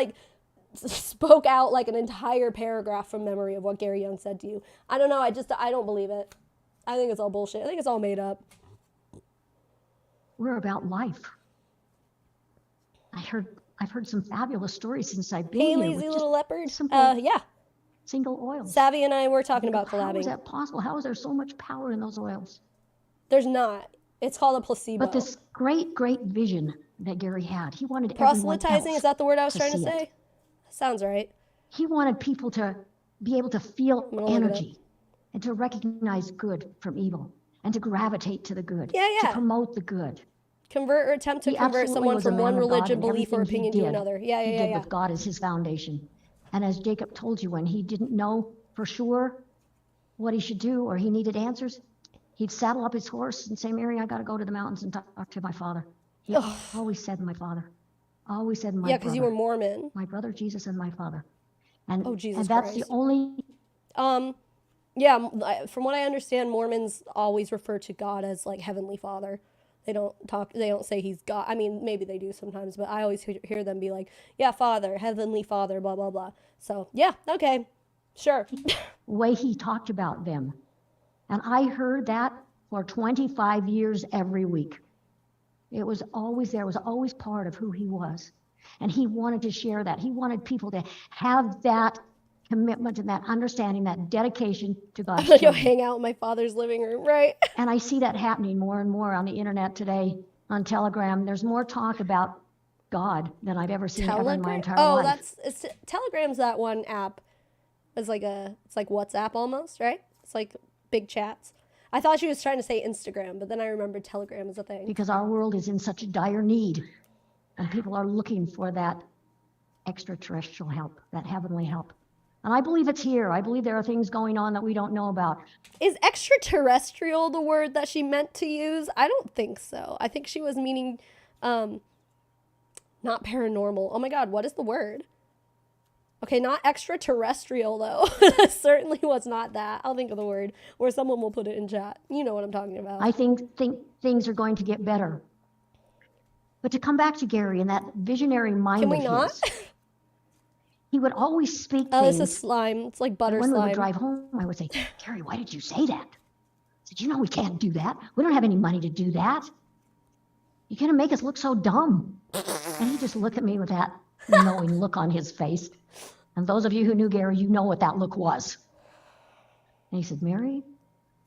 spoke out an entire paragraph from memory of what Gary Young said to you. I don't know. I don't believe it. I think it's all bullshit. I think it's all made up. We're about life. I've heard some fabulous stories since I've been Hey, here. lazy with little just leopard. simple Yeah. single oils. Savvy and I were talking about How is collabing. that possible? How is there so much power in those oils? There's not. It's called a placebo. But this great vision that Gary had, he wanted everyone Proselytizing, else is that the word I was to trying to see say? it. Sounds right. He wanted people to be able to feel gonna look it up. energy and to recognize good from evil and to gravitate to the good, Yeah, yeah. to promote the good. Convert or attempt to He convert absolutely someone was a from one man of God, religion, and belief, or everything he opinion to did, another. Yeah, he yeah, did yeah. with God as his foundation. And as Jacob told you, when he didn't know for sure what he should do or he needed answers, he'd saddle up his horse and say, Mary, I got to go to the mountains and talk to my father. He always said my father. Always said my Yeah, because you were Mormon. my brother Jesus and my father. And, Oh, Jesus and that's Christ. the only Yeah, from what I understand, Mormons always refer to God as Heavenly Father. They don't say he's God. I mean, maybe they do sometimes, but I always hear them be yeah, Father, Heavenly Father, blah, blah, blah. So, yeah, okay. Sure. The way he talked about them. And I heard that for 25 years every week. It was always there, it was always part of who he was. And he wanted to share that. He wanted people to have that commitment and that understanding, that dedication to I'm God's gonna go children. hang out in my father's living room, right? And I see that happening more and more on the internet today, on Telegram. There's more talk about God than I've ever seen ever in my entire life. Telegram's that one app. It's like WhatsApp almost, right? It's like big chats. I thought she was trying to say Instagram, but then I remembered Telegram is a thing. Because our world is in such dire need, and people are looking for that extraterrestrial help, that heavenly help. And I believe it's here. I believe there are things going on that we don't know about. Is extraterrestrial the word that she meant to use? I don't think so. I think she was meaning not paranormal. Oh my God, what is the word? Okay, not extraterrestrial though. That certainly was not that. I'll think of the word, or someone will put it in chat. You know what I'm talking about. I think things are going to get better. But to come back to Gary and that visionary mind Can we of not? his, he would always speak Oh, things. this is slime. It's like butter When we slime. would drive home, I would say, Gary, why did you say that? I said, you know, we can't do that. We don't have any money to do that. You're going to make us look so dumb. And he just looked at me with that knowing look on his face. And those of you who knew Gary, you know what that look was. And he said, Mary,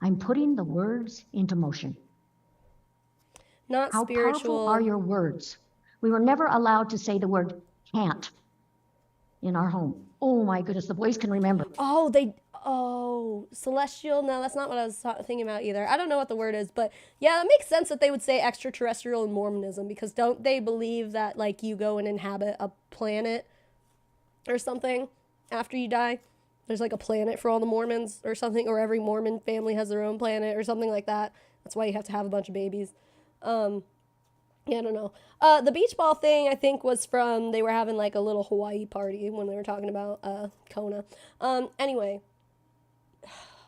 I'm putting the words into motion. Not How spiritual. powerful are your words? We were never allowed to say the word can't in our home. Oh my goodness, the boys can remember. Celestial. No, that's not what I was thinking about either. I don't know what the word is, but yeah, it makes sense that they would say extraterrestrial in Mormonism, because don't they believe that like you go and inhabit a planet or something after you die? There's like a planet for all the Mormons or something, or every Mormon family has their own planet or something like that. That's why you have to have a bunch of babies. Yeah, I don't know. The beach ball thing, I think, was from, they were having like a little Hawaii party when they were talking about Kona. Anyway,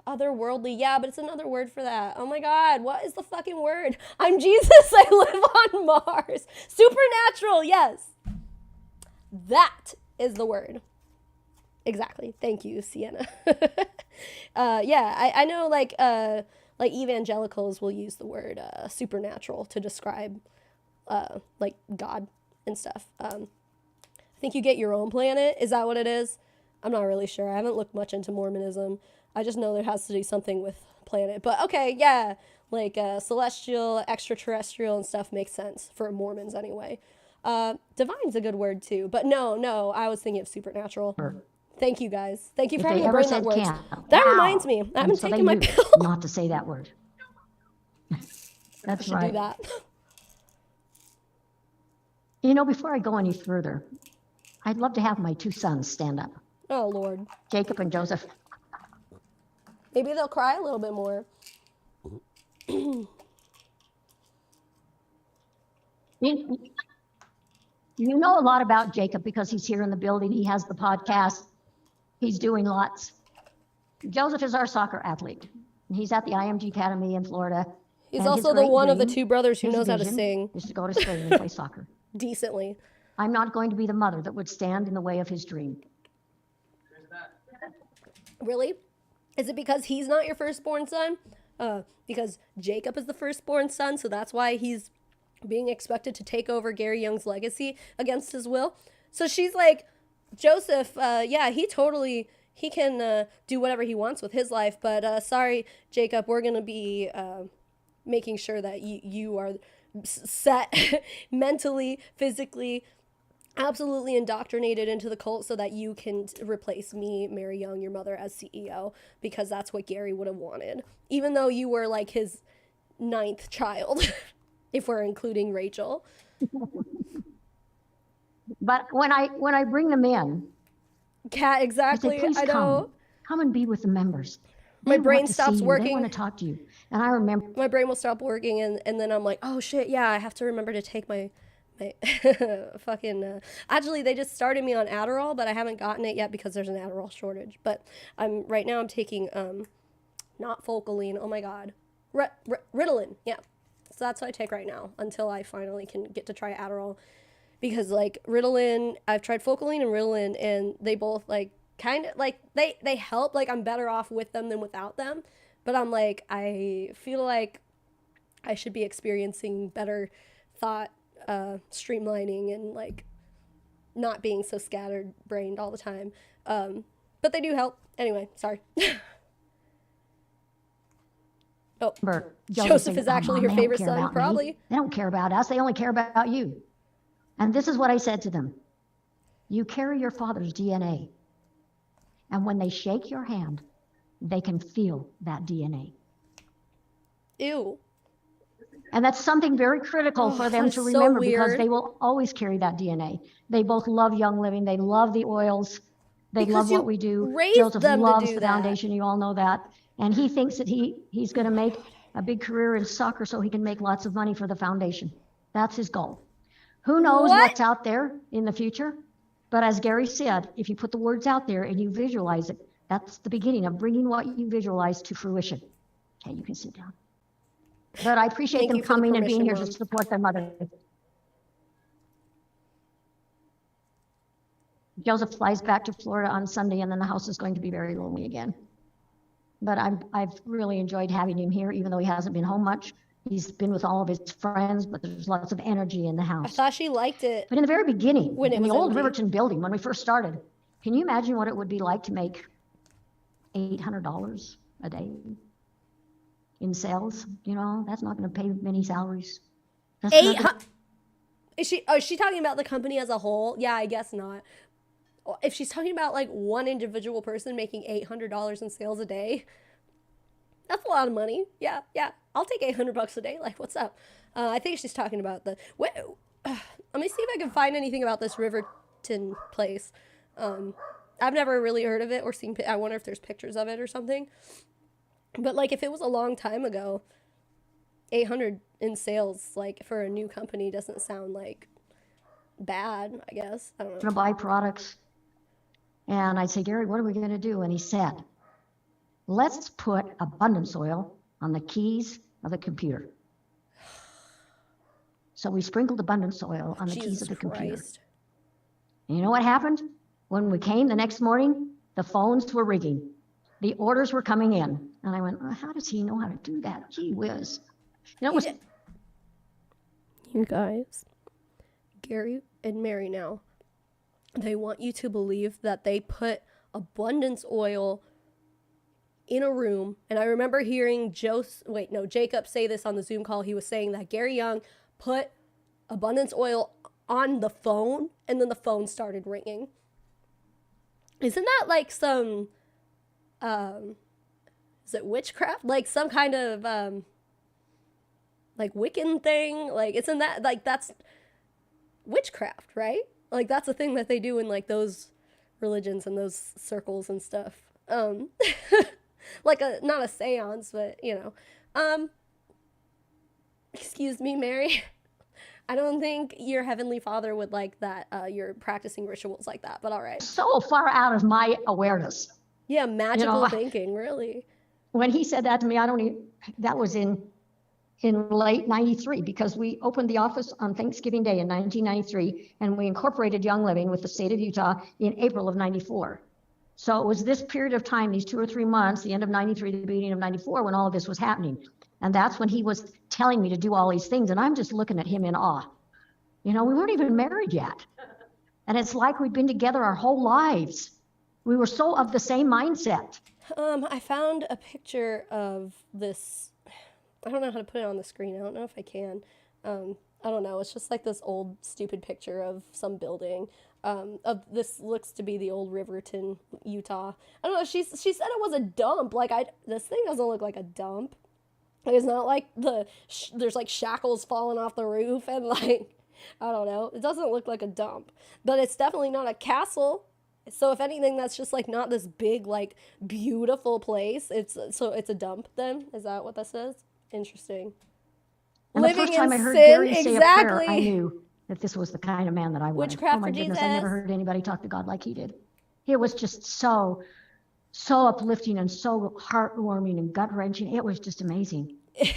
otherworldly, yeah, but it's another word for that. Oh my God, what is the fucking word? I'm Jesus, I live on Mars. Supernatural, yes. That is the word. Exactly. Thank you, Sienna. Yeah, I know like evangelicals will use the word supernatural to describe like God and stuff. I think you get your own planet. Is that what it is? I'm not really sure. I haven't looked much into Mormonism. I just know there has to do something with planet. But okay, yeah, like celestial, extraterrestrial and stuff makes sense for Mormons anyway. Divine's a good word too. But no, I was thinking of supernatural. Thank you guys. Thank you for having a brain that works. That reminds me. I haven't taken my pill. Not to say that word. That's I should do that. You know, before I go any further, I'd love to have my two sons stand up. Oh, Lord. Jacob and Joseph. Maybe they'll cry a little bit more. You know a lot about Jacob because he's here in the building. He has the podcast. He's doing lots. Joseph is our soccer athlete. He's at the IMG Academy in Florida. He's also the one of the two brothers who knows how to sing. Is to go to Spain and play soccer. Decently. I'm not going to be the mother that would stand in the way of his dream. Really? Is it because he's not your firstborn son? Because Jacob is the firstborn son, so that's why he's being expected to take over Gary Young's legacy against his will? So she's like, Joseph, yeah, he can do whatever he wants with his life, but sorry, Jacob, we're going to be making sure that you are set mentally, physically, absolutely indoctrinated into the cult so that you can replace me, Mary Young, your mother, as CEO, because that's what Gary would have wanted, even though you were like his 9th child, if we're including Rachel. But when I bring them in, Kat, exactly. I say, please come and be with the members. My brain stops working. They want to talk to you. And I remember my brain will stop working, and then I'm like, oh shit, yeah, I have to remember to take my fucking actually they just started me on Adderall, but I haven't gotten it yet because there's an Adderall shortage. But right now I'm taking not Focaline, oh my god, Ritalin, yeah. So that's what I take right now until I finally can get to try Adderall, because like Ritalin, I've tried Focaline and Ritalin, and they both like kind of like they help. Like I'm better off with them than without them. But I'm like, I feel like I should be experiencing better thought streamlining and like not being so scattered brained all the time. But they do help. Anyway, sorry. Oh, Joseph is actually her favorite son, probably. They don't care about us. They only care about you. And this is what I said to them. You carry your father's DNA. And when they shake your hand, they can feel that DNA. Ew. And that's something very critical for them to remember because they will always carry that DNA. They both love Young Living. They love the oils. They love what we do. Joseph loves the foundation. You all know that. And he thinks that he's going to make a big career in soccer so he can make lots of money for the foundation. That's his goal. Who knows what's out there in the future? But as Gary said, if you put the words out there and you visualize it, that's the beginning of bringing what you visualize to fruition. Okay, you can sit down. But I appreciate them coming and being here to support their mother. Joseph flies back to Florida on Sunday, and then the house is going to be very lonely again. But I've really enjoyed having him here, even though he hasn't been home much. He's been with all of his friends, but there's lots of energy in the house. I thought she liked it. But in the very beginning, in the old Riverton building, when we first started, can you imagine what it would be like to make $800 a day in sales? You know, that's not going to pay many salaries. Is she talking about the company as a whole? Yeah, I guess not. If she's talking about like one individual person making $800 in sales a day, that's a lot of money. Yeah, I'll take $800 a day. Like, what's up? I think she's talking about let me see if I can find anything about this Riverton place. I've never really heard of it or seen. I wonder if there's pictures of it or something. But like, if it was a long time ago, 800 in sales, like for a new company, doesn't sound like bad. I guess I don't know. To buy products. And I'd say, Gary, what are we going to do? And he said, let's put abundance oil on the keys of the computer. So we sprinkled abundance oil on the keys of the computer. And you know what happened? When we came the next morning, the phones were ringing. The orders were coming in. And I went, oh, how does he know how to do that? Gee whiz. You know, you guys, Gary and Mary now, they want you to believe that they put abundance oil in a room. And I remember hearing Jacob say this on the Zoom call. He was saying that Gary Young put abundance oil on the phone and then the phone started ringing. Isn't that like some, is it witchcraft? Like some kind of, like Wiccan thing? Like, isn't that, like, that's witchcraft, right? Like, that's a thing that they do in, like, those religions and those circles and stuff. Like, not a seance, but, you know. Excuse me, Mary. I don't think your Heavenly Father would like that you're practicing rituals like that, but all right. So far out of my awareness. Yeah, magical thinking, really. When he said that to me, that was in late 93, because we opened the office on Thanksgiving Day in 1993, and we incorporated Young Living with the state of Utah in April of 94. So it was this period of time, these 2 or 3 months, the end of 93, the beginning of 94, when all of this was happening. And that's when he was telling me to do all these things, and I'm just looking at him in awe. You know, we weren't even married yet. And it's like we'd been together our whole lives. We were so of the same mindset. I found a picture of this. I don't know how to put it on the screen. I don't know if I can. I don't know. It's just like this old stupid picture of some building. Of this looks to be the old Riverton, Utah. I don't know. She said it was a dump. Like this thing doesn't look like a dump. Like, it's not like there's like shackles falling off the roof and like I don't know. It doesn't look like a dump, but it's definitely not a castle. So if anything, that's just like not this big like beautiful place. It's a dump. Then is that what that says? Interesting. And the first time I heard Gary say a prayer, I knew that this was the kind of man that I wanted. Witchcraft oh my for goodness, Jesus. I never heard anybody talk to God like he did. It was just so uplifting and so heartwarming and gut-wrenching. It was just amazing. He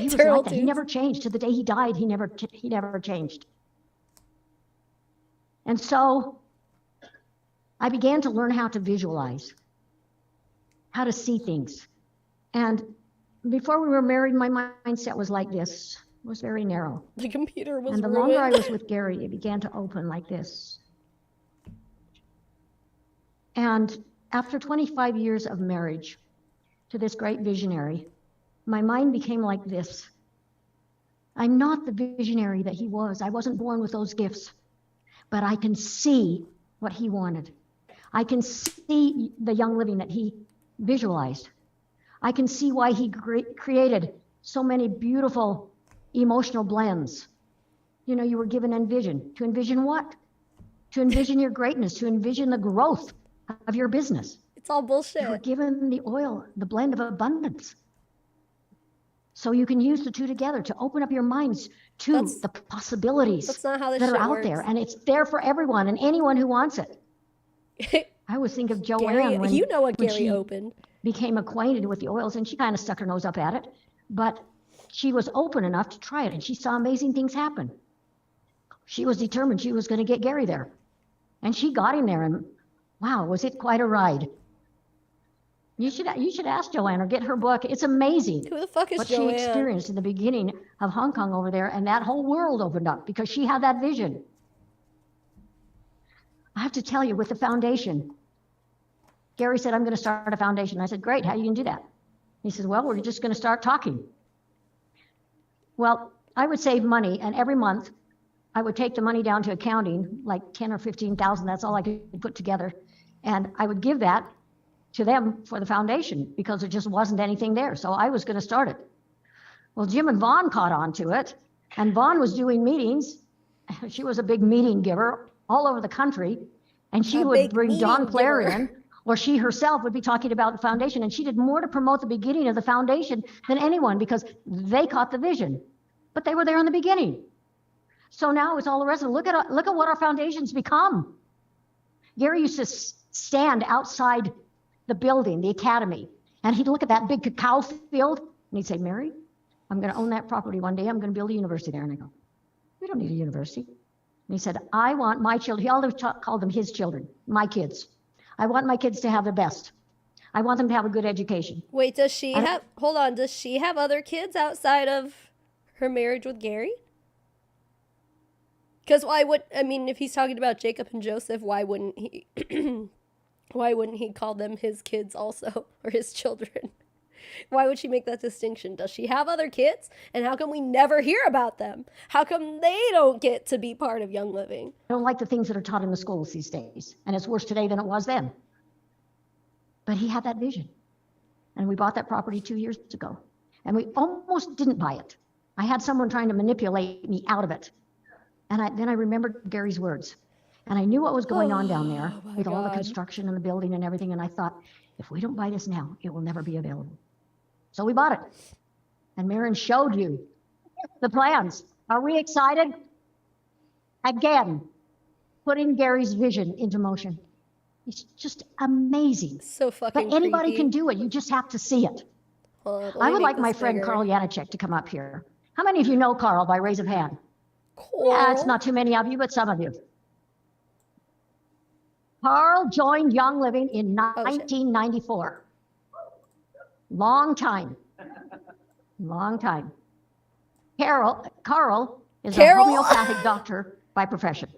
was like that. He never changed. To the day he died, he never changed. And so I began to learn how to visualize, how to see things. And before we were married, my mindset was like this. It was very narrow. The computer was And the ruined. longer I was with Gary, it began to open like this. And after 25 years of marriage to this great visionary, my mind became like this. I'm not the visionary that he was. I wasn't born with those gifts, but I can see what he wanted. I can see the young living that he visualized. I can see why he created so many beautiful emotional blends. You know, you were given envision. To envision what? To envision your greatness, to envision the growth of your business. It's all You were bullshit. given the oil, the blend of abundance. So you can use the two together to open up your minds to That's- the possibilities That's not how this that shit are out works. there. And it's there for everyone and anyone who wants it. I always think of Joanne Gary, when, you know what when Gary she opened. became acquainted with the oils, and she kind of stuck her nose up at it, but she was open enough to try it, and she saw amazing things happen. She was determined she was going to get Gary there, and she got him there, and wow, was it quite a ride. You should ask Joanne or get her book. It's amazing Who the fuck is what Joanne? she experienced in the beginning of Hong Kong over there, and that whole world opened up because she had that vision. I have to tell you, with the foundation, Gary said, I'm going to start a foundation. I said, great, how are you going to do that? He says, well, we're just going to start talking. Well, I would save money, and every month I would take the money down to accounting, like 10 or 15,000, that's all I could put together. And I would give that to them for the foundation because there just wasn't anything there. So I was going to start it. Well, Jim and Vaughn caught on to it, and Vaughn was doing meetings. She was a big meeting giver all over the country, and she A would big bring Don meeting Clare giver. in, or she herself would be talking about the foundation, and she did more to promote the beginning of the foundation than anyone because they caught the vision, but they were there in the beginning. So now it's all the rest of it. Look at what our foundation's become. Gary used to stand outside the building, the academy, and he'd look at that big cacao field, and he'd say, Mary, I'm going to own that property one day. I'm going to build a university there. And I go, we don't need a university. And he said, I want my children, he always called them his children, my kids. I want my kids to have the best. I want them to have a good education. Wait, does she I- have, hold on, does she have other kids outside of her marriage with Gary? Because if he's talking about Jacob and Joseph, why wouldn't he, why wouldn't he call them his kids also, or his children? Why would she make that distinction? Does she have other kids? And how come we never hear about them? How come they don't get to be part of Young Living? I don't like the things that are taught in the schools these days. And it's worse today than it was then. But he had that vision. And we bought that property 2 years ago. And we almost didn't buy it. I had someone trying to manipulate me out of it. And then I remembered Gary's words. And I knew what was going on down there Oh, my with all the God. construction and the building and everything. And I thought, if we don't buy this now, it will never be available. So we bought it. And Marin showed you the plans. Are we excited? Again, putting Gary's vision into motion. It's just amazing. So fucking But anybody creepy. can do it. You just have to see it. Hold on, let I me would make like my this friend bigger. Carl Janacek to come up here. How many of you know Carl by raise of hand? Cool. Yeah, it's not too many of you, but some of you. Carl joined Young Living in Oh, shit. 1994. Long time. Long time. Carl is Carol? a homeopathic doctor by profession.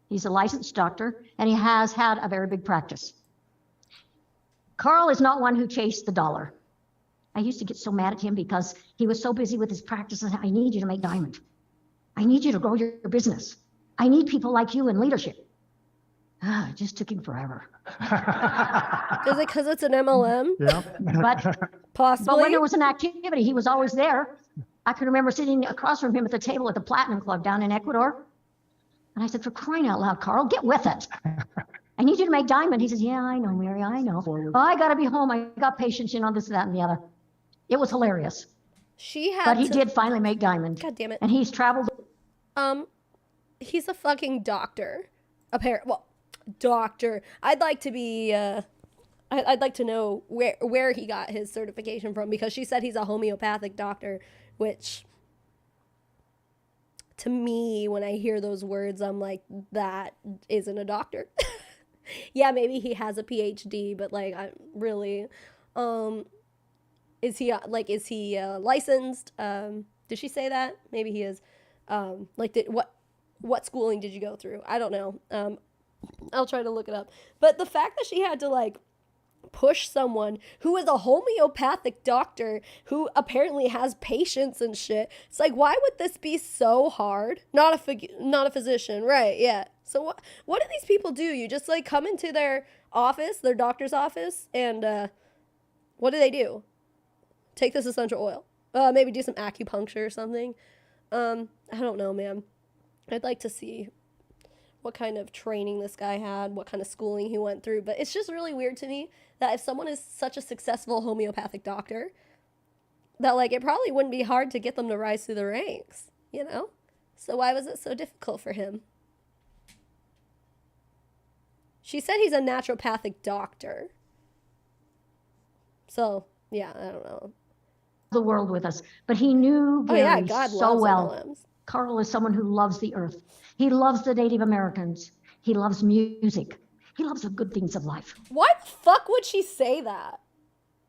He's a licensed doctor, and he has had a very big practice. Carl is not one who chased the dollar. I used to get so mad at him because he was so busy with his practice. And I need you to make diamond. I need you to grow your business. I need people like you in leadership. It just took him forever. Is it because it's an MLM? But Possibly. when there was an activity, he was always there. I can remember sitting across from him at the table at the Platinum Club down in Ecuador. And I said, for crying out loud, Carl, get with it. I need you to make diamond. He says, yeah, I know, Mary, I know. Oh, I got to be home. I got patients, this, that, and the other. It was hilarious. She had But he to- did finally make diamond. God damn it. And he's traveled. He's a fucking doctor. Doctor. I'd like to be, I'd like to know where he got his certification from, because she said he's a homeopathic doctor, which, to me, when I hear those words, I'm like, that isn't a doctor. Yeah, maybe he has a PhD, but like, I really, is he licensed? Did she say that? Maybe he is. Like, what schooling did you go through? I don't know. I'll try to look it up. But the fact that she had to like push someone who is a homeopathic doctor who apparently has patients and shit. It's like, why would this be so hard? Not a physician, right? Yeah. So what do these people do? You just like come into their office, their doctor's office, and what do? Take this essential oil. Maybe do some acupuncture or something. I don't know, man. I'd like to see what kind of training this guy had, what kind of schooling he went through. But it's just really weird to me that if someone is such a successful homeopathic doctor, that like it probably wouldn't be hard to get them to rise through the ranks, you know? So why was it so difficult for him? She said he's a naturopathic doctor. So, yeah, I don't know. The world with us, but he knew Gary God so loves well. MLMs. Carl is someone who loves the earth. He loves the Native Americans. He loves music. He loves the good things of life. Why the fuck would she say that?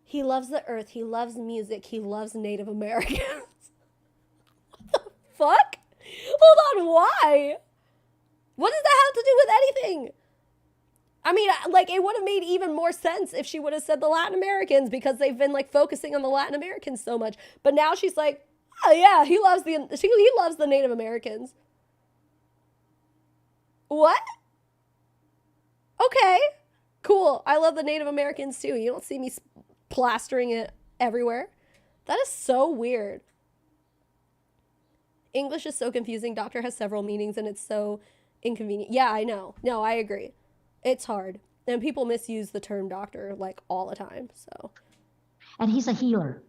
He loves the earth. He loves music. He loves Native Americans. What the fuck? Hold on, why? What does that have to do with anything? I mean, like, it would have made even more sense if she would have said the Latin Americans, because they've been like focusing on the Latin Americans so much. But now she's like, oh yeah, he loves the Native Americans. What? Okay, cool. I love the Native Americans too. You don't see me plastering it everywhere. That is so weird. English is so confusing. Doctor has several meanings and it's so inconvenient. Yeah, I know. No, I agree. It's hard. And people misuse the term doctor like all the time, so. And he's a healer.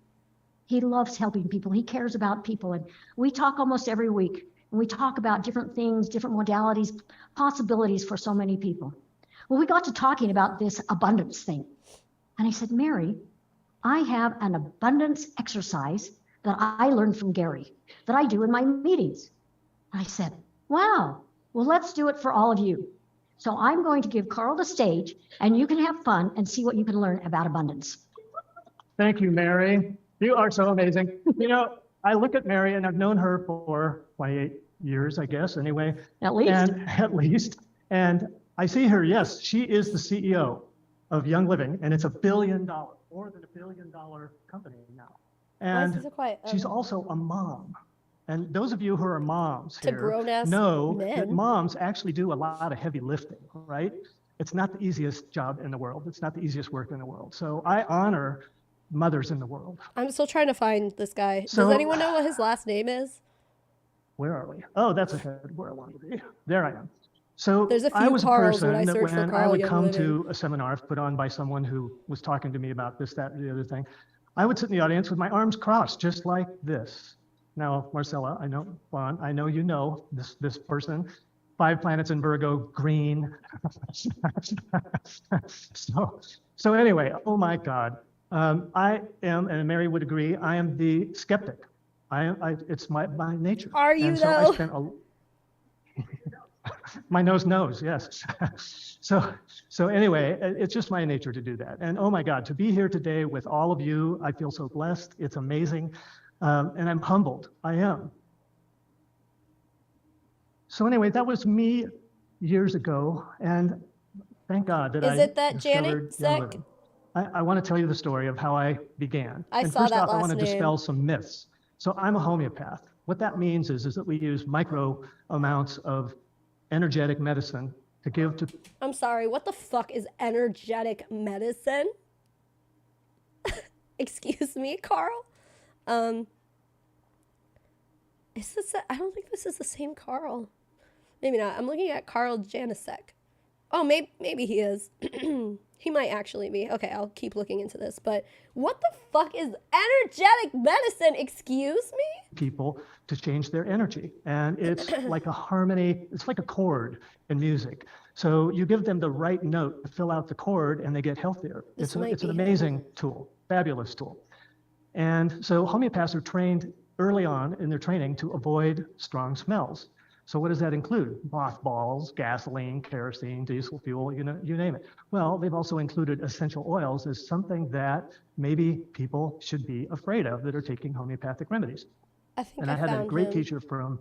He loves helping people. He cares about people. And we talk almost every week. And we talk about different things, different modalities, possibilities for so many people. Well, we got to talking about this abundance thing. And I said, Mary, I have an abundance exercise that I learned from Gary that I do in my meetings. And I said, wow, well, let's do it for all of you. So I'm going to give Carl the stage and you can have fun and see what you can learn about abundance. Thank you, Mary. You are so amazing. You know, I look at Mary and I've known her for 28 years, I guess, anyway. At least. And I see her, yes, she is the CEO of Young Living, and it's more than $1 billion company now. And she's also a mom. And those of you who are moms here know that moms actually do a lot of heavy lifting, right? It's not the easiest job in the world. It's not the easiest work in the world. So I honor mothers in the world. I'm still trying to find this guy. So, does anyone know what his last name is? Where are we? Oh, that's ahead where I wanted to be. There I am. So There's a few I was a Carls person when I that search for when I Carl would Young come Living. to a seminar put on by someone who was talking to me about this, that, and the other thing, I would sit in the audience with my arms crossed, just like this. Now, Marcella, I know, Juan, I know you know this person. 5 planets in Virgo, green. So anyway, oh my God. I am, and Mary would agree, I am the skeptic. It's my nature. Are you and so though? I spent my nose knows, yes. So anyway, it's just my nature to do that. And oh my God, to be here today with all of you, I feel so blessed. It's amazing. And I'm humbled. I am. So anyway, that was me years ago. And thank God that Is it that discovered Janet Young Sec? Living. I want to tell you the story of how I began. I and saw first that off, I last want to name. dispel some myths. So I'm a homeopath. What that means is that we use micro amounts of energetic medicine to give to. I'm sorry, what the fuck is energetic medicine? Excuse me, Carl? Is this I don't think this is the same Carl. Maybe not. I'm looking at Carl Janicek. Oh, maybe he is. He might actually be. Okay, I'll keep looking into this. But what the fuck is energetic medicine? Excuse me? People to change their energy. And it's like a harmony, it's like a chord in music. So you give them the right note to fill out the chord and they get healthier. It's an amazing tool, fabulous tool. And so homeopaths are trained early on in their training to avoid strong smells. So what does that include? Mothballs, gasoline, kerosene, diesel fuel, you name it. Well, they've also included essential oils as something that maybe people should be afraid of that are taking homeopathic remedies. I had a found great him. teacher from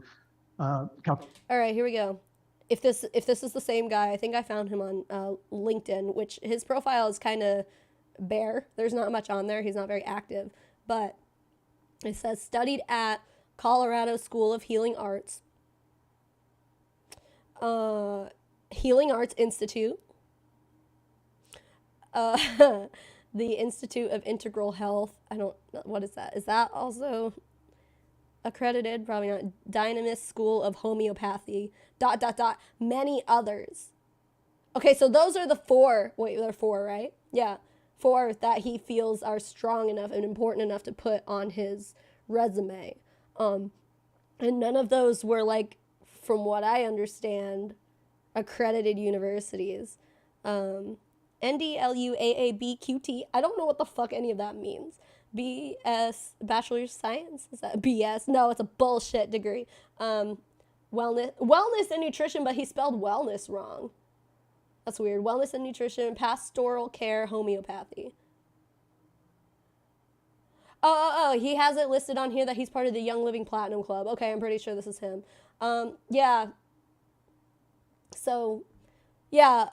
Cal. All right, here we go. If this is the same guy, I think I found him on LinkedIn, which his profile is kind of bare. There's not much on there. He's not very active, but it says studied at Colorado School of Healing Arts, Healing Arts Institute, the Institute of Integral Health. What is that? Is that also accredited? Probably not. Dynamis School of Homeopathy, ... many others. Okay, so those are the four. Wait, there are four, right? Yeah. 4 that he feels are strong enough and important enough to put on his resume. And none of those were, like, from what I understand, accredited universities. NDLUAABQT. I don't know what the fuck any of that means. BS, Bachelor's of Science? Is that BS? No, it's a bullshit degree. Wellness and nutrition, but he spelled wellness wrong. That's weird. Wellness and nutrition, pastoral care, homeopathy. Oh, he has it listed on here that he's part of the Young Living Platinum Club. Okay, I'm pretty sure this is him. Yeah. So, yeah,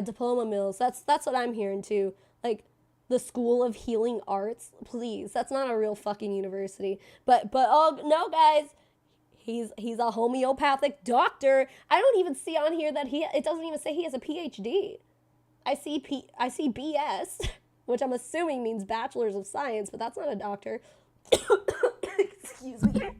diploma mills. That's what I'm hearing too. Like, the School of Healing Arts. Please, that's not a real fucking university. But oh no, guys. He's a homeopathic doctor. I don't even see on here that it doesn't even say he has a PhD. I see BS, which I'm assuming means Bachelor's of Science, but that's not a doctor. Excuse me.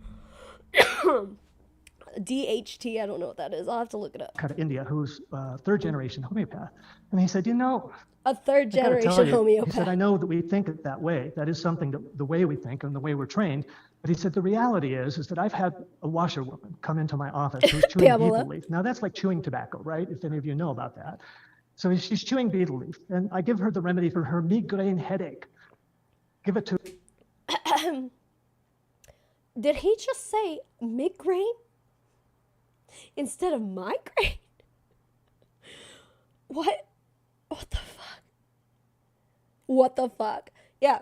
DHT, I don't know what that is. I'll have to look it up. Out of India, who's third generation homeopath. And he said, a third generation homeopath. He said, I know that we think it that way. That is something the way we think and the way we're trained. But he said, the reality is that I've had a washerwoman come into my office who's chewing betel leaf. Now that's like chewing tobacco, right? If any of you know about that. So she's chewing betel leaf, and I give her the remedy for her migraine headache. Give it to Did he just say migraine instead of migraine? What the fuck? What the fuck? Yeah.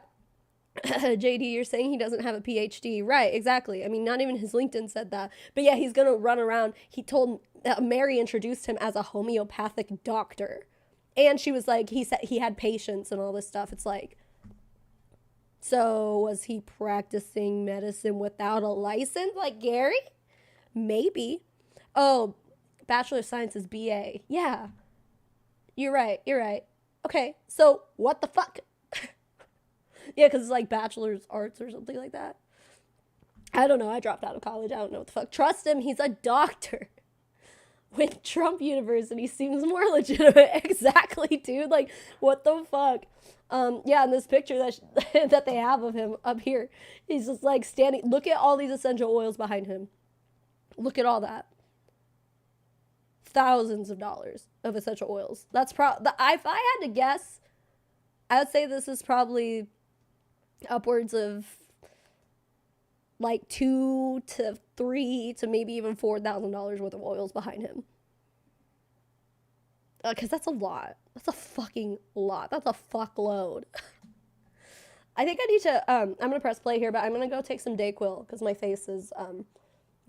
JD, you're saying he doesn't have a PhD. Right, exactly. I mean, not even his LinkedIn said that. But yeah, he's going to run around. He told, Mary introduced him as a homeopathic doctor. And she was like, he said he had patients and all this stuff. It's like, so was he practicing medicine without a license like Gary? Maybe. Oh, Bachelor of Science is BA. Yeah. You're right. Okay, so what the fuck? Yeah, because it's like Bachelor's Arts or something like that. I don't know. I dropped out of college. I don't know what the fuck. Trust him. He's a doctor. When Trump University seems more legitimate. Exactly, dude. Like, what the fuck? Yeah, in this picture that they have of him up here, he's just like standing. Look at all these essential oils behind him. Look at all that. Thousands of dollars of essential oils. That's if I had to guess, I would say this is probably upwards of like $2,000 to $3,000 to maybe even $4,000 worth of oils behind him. Because that's a lot. That's a fucking lot. That's a fuckload. I think I need to, I'm going to press play here, but I'm going to go take some Dayquil because my face is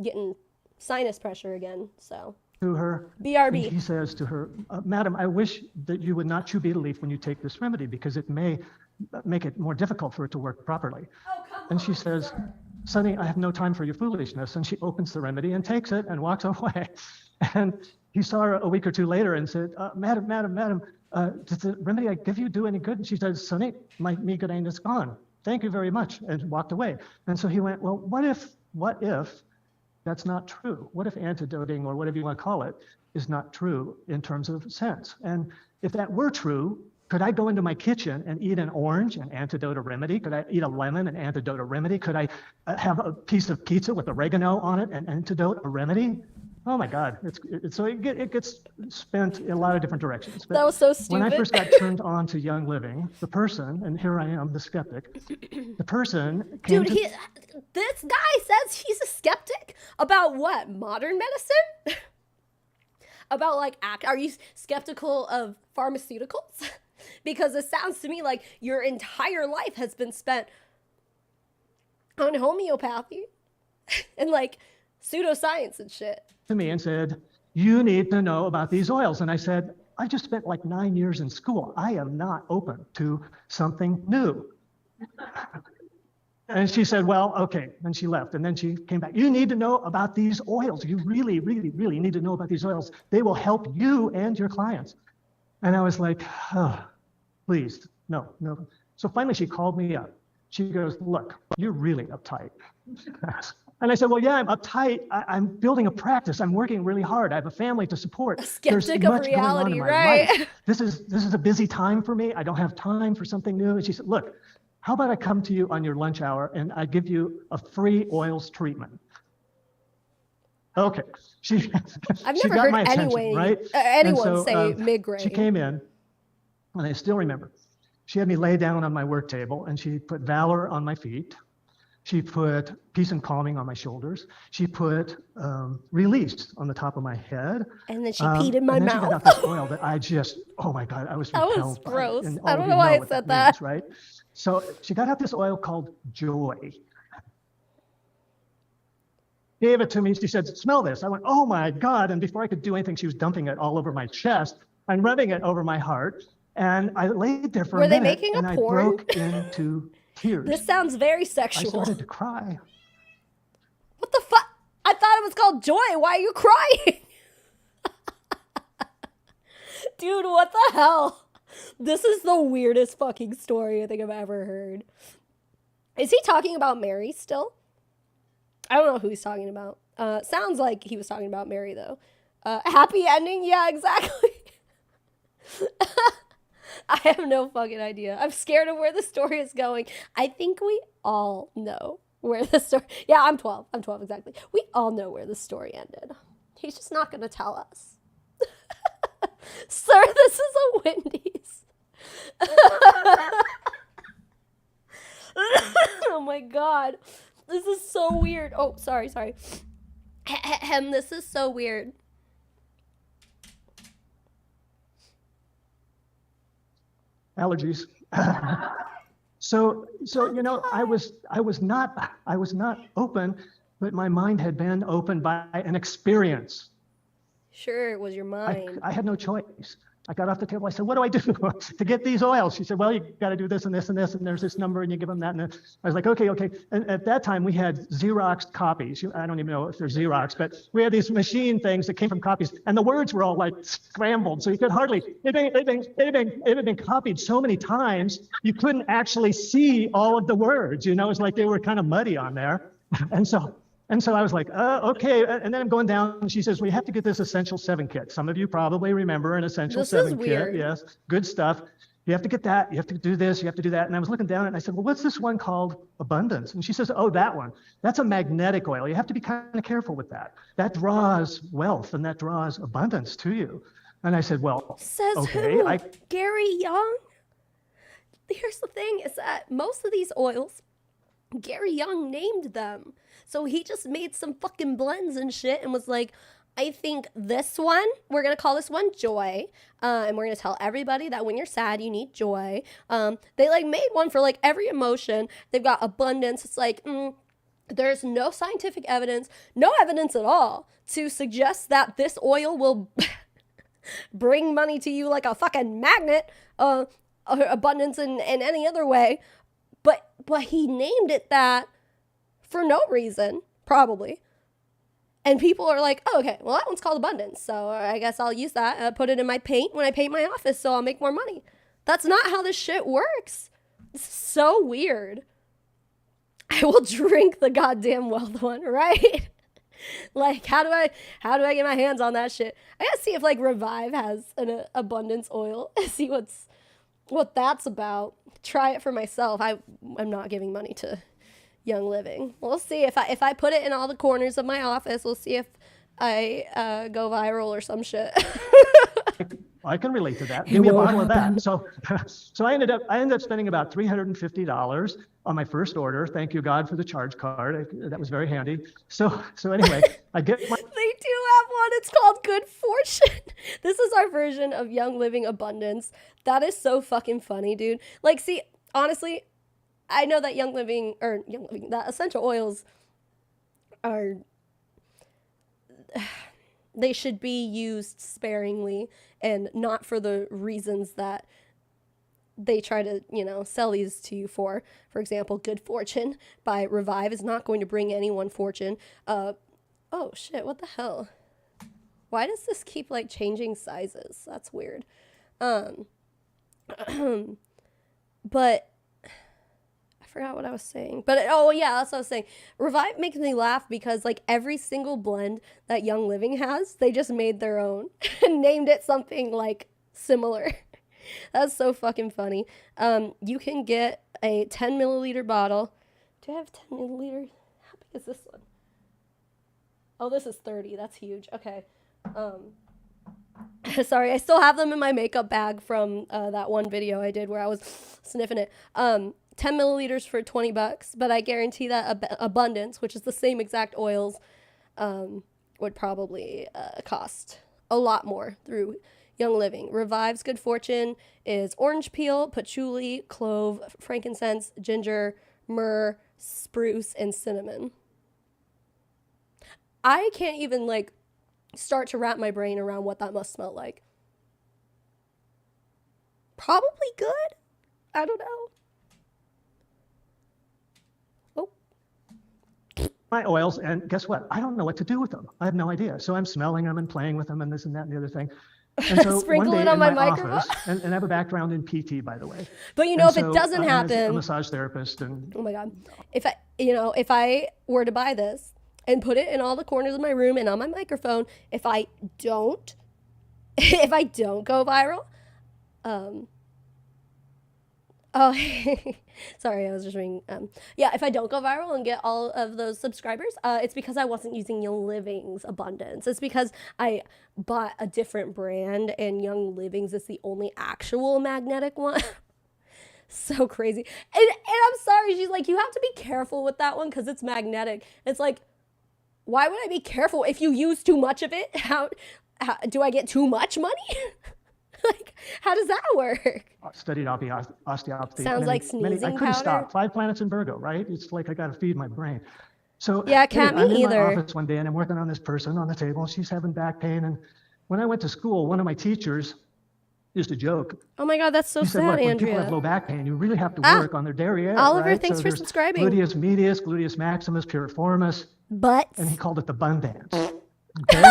getting sinus pressure again, so. To her, BRB. He says to her, Madam, I wish that you would not chew betel leaf when you take this remedy because it may make it more difficult for it to work properly. Oh, come and she on, says, sir. Sonny, I have no time for your foolishness. And she opens the remedy and takes it and walks away. And he saw her a week or two later and said, Madam, does the remedy I give you do any good? And she says, Sonny, my migraine is gone. Thank you very much, and walked away. And so he went, well, what if that's not true? What if antidoting, or whatever you want to call it, is not true in terms of sense? And if that were true, could I go into my kitchen and eat an orange and antidote a remedy? Could I eat a lemon and antidote a remedy? Could I have a piece of pizza with oregano on it and antidote a remedy? Oh my God, it gets spent in a lot of different directions. But that was so stupid. when I first got turned on to Young Living, the person, and here I am, the skeptic, the person came Dude, this guy says he's a skeptic about what? Modern medicine? About like, are you skeptical of pharmaceuticals? Because it sounds to me like your entire life has been spent on homeopathy and like pseudoscience and shit. to me and said, you need to know about these oils. And I said, I just spent like 9 years in school. I am not open to something new. And she said, well, okay. And she left. And then she came back. You need to know about these oils. You really, really, really need to know about these oils. They will help you and your clients. And I was like, oh, please, no. So finally she called me up. She goes, look, you're really uptight. And I said, well, yeah, I'm uptight. I'm building a practice. I'm working really hard. I have a family to support. A skeptic of reality, right? Life. This is a busy time for me. I don't have time for something new. And she said, look, how about I come to you on your lunch hour and I give you a free oils treatment? Okay. I've never heard my attention, right? Anyone say migraine. She came in, and I still remember. She had me lay down on my work table, and she put Valor on my feet. She put Peace and Calming on my shoulders. She put Release on the top of my head. And then she peed in my mouth. She got this oil that I just, oh my God, I was repelled. That was gross. And I don't know why I said that. Means, right? So she got out this oil called Joy. Gave it to me. She said, smell this. I went, oh my God. And before I could do anything, she was dumping it all over my chest and rubbing it over my heart. And I laid there for a minute. Were they making a porn? I broke into tears. This sounds very sexual. I started to cry. What the fuck? I thought it was called Joy. Why are you crying? Dude, what the hell? This is the weirdest fucking story I think I've ever heard. Is he talking about Mary still? I don't know who he's talking about. Sounds like he was talking about Mary, though. Happy ending? Yeah, exactly. I have no fucking idea. I'm scared of where the story is going. I think we all know where the story... Yeah, I'm 12. I'm 12, exactly. We all know where the story ended. He's just not going to tell us. Sir, this is a Wendy's. Oh my God. This is so weird. Oh, sorry. This is so weird. Allergies. So you know, I was not open, but my mind had been opened by an experience. Sure, it was your mind. I had no choice. I got off the table. I said, what do I do to get these oils? She said, well, you got to do this and this and this, and there's this number, and you give them that. And I was like, okay. And at that time, we had Xerox copies. I don't even know if they're Xerox, but we had these machine things that came from copies, and the words were all like scrambled, so you could hardly, it had been copied so many times, you couldn't actually see all of the words. You know, it's like they were kind of muddy on there. And so I was like, okay. And then I'm going down, and she says, we have to get this Essential 7 kit. Some of you probably remember an Essential 7 kit. Yes, good stuff. You have to get that. You have to do this. You have to do that. And I was looking down, and I said, well, what's this one called Abundance? And she says, oh, that one. That's a magnetic oil. You have to be kind of careful with that. That draws wealth, and that draws abundance to you. And I said, well, says okay. Who? Gary Young? Here's the thing, is that most of these oils, Gary Young named them. So he just made some fucking blends and shit and was like, I think this one, we're going to call this one Joy. And we're going to tell everybody that when you're sad, you need joy. They like made one for like every emotion. They've got abundance. It's like, there's no scientific evidence, no evidence at all to suggest that this oil will bring money to you like a fucking magnet, abundance in any other way. But he named it that for no reason, probably. And people are like, oh, okay, well, that one's called Abundance. So I guess I'll use that, put it in my paint when I paint my office so I'll make more money. That's not how this shit works. It's so weird. I will drink the goddamn wealth one, right? Like, how do I get my hands on that shit? I gotta see if like Revive has an abundance oil. See what that's about. Try it for myself. I'm not giving money to Young Living. We'll see if I put it in all the corners of my office. We'll see if I go viral or some shit. I can relate to that. Give me a bottle of that. So, I ended up spending about $350 on my first order. Thank you, God, for the charge card. That was very handy. So anyway, I get my. They do have one. It's called Good Fortune. This is our version of Young Living Abundance. That is so fucking funny, dude. Like, see, honestly, I know that that essential oils are. They should be used sparingly and not for the reasons that they try to, sell these to you for. For example, Good Fortune by Revive is not going to bring anyone fortune. Oh shit, what the hell? Why does this keep like changing sizes? That's weird. But I forgot what I was saying. But oh yeah, that's what I was saying. Revive makes me laugh because like every single blend that Young Living has, they just made their own and named it something like similar. That's so fucking funny. You can get a 10 milliliter bottle. Do I have 10 milliliters? How big is this one? Oh, this is 30. That's huge. Okay. Sorry, I still have them in my makeup bag from that one video I did where I was sniffing it. 10 milliliters for $20, but I guarantee that Abundance, which is the same exact oils, would probably cost a lot more through Young Living. Revive's Good Fortune is orange peel, patchouli, clove, frankincense, ginger, myrrh, spruce, and cinnamon. I can't even like start to wrap my brain around what that must smell like. Probably good. I don't know. My oils, and guess what? I don't know what to do with them. I have no idea. So I'm smelling them and playing with them and this and that and the other thing. And so Sprinkle one day it on in my my microphone. office, and I have a background in PT, by the way. But And if so it doesn't I'm happen, a massage therapist, and oh my God, if I were to buy this and put it in all the corners of my room and on my microphone, if I don't go viral, oh, sorry, I was just reading. If I don't go viral and get all of those subscribers, it's because I wasn't using Young Living's Abundance. It's because I bought a different brand, and Young Living's is the only actual magnetic one. So crazy. And I'm sorry, she's like, you have to be careful with that one because it's magnetic. It's like, why would I be careful? If you use too much of it, how do I get too much money? Like, how does that work? studied osteopathy. Sounds like sneezing I couldn't powder. stop. 5 planets in Virgo, right? It's like I got to feed my brain. So yeah, can't I'm me in either. my office one day and I'm working on this person on the table. And she's having back pain. And when I went to school, one of my teachers used to joke. Oh my God, that's so He said, sad, look, when Andrea. people have low back pain, you really have to work on their derriere. Oliver, right? thanks for there's subscribing. Gluteus medius, gluteus maximus, piriformis. Butts. And he called it the bun dance. Okay?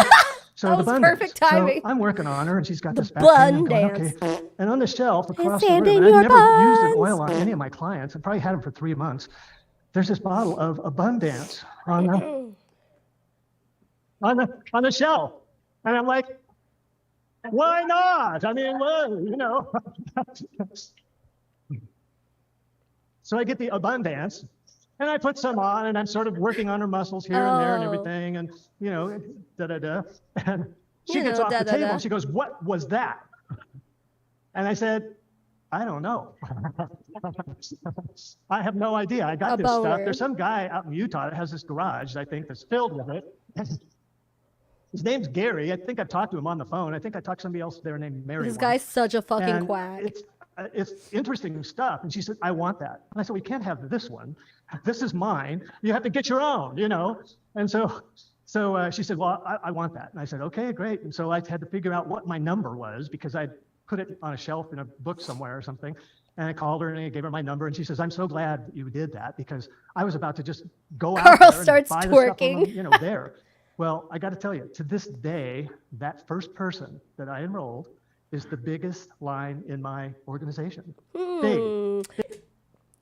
So that the was bun perfect dance. timing. So I'm working on her and she's got this back bun pain. I'm going, dance. okay. And on the shelf across the sand room, in and I've your never used an buns. oil on any of my clients. I probably had them for 3 months. There's this bottle of Abundance on the shelf. And I'm like, why not? I mean, well, you know. So I get the Abundance and I put some on and I'm sort of working on her muscles here and there and everything. And, you know, da-da-da. And she gets off the table and she goes, what was that? And I said, I don't know. I have no idea. I got this stuff. There's some guy out in Utah that has this garage, I think, that's filled with it. His name's Gary. I think I've talked to him on the phone. I think I talked to somebody else there named Mary. This guy's such a fucking And quack. It's interesting stuff. And she said, I want that. And I said, we can't have this one. This is mine. You have to get your own, you know? And so she said, well, I want that. And I said, okay, great. And so I had to figure out what my number was because I'd put it on a shelf in a book somewhere or something. And I called her and I gave her my number. And she says, I'm so glad you did that because I was about to just go out there and starts buy twerking. the stuff on, there. Well, I got to tell you, to this day, that first person that I enrolled is the biggest line in my organization. Big.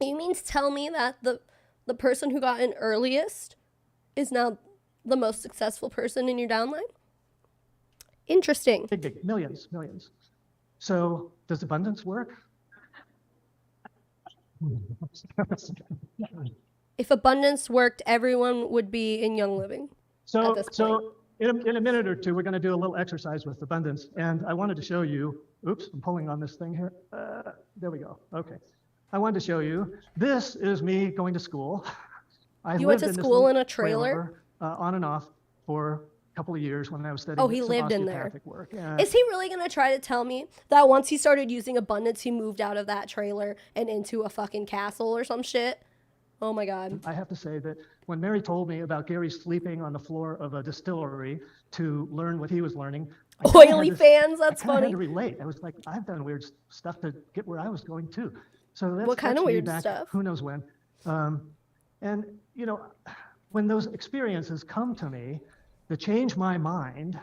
You mean to tell me that the person who got in earliest is now the most successful person in your downline? Interesting. Big, millions. So does Abundance work? If Abundance worked, everyone would be in Young Living. At this point. in a minute or two, we're going to do a little exercise with abundance. And I wanted to show you, oops, I'm pulling on this thing here. There we go. Okay. I wanted to show you, this is me going to school. You went to school in a trailer? On and off for a couple of years when I was studying. Oh, he lived in there. Is he really going to try to tell me that once he started using abundance, he moved out of that trailer and into a fucking castle or some shit? Oh my God. I have to say that when Mary told me about Gary sleeping on the floor of a distillery to learn what he was learning, oily fans, that's funny. I had to relate. I was like, I've done weird stuff to get where I was going too. So that's, what kind of weird back, stuff? Who knows when. And, you know, when those experiences come to me to change my mind,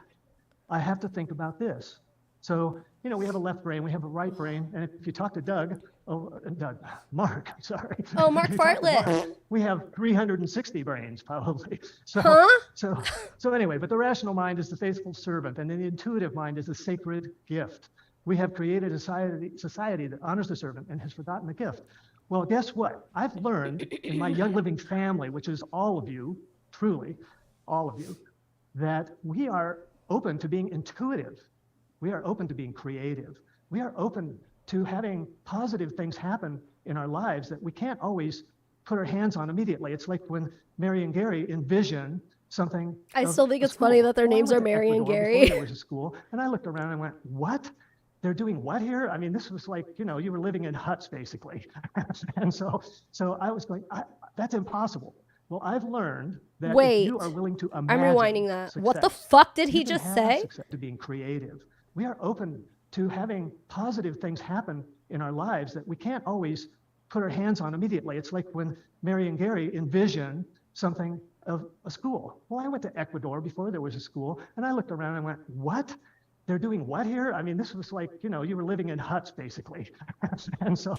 I have to think about this. So, you know, we have a left brain, we have a right brain, and if you talk to Mark, sorry. Oh, Mark Fartlett. We have 360 brains, probably. So, huh? So anyway, but the rational mind is the faithful servant, and then the intuitive mind is the sacred gift. We have created a society that honors the servant and has forgotten the gift. Well, guess what? I've learned in my Young Living family, which is all of you, truly, all of you, that we are open to being intuitive. We are open to being creative. We are open to having positive things happen in our lives that we can't always put our hands on immediately. It's like when Mary and Gary envision something. I still think it's funny that their names are Mary and Gary. There was a school, and I looked around and went, what? They're doing what here? I mean, this was like, you know, you were living in huts basically. And so I was going, that's impossible. Well, I've learned that if you are willing to imagine, I'm rewinding that. Success, what the fuck did he just say? To being creative. We are open to having positive things happen in our lives that we can't always put our hands on immediately. It's like when Mary and Gary envision something of a school. Well, I went to Ecuador before there was a school, and I looked around and went, what? They're doing what here? I mean, this was like, you know, you were living in huts basically. And so.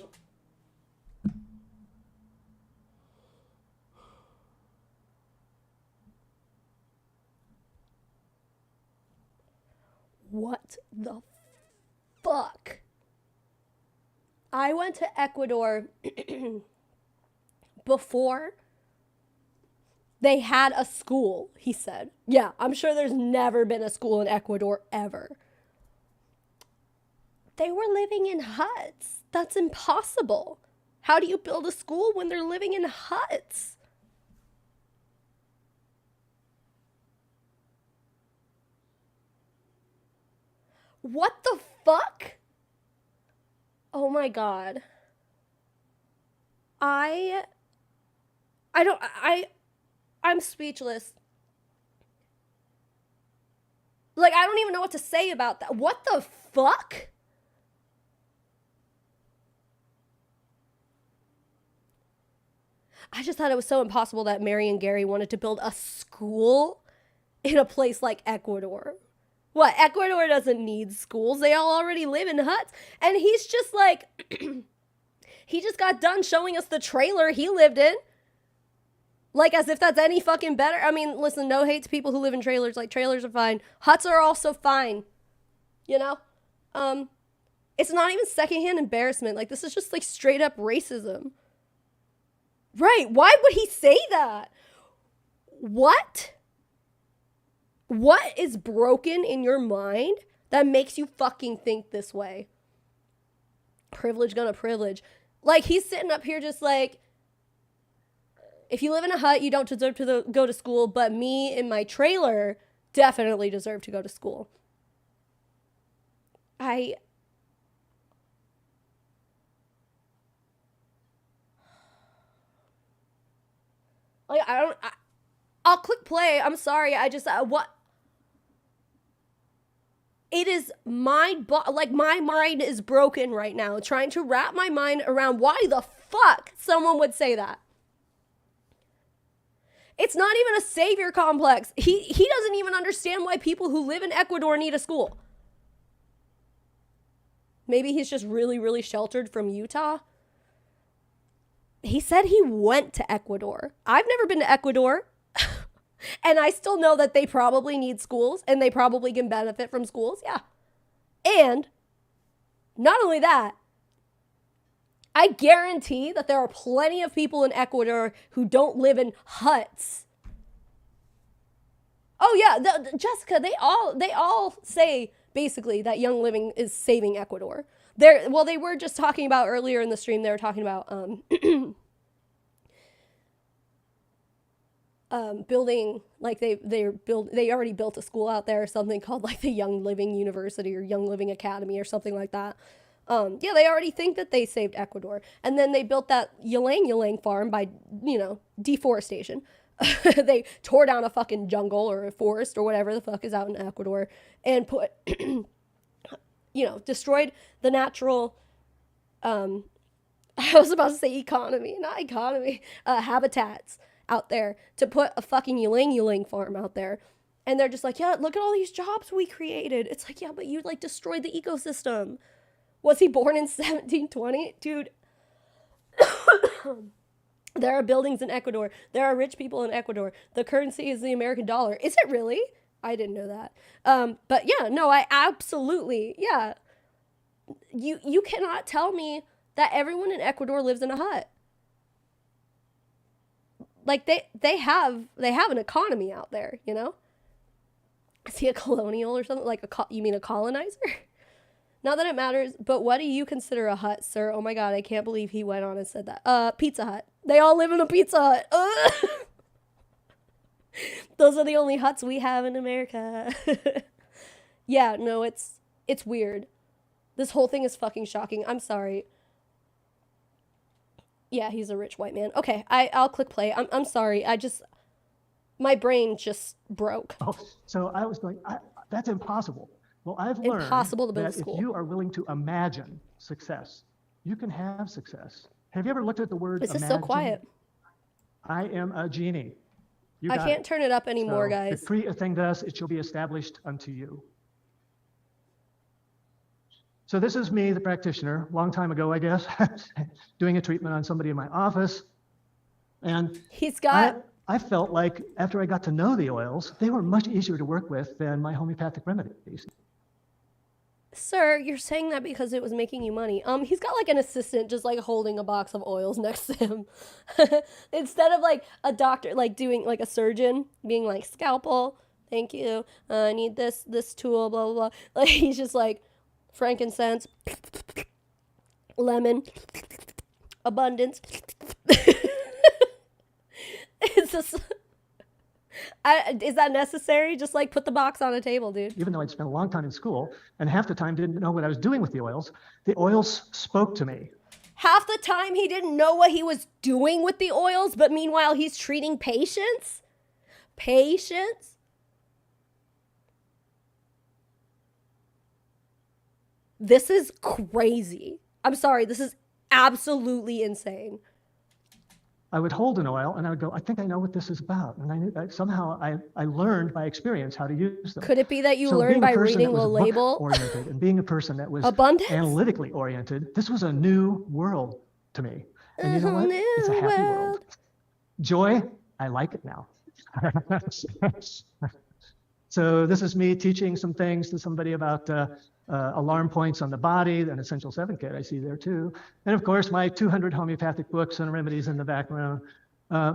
What the fuck? I went to Ecuador before they had a school, he said. Yeah, I'm sure there's never been a school in Ecuador ever. They were living in huts. That's impossible. How do you build a school when they're living in huts? What the fuck? Oh my God. I'm speechless. Like, I don't even know what to say about that. What the fuck? I just thought it was so impossible that Mary and Gary wanted to build a school in a place like Ecuador. What? Ecuador doesn't need schools. They all already live in huts. And he's just like, he just got done showing us the trailer he lived in. Like, as if that's any fucking better. I mean, listen, no hate to people who live in trailers. Like, trailers are fine. Huts are also fine. You know? It's not even secondhand embarrassment. Like, this is just, like, straight up racism. Right. Why would he say that? What? What is broken in your mind that makes you fucking think this way? Privilege gonna privilege. Like, he's sitting up here just like, if you live in a hut, you don't deserve to go to school, but me in my trailer definitely deserve to go to school. I'll click play. I'm sorry. What? It is my mind is broken right now, trying to wrap my mind around why the fuck someone would say that. It's not even a savior complex. He doesn't even understand why people who live in Ecuador need a school. Maybe he's just really, really sheltered from Utah. He said he went to Ecuador. I've never been to Ecuador. And I still know that they probably need schools and they probably can benefit from schools. Yeah. And not only that, I guarantee that there are plenty of people in Ecuador who don't live in huts. Oh yeah, Jessica, they all say basically that Young Living is saving Ecuador. They were just talking about earlier in the stream. They were talking about building, like they already built a school out there, something called like the Young Living University or Young Living Academy or something like that. Yeah, they already think that they saved Ecuador, and then they built that ylang farm by deforestation. They tore down a fucking jungle or a forest or whatever the fuck is out in Ecuador and put, destroyed the natural, I was about to say habitats out there to put a fucking ylang farm out there. And they're just like, yeah, look at all these jobs we created. It's like, yeah, but you like destroyed the ecosystem. Was he born in 1720? Dude. There are buildings in Ecuador. There are rich people in Ecuador. The currency is the American dollar. Is it really? I didn't know that. But yeah, no, I absolutely, yeah. You cannot tell me that everyone in Ecuador lives in a hut. Like they have an economy out there, you know? Is he a colonial or something? Like you mean a colonizer? Not that it matters, but what do you consider a hut, sir? Oh my God, I can't believe he went on and said that. Pizza Hut. They all live in a Pizza Hut. Those are the only huts we have in America. Yeah, no, it's weird. This whole thing is fucking shocking. I'm sorry. Yeah, he's a rich white man. Okay, I'll click play. I'm sorry. My brain just broke. Oh, so I was going, that's impossible. Well, I've learned that if you are willing to imagine success, you can have success. Have you ever looked at the word imagine? This is so quiet. I am a genie. I can't turn it up anymore, guys. Decree a thing thus, it shall be established unto you. So this is me, the practitioner, long time ago, I guess, doing a treatment on somebody in my office. And I felt like after I got to know the oils, they were much easier to work with than my homeopathic remedies. Sir, you're saying that because it was making you money. He's got like an assistant just like holding a box of oils next to him. Instead of like a doctor, like doing like a surgeon being like, scalpel, thank you. I need this tool, blah, blah, blah. Like he's just like frankincense, lemon, abundance. It's just... is that necessary? Just like put the box on a table, dude. Even though I'd spent a long time in school and half the time didn't know what I was doing with the oils spoke to me. Half the time he didn't know what he was doing with the oils, but meanwhile he's treating patients? Patients? This is crazy. I'm sorry, this is absolutely insane. I would hold an oil and I would go, I think I know what this is about. And I knew somehow I learned by experience how to use them. Could it be that you learned by reading the label? Oriented and being a person that was analytically oriented, this was a new world to me. And you know what? It's a happy world. Joy, I like it now. So this is me teaching some things to somebody about alarm points on the body, an Essential 7 kit I see there too. And of course, my 200 homeopathic books and remedies in the background.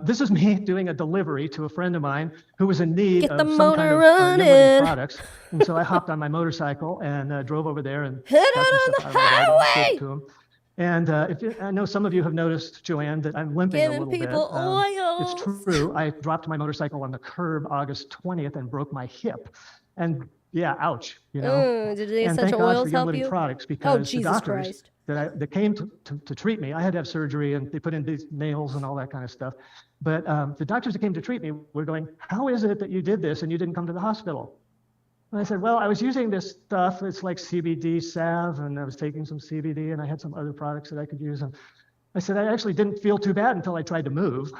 This is me doing a delivery to a friend of mine who was in need of some kind of limited products. And so I hopped on my motorcycle and drove over there and hit it on the highway to him. And I know some of you have noticed, Joanne, that I'm limping a little bit. Oils. It's true. I dropped my motorcycle on the curb August 20th and broke my hip. And yeah, ouch, you know. Did the and essential thank God oils for Young help Living you? products, because the Jesus doctors Christ. that came to treat me, I had to have surgery and they put in these nails and all that kind of stuff. But the doctors that came to treat me were going, how is it that you did this and you didn't come to the hospital? And I said, well, I was using this stuff. It's like CBD salve, and I was taking some CBD, and I had some other products that I could use. And I said, I actually didn't feel too bad until I tried to move.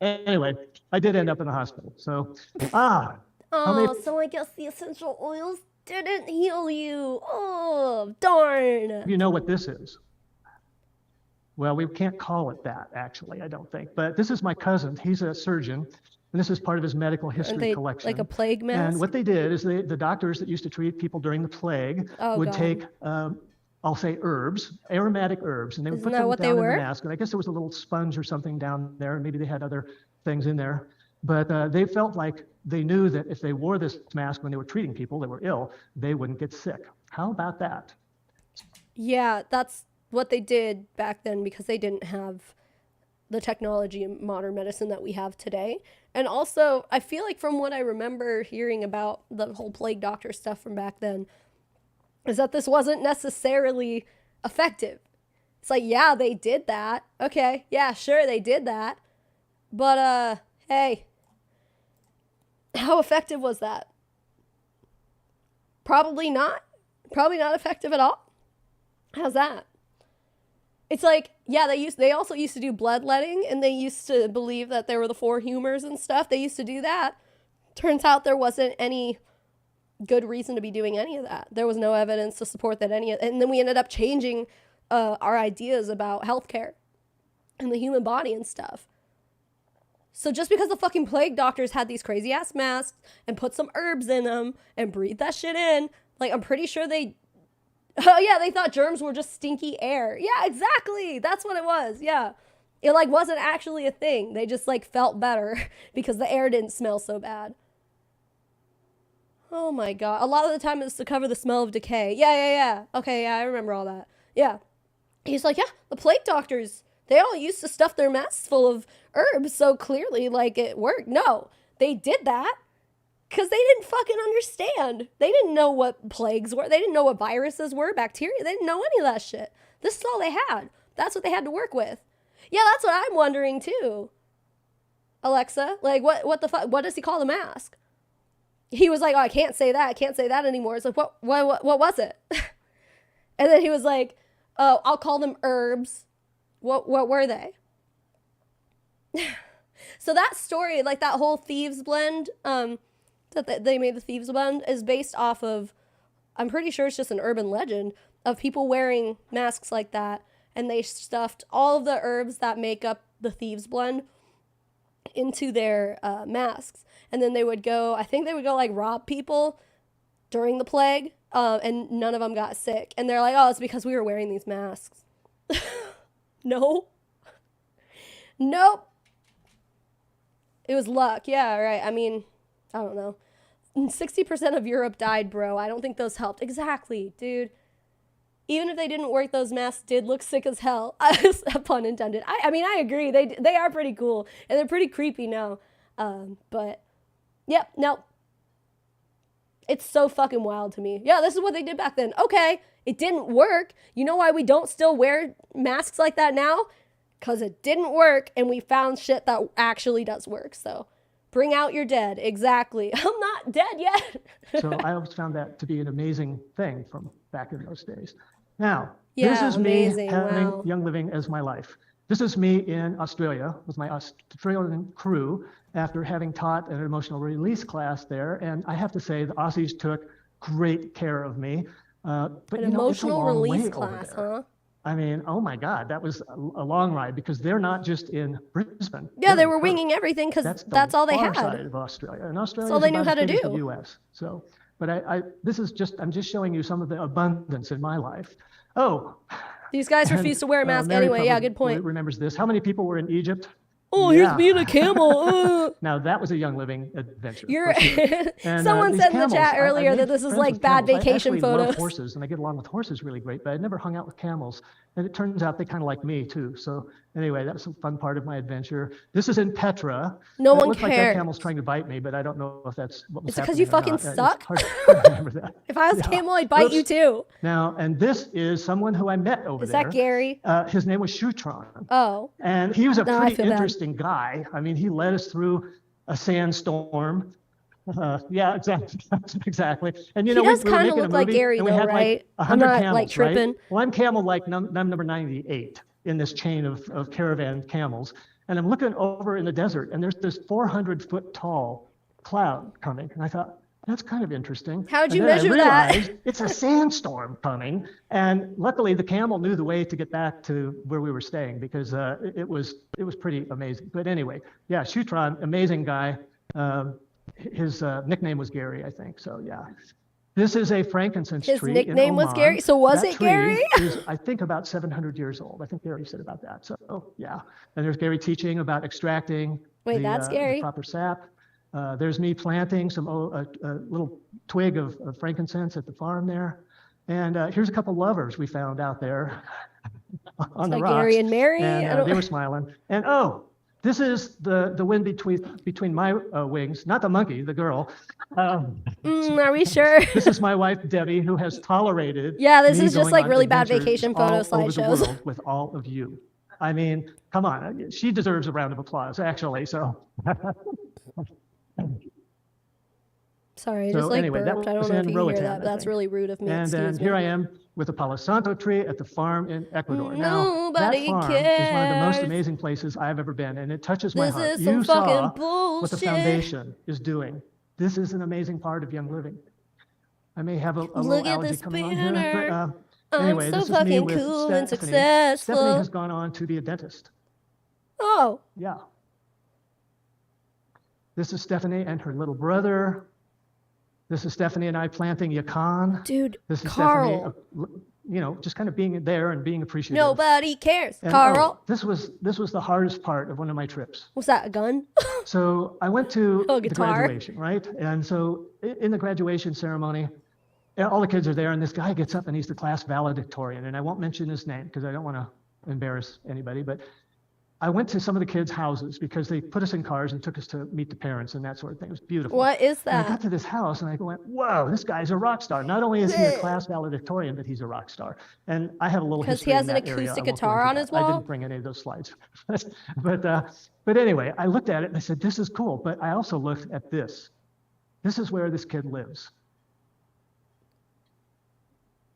Anyway, I did end up in the hospital. So, so I guess the essential oils didn't heal you. Oh, darn. You know what this is? Well, we can't call it that, actually, I don't think. But this is my cousin. He's a surgeon. And this is part of his medical history collection. Like a plague mask? And what they did is the doctors that used to treat people during the plague would take, I'll say herbs, aromatic herbs, and they would put them down in the mask. And I guess there was a little sponge or something down there, and maybe they had other things in there. But they felt like they knew that if they wore this mask when they were treating people that were ill, they wouldn't get sick. How about that? Yeah, that's what they did back then because they didn't have the technology and modern medicine that we have today. And also, I feel like from what I remember hearing about the whole plague doctor stuff from back then, is that this wasn't necessarily effective. It's like, yeah, they did that. Okay, yeah, sure, they did that. But, hey, how effective was that? Probably not. Probably not effective at all. How's that? It's like, yeah, they also used to do bloodletting, and they used to believe that there were the 4 humors and stuff. They used to do that. Turns out there wasn't any good reason to be doing any of that. There was no evidence to support that and then we ended up changing our ideas about healthcare and the human body and stuff. So just because the fucking plague doctors had these crazy ass masks and put some herbs in them and breathe that shit in, like, I'm pretty sure they thought germs were just stinky air. Yeah, exactly. That's what it was. Yeah. It like wasn't actually a thing. They just like felt better because the air didn't smell so bad. Oh my God. A lot of the time it's to cover the smell of decay. Yeah. Okay, yeah, I remember all that. Yeah. He's like, yeah, the plague doctors, they all used to stuff their masks full of herbs, so clearly, like, it worked. No, they did that because they didn't fucking understand. They didn't know what plagues were. They didn't know what viruses were, bacteria. They didn't know any of that shit. This is all they had. That's what they had to work with. Yeah, that's what I'm wondering, too. Alexa, like, what the fuck? What does he call the mask? He was like, oh, I can't say that. I can't say that anymore. It's like, what was it? And then he was like, oh, I'll call them herbs. What were they? So that story, like that whole thieves blend, that they made the thieves blend is based off of, I'm pretty sure it's just an urban legend of people wearing masks like that. And they stuffed all of the herbs that make up the thieves blend into their masks. And then they would go, I think they would go like rob people during the plague. And none of them got sick. And they're like, oh, it's because we were wearing these masks. No. Nope. It was luck. Yeah, right. I mean, I don't know. 60% of Europe died, bro. I don't think those helped. Exactly, dude. Even if they didn't work, those masks did look sick as hell. Pun intended. I mean, I agree. They are pretty cool. And they're pretty creepy now. But, yep, no. It's so fucking wild to me. Yeah, this is what they did back then. Okay, it didn't work. You know why we don't still wear masks like that now? Because it didn't work, and we found shit that actually does work. So bring out your dead. Exactly. I'm not dead yet. So I always found that to be an amazing thing from back in those days. Now, this is amazing. Me having Wow. Young Living as my life. This is me in Australia with my Australian crew after having taught an emotional release class there. And I have to say, the Aussies took great care of me. But An emotional release class, huh? I mean, oh my God, that was a long ride because they're not just in Brisbane. Yeah, they They're were in winging Perth. everything because the that's all they far had. side of Australia. And Australia all is they knew about how as to big as do. the US. So, but I'm just showing you some of the abundance in my life. Oh. These guys and, refuse to wear a mask Mary anyway. Yeah, probably good point. remembers this. How many people were in Egypt? Oh, Yeah. here's me and a camel. Now that was a Young Living adventure. You're for sure. And, someone these said in the camels, chat I earlier made that this is friends like with bad camels. vacation I actually love photos. horses, and I get along with horses really great, but I never hung out with camels. And it turns out they kind of like me too. So anyway, that was a fun part of my adventure. This is in Petra. No It one looked like that cares. camel's trying to bite me, but I don't know if that's what was Is it 'cause happening you or fucking not. It's suck? hard to remember that. If I was Yeah. a camel, I'd bite you Oops. too. Now, and this is someone who I met over Is there. that Gary? His name was Shutron. Oh. And he was a No, I pretty feel bad. interesting guy. I mean, he led us through a sandstorm. Yeah, exactly. Exactly. And you He know, does we were kinda making a look like movie, Gary and we though, had right? like I'm 100 not, camels, like, tripping. right? Well, I'm camel like I'm number 98 in this chain of caravan camels. And I'm looking over in the desert, and there's this 400-foot tall cloud coming. And I thought, that's kind of interesting. How'd you And then measure I that? realized it's a sandstorm coming. And luckily, the camel knew the way to get back to where we were staying because it was pretty amazing. But anyway, yeah, Shutron, amazing guy. His nickname was Gary, I think. So yeah. This is a frankincense His tree. nickname in was Oman. Gary? So was That it tree Gary? is, I think, about 700 years old. I think Gary said about that. So yeah. And there's Gary teaching about extracting Wait, that's the scary. proper sap. There's me planting some a little twig of frankincense at the farm there. And here's a couple lovers we found out there on the like rocks. Gary and Mary? And they were smiling. And oh, this is the wind between my wings, not the monkey, the girl. Are we sure? This is my wife, Debbie, who has tolerated. Yeah, this me is just going like on really bad adventures vacation photo all over the slideshows. world with all of you. I mean, come on, she deserves a round of applause, actually. So. Sorry, I So just like anyway, that burped. I don't was know in if you hear Roatan, that, but I that's think. really rude of me. And then Excuse here me. I am with a Palo Santo tree at the farm in Ecuador. Now, Nobody that farm is one of the most cares. amazing places I've ever been, and it touches my This heart. is some You saw fucking what the bullshit. foundation is doing. This is an amazing part of Young Living. I may have a little Look at allergy this coming on banner. here, but anyway, I'm so this is me fucking with cool and Stephanie. successful. Stephanie has gone on to be a dentist. Oh, Yeah. This is Stephanie and her little brother. This is Stephanie and I planting yakan. dude, This is Carl. Stephanie, just kind of being there and being appreciative. Nobody cares. And, Carl. this was the hardest part of one of my trips. What's that, a gun? So I went to Oh, the guitar. graduation, right? And so in the graduation ceremony, all the kids are there, and this guy gets up and he's the class valedictorian. And I won't mention his name because I don't want to embarrass anybody, but I went to some of the kids' houses because they put us in cars and took us to meet the parents and that sort of thing. It was beautiful. What is And I got that? to this house and I went, whoa, this guy's a rock star. Not only is he a class valedictorian, but he's a rock star. And I have a little 'Cause he history has in an that area. acoustic I won't go guitar into on that. his I wall? didn't bring any of those slides. but anyway, I looked at it and I said, this is cool. But I also looked at this. This is where this kid lives.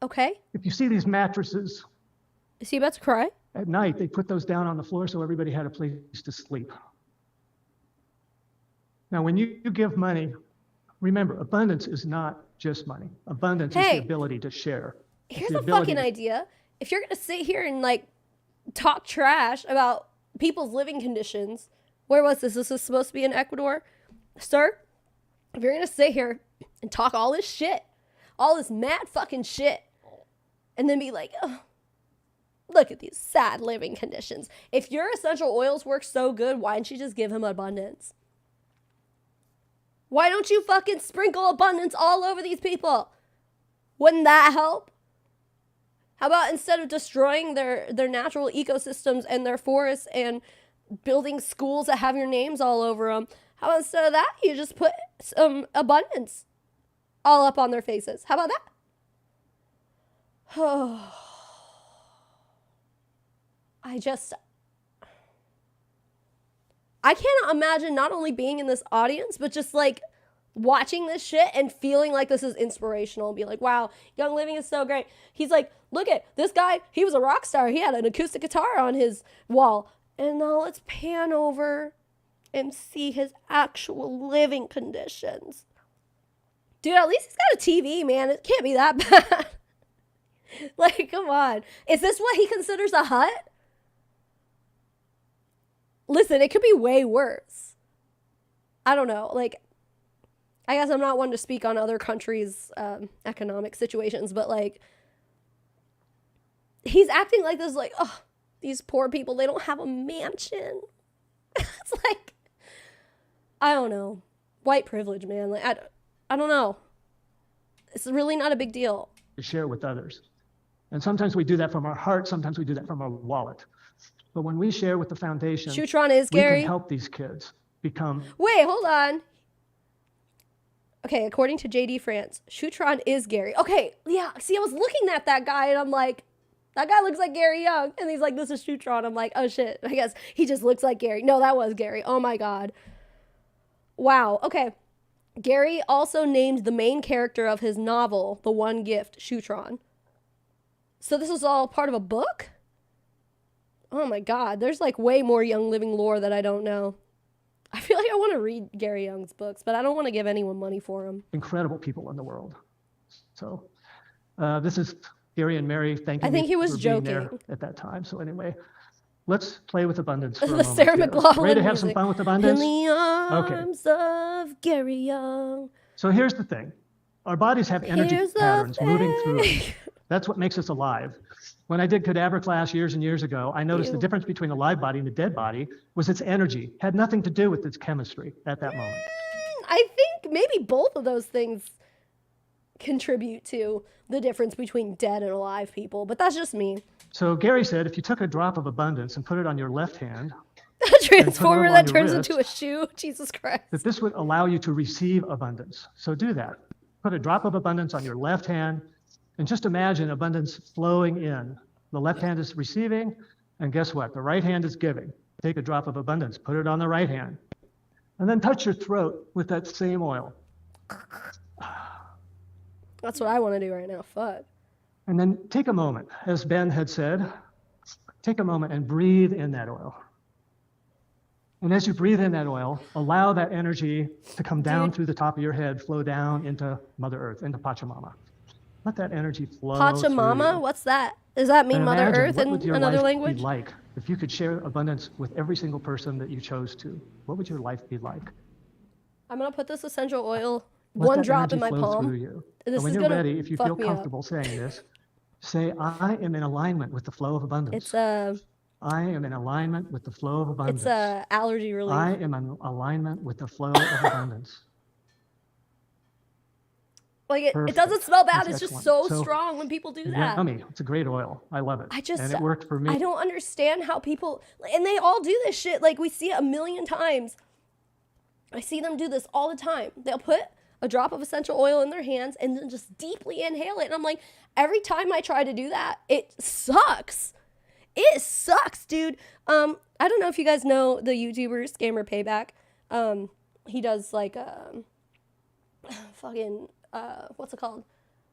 Okay. If you see these mattresses, Is he about to cry? at night, they put those down on the floor so everybody had a place to sleep. Now, when you give money, remember, abundance is not just money. Abundance is Hey. the ability to share. It's Here's the a ability fucking to- idea. If you're gonna sit here and like talk trash about people's living conditions, where was this? This was supposed to be in Ecuador, sir. If you're gonna sit here and talk all this shit, all this mad fucking shit, and then be like, oh, look at these sad living conditions. If your essential oils work so good, why didn't you just give him abundance? Why don't you fucking sprinkle abundance all over these people? Wouldn't that help? How about instead of destroying their natural ecosystems and their forests and building schools that have your names all over them, how about instead of that, you just put some abundance all up on their faces? How about that? Oh. I cannot imagine not only being in this audience, but just like watching this shit and feeling like this is inspirational and be like, wow, Young Living is so great. He's like, look at this guy. He was a rock star. He had an acoustic guitar on his wall. And now let's pan over and see his actual living conditions. Dude, at least he's got a TV, man. It can't be that bad. Like, come on. Is this what he considers a hut? Listen, it could be way worse. I don't know. Like, I guess I'm not one to speak on other countries' economic situations, but like, he's acting like this, like, oh, these poor people, they don't have a mansion. It's like, I don't know. White privilege, man. Like, I don't know. It's really not a big deal. To share with others. And sometimes we do that from our heart, sometimes we do that from our wallet. But when we share with the foundation, Shutron is we Gary. can help these kids become. Wait, hold on. Okay, according to JD France, Shutron is Gary. Okay, yeah. See, I was looking at that guy and I'm like, that guy looks like Gary Young. And he's like, this is Shutron. I'm like, oh shit. I guess he just looks like Gary. No, that was Gary. Oh my God. Wow. Okay. Gary also named the main character of his novel, The One Gift, Shutron. So this was all part of a book? Oh my God. There's like way more Young Living lore that I don't know. I feel like I want to read Gary Young's books, but I don't want to give anyone money for them. Incredible people in the world. So this is Gary and Mary thanking I think me he was for joking. being there at that time. So anyway, let's play with abundance for a The moment. Sarah here. McLachlan Ready to have some music. fun with abundance? In the Okay. arms of Gary Young. So here's the thing. our bodies have energy Here's the patterns moving through thing. it. That's what makes us alive. When I did cadaver class years and years ago, I noticed the difference between a live body and a dead body was its energy. Had nothing to do with its chemistry at that moment. I think maybe both of those things contribute to the difference between dead and alive people, but that's just me. So Gary said, if you took a drop of abundance and put it on your left hand, A transformer on that your turns wrist, into a shoe. Jesus Christ. that this would allow you to receive abundance. So do that. Put a drop of abundance on your left hand and just imagine abundance flowing in. The left hand is receiving, and guess what? The right hand is giving. Take a drop of abundance, put it on the right hand, and then touch your throat with that same oil. That's what I want to do right now. Fuck. And then take a moment, as Ben had said, take a moment and breathe in that oil. And as you breathe in that oil, allow that energy to come down through the top of your head, flow down into Mother Earth, into Pachamama. Let that energy flow Pachamama? through. What's that? Does that mean And Mother imagine, Earth what in would your another life language? be like if you could share abundance with every single person that you chose to? What would your life be like? I'm going to put this essential oil, Let one that drop in energy my flow palm. through you. This And when is you're gonna ready, if you fuck feel me up. comfortable saying this, say, I am in alignment with the flow of abundance. It's I am in alignment with the flow of abundance. it's allergy relief. I am in alignment with the flow of abundance. Like it Perfect. doesn't smell bad. That's It's just excellent. so So, strong when people do that. Yummy. It's a great oil. I love it. And it worked for me. I don't understand how people, and they all do this shit. Like we see it a million times. I see them do this all the time. They'll put a drop of essential oil in their hands and then just deeply inhale it. And I'm like, every time I try to do that, it sucks. It sucks, dude. I don't know if you guys know the YouTuber Scammer Payback. He does like fucking what's it called?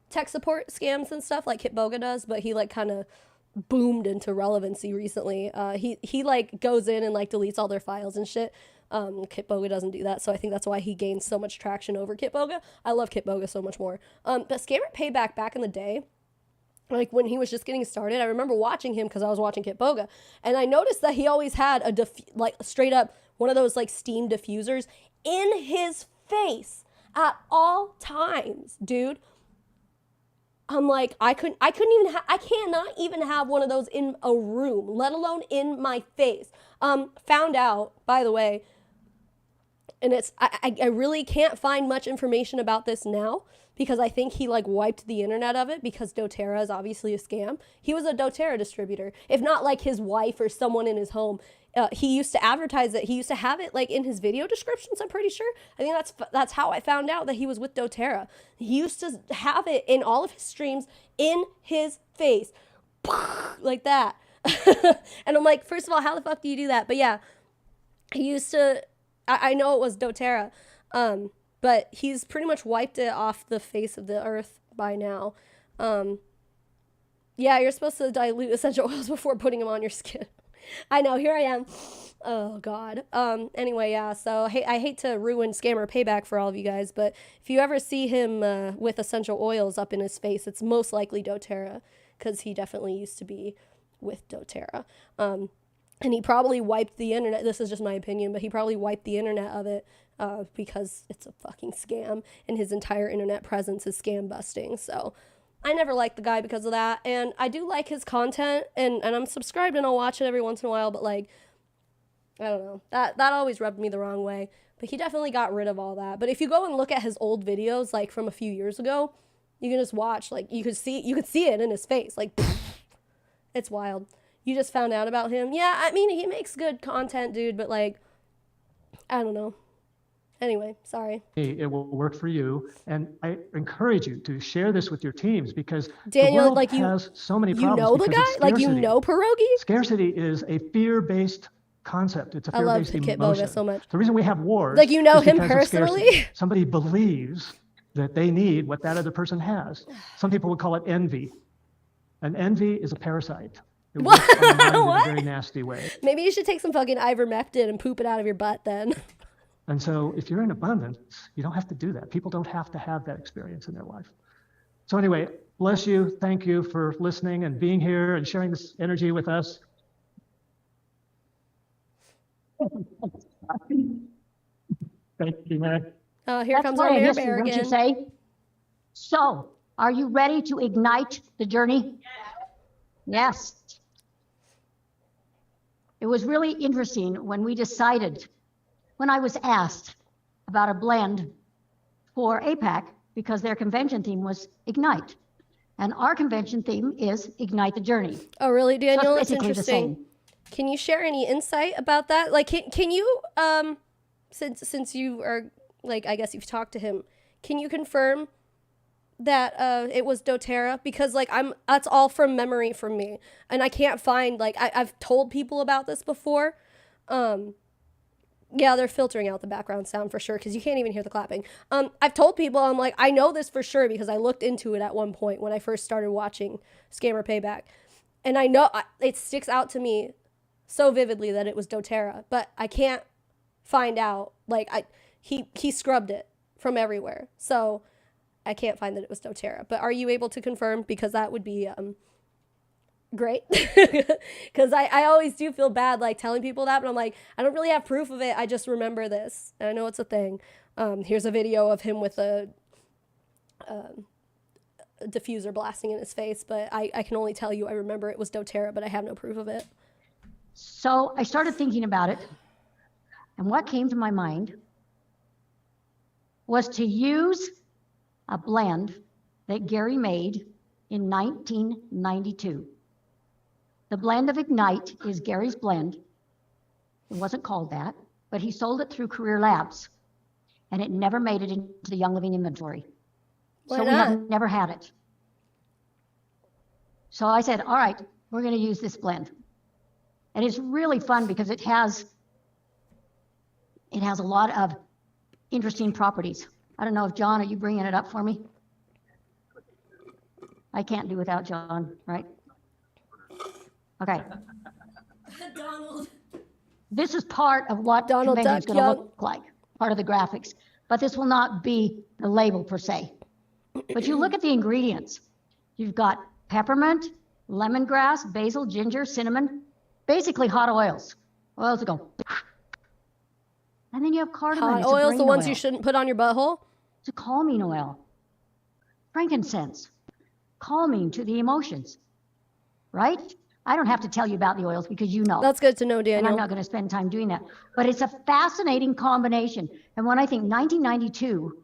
Tech support scams and stuff like Kitboga does, but he like kind of boomed into relevancy recently. He like goes in and like deletes all their files and shit. Kitboga doesn't do that, so I think that's why he gains so much traction over Kitboga. I love Kitboga so much more. But Scammer Payback back in the day, like when he was just getting started, I remember watching him because I was watching Kitboga, and I noticed that he always had a like straight up one of those like steam diffusers in his face at all times, dude. I'm like, I cannot even have one of those in a room, let alone in my face. Found out, by the way, and I really can't find much information about this now because I think he like wiped the internet of it because Doterra is obviously a scam. He was a Doterra distributor, if not like his wife or someone in his home. He used to advertise it. He used to have it like in his video descriptions, I'm pretty sure. I think that's how I found out that he was with Doterra. He used to have it in all of his streams in his face. Like that. And I'm like, first of all, how the fuck do you do that? But yeah, he used to, I know it was Doterra, but he's pretty much wiped it off the face of the earth by now. Yeah, you're supposed to dilute essential oils before putting them on your skin. I know, here I am. Oh, God. Anyway, yeah, so I hate to ruin Scammer Payback for all of you guys, but if you ever see him with essential oils up in his face, it's most likely Doterra, because he definitely used to be with Doterra. And he probably wiped the internet. This is just my opinion, but he probably wiped the internet of it because it's a fucking scam, and his entire internet presence is scam busting, so I never liked the guy because of that, and I do like his content, and I'm subscribed and I'll watch it every once in a while, but like, I don't know, that always rubbed me the wrong way, but he definitely got rid of all that. But if you go and look at his old videos, like from a few years ago, you can just watch, like, you could see it in his face, like, it's wild. You just found out about him. Yeah, I mean, he makes good content, dude, but like, I don't know. Anyway, sorry. It will work for you, and I encourage you to share this with your teams because Daniel, the world like has so many you problems. know the because guy, of like you scarcity. know Pierogi. Scarcity is a fear-based concept. It's a I love fear-based Kitboga emotion. so much. The reason we have wars, Like, you know is him because of personally? scarcity. Somebody believes that they need what that other person has. Some people would call it envy, and envy is a parasite. It works on the mind in a very nasty way. Maybe you should take some fucking ivermectin and poop it out of your butt then. And so if you're in abundance, you don't have to do that. People don't have to have that experience in their life. So anyway, bless you. Thank you for listening and being here and sharing this energy with us. Thank you, man. Here comes our mayor bear What'd you again. say? So, are you ready to ignite the journey? Yes. It was really interesting when I was asked about a blend for APAC, because their convention theme was Ignite. And our convention theme is Ignite the Journey. Oh, really, Daniel? So That's basically interesting. Can you share any insight about that? Like, can you, since you are, like, I guess you've talked to him, can you confirm that it was Doterra? Because, like, that's all from memory from me. And I can't find, like, I've told people about this before. Yeah, they're filtering out the background sound for sure, because you can't even hear the clapping. I've told people, I'm like, I know this for sure because I looked into it at one point when I first started watching Scammer Payback. And I know it sticks out to me so vividly that it was Doterra, but I can't find out. Like, he scrubbed it from everywhere. So I can't find that it was Doterra. But are you able to confirm? Because that would be great. Because I always do feel bad, like, telling people that, but I'm like, I don't really have proof of it. I just remember this. And I know it's a thing. Here's a video of him with a diffuser blasting in his face, but I can only tell you I remember it was Doterra, but I have no proof of it. So I started thinking about it, and what came to my mind was to use a blend that Gary made in 1992. The blend of Ignite is Gary's blend. It wasn't called that, but he sold it through Career Labs, and it never made it into the Young Living inventory. Why so not? we have never had it. So I said, all right, we're going to use this blend. And it's really fun because it has a lot of interesting properties. I don't know if John, are you bringing it up for me? I can't do without John, right? Okay. Donald. This is part of what Donald convention is Duck going to Young. look like, part of the graphics. But this will not be the label per se. But you look at the ingredients. You've got peppermint, lemongrass, basil, ginger, cinnamon, basically hot oils. Oils that go. And then you have cardamom. Hot it's a oils, the brain ones oil. you shouldn't put on your butthole? It's a calming oil. Frankincense, calming to the emotions, right? I don't have to tell you about the oils because you know. That's good to know, And Daniel. I'm not going to spend time doing that. But it's a fascinating combination. And when I think 1992,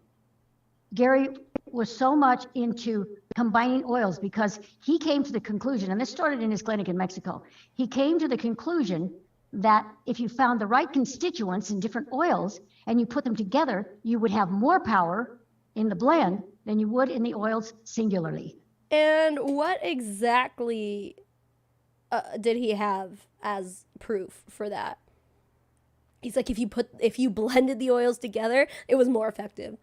Gary was so much into combining oils because he came to the conclusion, and this started in his clinic in Mexico, he came to the conclusion that if you found the right constituents in different oils and you put them together, you would have more power in the blend than you would in the oils singularly. And what exactly did he have as proof for that? He's like, if you blended the oils together, it was more effective.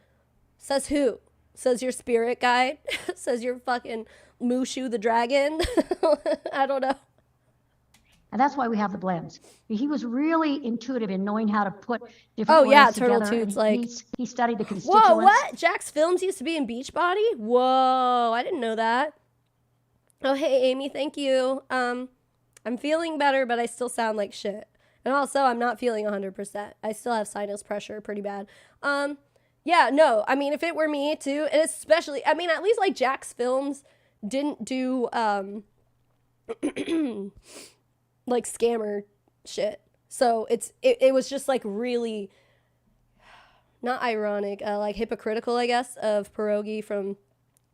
Says who? Says your spirit guide? Says your fucking Mushu the dragon? I don't know. And that's why we have the blends. He was really intuitive in knowing how to put different oils together. Turtle Toots, like... He studied the constituents. Whoa, what? Jack's Films used to be in Beachbody? Whoa, I didn't know that. Oh, hey, Amy, thank you. I'm feeling better, but I still sound like shit. And also, I'm not feeling 100%. I still have sinus pressure pretty bad. Yeah, no, I mean, if it were me too, and especially, I mean, at least like Jack's Films didn't do, like scammer shit. So it was just like really not ironic, like hypocritical, I guess, of Pierogi from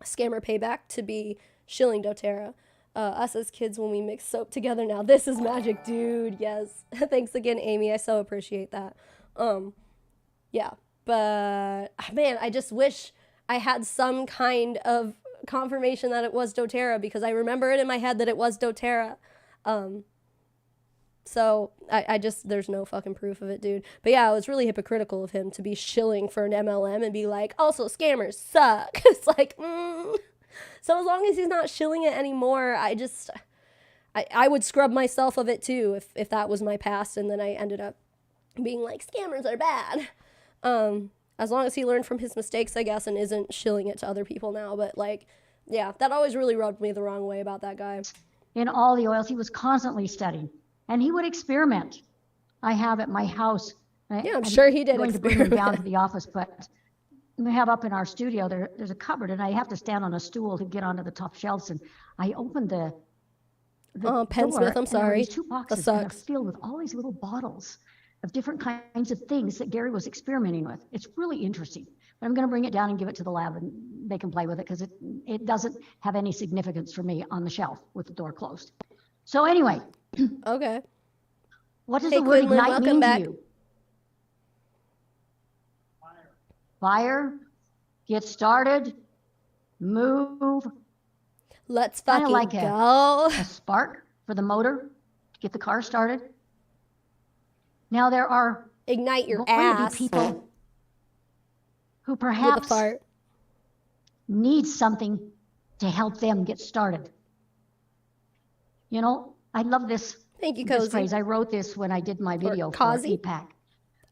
Scammer Payback to be shilling Doterra. Us as kids when we mix soap together now. This is magic, dude. Yes. Thanks again, Amy. I so appreciate that. Yeah. But man, I just wish I had some kind of confirmation that it was Doterra because I remember it in my head that it was Doterra. So I just, there's no fucking proof of it, dude. But yeah, it was really hypocritical of him to be shilling for an MLM and be like, also scammers suck. It's like, So as long as he's not shilling it anymore, I would scrub myself of it too if that was my past and then I ended up being like, scammers are bad. As long as he learned from his mistakes, I guess, and isn't shilling it to other people now. But like, yeah, that always really rubbed me the wrong way about that guy. In all the oils, he was constantly studying. And he would experiment. I have at my house. Yeah, I'm sure he did going to bring him down to the office, but we have up in our studio, there's a cupboard, and I have to stand on a stool to get onto the top shelves. And I opened the Penn door, Smith, I'm and there were sorry. these 2 boxes That that are sucks. filled with all these little bottles of different kinds of things that Gary was experimenting with. It's really interesting. But I'm going to bring it down and give it to the lab, and they can play with it because it doesn't have any significance for me on the shelf with the door closed. So anyway, Okay. what does Hey, the word Quinlan, ignite welcome mean back. to you? Fire, get started, move, Let's Kinda fucking like go. a spark for the motor to get the car started. Now there are Ignite your going to be ass people who with a perhaps fart. need something to help them get started. You know, I love this, Thank you, this Cozy. phrase. I wrote this when I did my video for Kazi? APAC.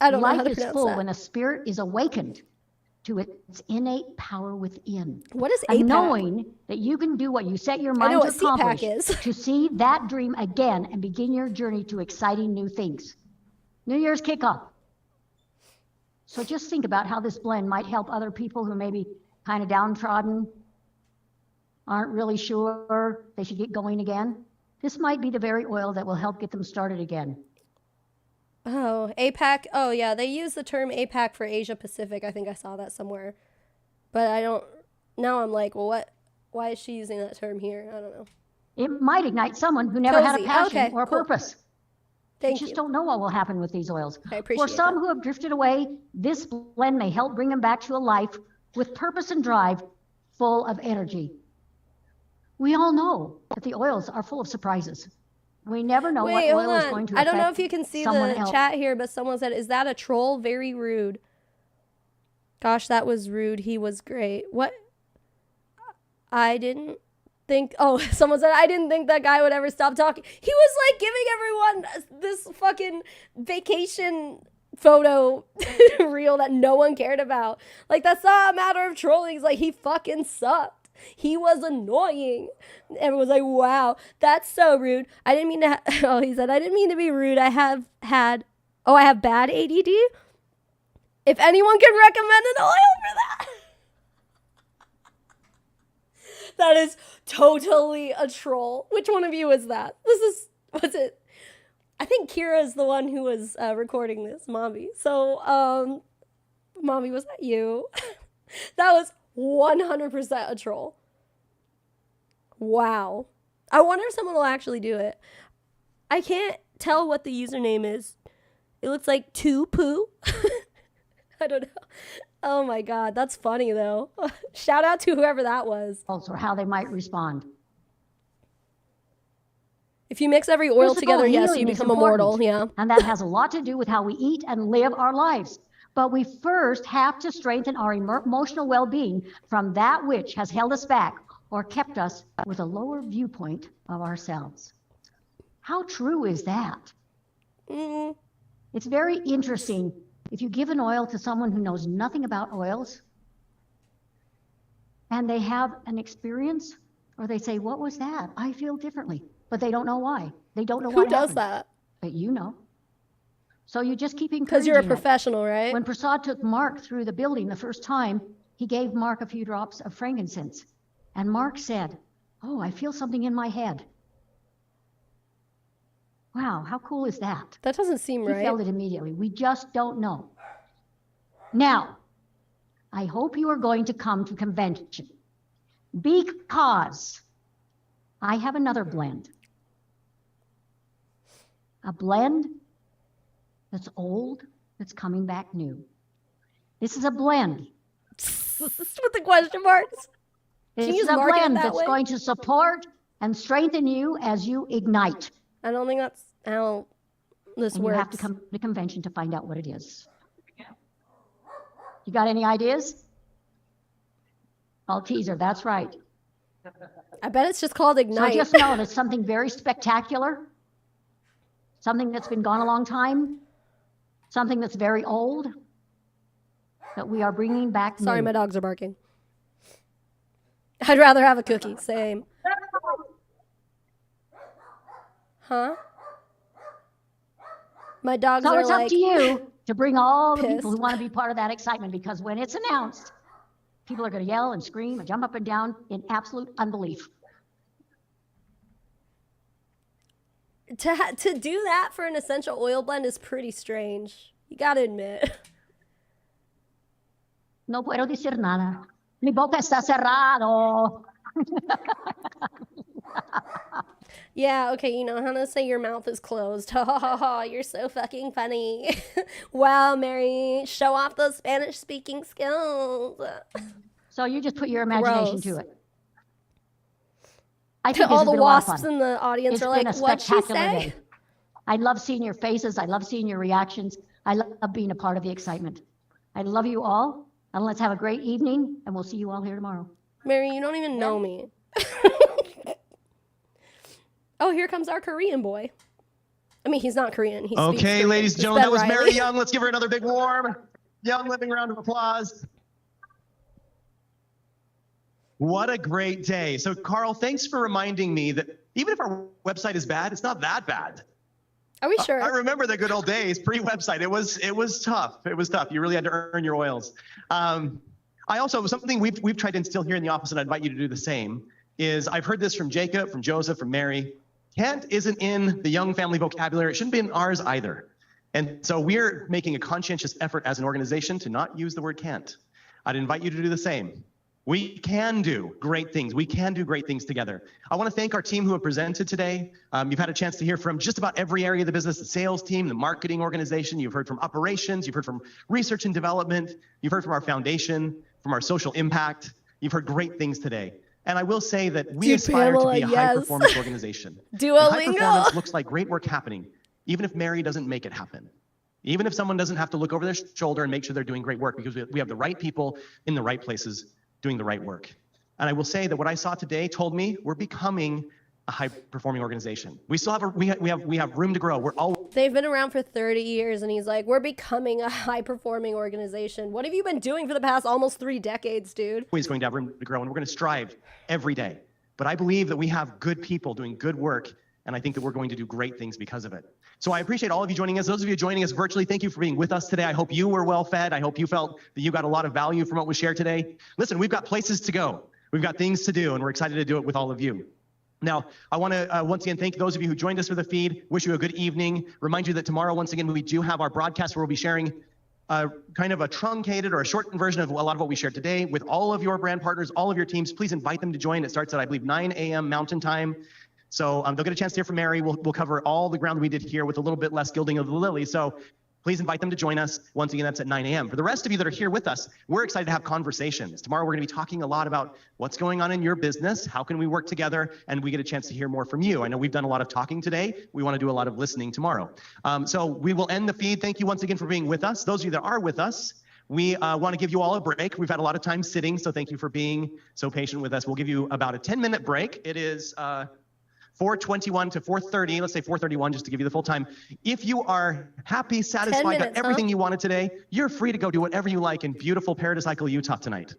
I don't know how Life to is pronounce full that. when a spirit is awakened to its innate power within. What is And APAC? knowing that you can do what you set your I mind know to what CPAC accomplish, is. to see that dream again and begin your journey to exciting new things. New Year's kickoff. So just think about how this blend might help other people who may be kind of downtrodden, aren't really sure they should get going again. This might be the very oil that will help get them started again. Oh, APAC. Oh, yeah. They use the term APAC for Asia Pacific. I think I saw that somewhere. But I don't. Now I'm like, well, what? Why is she using that term here? I don't know. It might ignite someone who never had a Cozy. passion Okay, or a cool. purpose. Thank You just you. don't know what will happen with these oils. I appreciate For some that. who have drifted away, this blend may help bring them back to a life with purpose and drive, full of energy. We all know that the oils are full of surprises. We never know Wait, what hold oil is on. going to I don't know affect if you can see someone the else. chat here, but someone said, is that a troll? Very rude. Gosh, that was rude. He was great. What? I didn't think. Oh, someone said, I didn't think that guy would ever stop talking. He was like giving everyone this fucking vacation photo reel that no one cared about. Like, that's not a matter of trolling. It's like, he fucking sucked. He was annoying. Everyone's like, wow, that's so rude. I didn't mean to. Oh, he said, I didn't mean to be rude. I have bad ADD. If anyone can recommend an oil for that. That is totally a troll. Which one of you is that? Was it? I think Kira's the one who was recording this, Mommy. So, Mommy, was that you? That was 100% a troll. Wow. I wonder if someone will actually do it. I can't tell what the username is. It looks like 2poo. I don't know. Oh my God, that's funny though. Shout out to whoever that was. Or how they might respond. If you mix every oil Physical together, yes, you healing is become immortal. important, Yeah. And that has a lot to do with how we eat and live our lives. But we first have to strengthen our emotional well-being from that which has held us back or kept us with a lower viewpoint of ourselves. How true is that? It's very interesting. If you give an oil to someone who knows nothing about oils and they have an experience or they say, what was that? I feel differently, but they don't know why. They don't know what happened. Who does that? But you know. So you just keep encouraging Because you're a it. professional, right? When Prasad took Mark through the building the first time, he gave Mark a few drops of frankincense. And Mark said, oh, I feel something in my head. Wow, how cool is that? That doesn't seem right. He felt it immediately. We just don't know. Now, I hope you are going to come to convention because I have another blend. A blend that's old, that's coming back new. This is a blend. With the question marks. This is a blend that's going to support and strengthen you as you ignite. I don't think that's how this and works. You have to come to convention to find out what it is. You got any ideas? I'll teaser, that's right. I bet it's just called Ignite. So just know it's something very spectacular, something that's been gone a long time, something that's very old, that we are bringing back Sorry, new. my dogs are barking. I'd rather have a cookie. Same. Huh? My dogs So are it's like... up to you. to bring all the people who want to be part of that excitement, because when it's announced, people are going to yell and scream and jump up and down in absolute unbelief. To do that for an essential oil blend is pretty strange. You got to admit. No puedo decir nada. Mi boca está cerrado. Yeah, okay, you know how to say your mouth is closed. Ha ha ha ha, you're so fucking funny. Wow, Mary, show off those Spanish speaking skills. So you just put your imagination Gross. to it. I think All the this has been a lot of wasps fun. in the audience It's are been like, a what'd she spectacular say? day. I love seeing your faces. I love seeing your reactions. I love being a part of the excitement. I love you all. And let's have a great evening, and we'll see you all here tomorrow. Mary, you don't even know me. Oh, here comes our Korean boy. I mean, he's not Korean. He speaks Okay, Korean. ladies and It's gentlemen, Ben that was Riley. Mary Young. Let's give her another big warm Young Living round of applause. What a great day. So, Carl, thanks for reminding me that even if our website is bad, it's not that bad. Are we sure? I remember the good old days pre-website. It was tough. It was tough. You really had to earn your oils. I also, something we've tried to instill here in the office, and I invite you to do the same, is I've heard this from Jacob, from Joseph, from Mary. Can't isn't in the Young family vocabulary. It shouldn't be in ours either. And so we're making a conscientious effort as an organization to not use the word can't. I'd invite you to do the same. We can do great things. We can do great things together. I want to thank our team who have presented today. You've had a chance to hear from just about every area of the business, the sales team, the marketing organization. You've heard from operations. You've heard from research and development. You've heard from our foundation, from our social impact. You've heard great things today. And I will say that we aspire to be a high-performance organization. Duolingo. High performance looks like great work happening, even if Mary doesn't make it happen. Even if someone doesn't have to look over their shoulder and make sure they're doing great work, because we have the right people in the right places doing the right work. And I will say that what I saw today told me we're becoming a high-performing organization. We still have we have room to grow. They've been around for 30 years, and he's like, we're becoming a high-performing organization. What have you been doing for the past almost 3 decades, dude? Always going to have room to grow, and we're going to strive every day. But I believe that we have good people doing good work, and I think that we're going to do great things because of it. So I appreciate all of you joining us. Those of you joining us virtually, thank you for being with us today. I hope you were well fed. I hope you felt that you got a lot of value from what was shared today. Listen, we've got places to go. We've got things to do, and we're excited to do it with all of you. Now, I want to once again thank those of you who joined us for the feed. Wish you a good evening. Remind you that tomorrow, once again, we do have our broadcast where we'll be sharing kind of a truncated or a shortened version of a lot of what we shared today with all of your brand partners, all of your teams. Please invite them to join. It starts at, I believe, 9 a.m. Mountain Time. So they'll get a chance to hear from Mary. We'll cover all the ground we did here with a little bit less gilding of the lily. So please invite them to join us. Once again, that's at 9 a.m. For the rest of you that are here with us, we're excited to have conversations. Tomorrow, we're going to be talking a lot about what's going on in your business, how can we work together, and we get a chance to hear more from you. I know we've done a lot of talking today. We want to do a lot of listening tomorrow. So we will end the feed. Thank you once again for being with us. Those of you that are with us, we want to give you all a break. We've had a lot of time sitting, so thank you for being so patient with us. We'll give you about a 10-minute break. It is 4:21 to 4:30, let's say 4:31, just to give you the full time. If you are happy, satisfied, got everything you wanted today, you're free to go do whatever you like in beautiful Paradise Cycle, Utah tonight.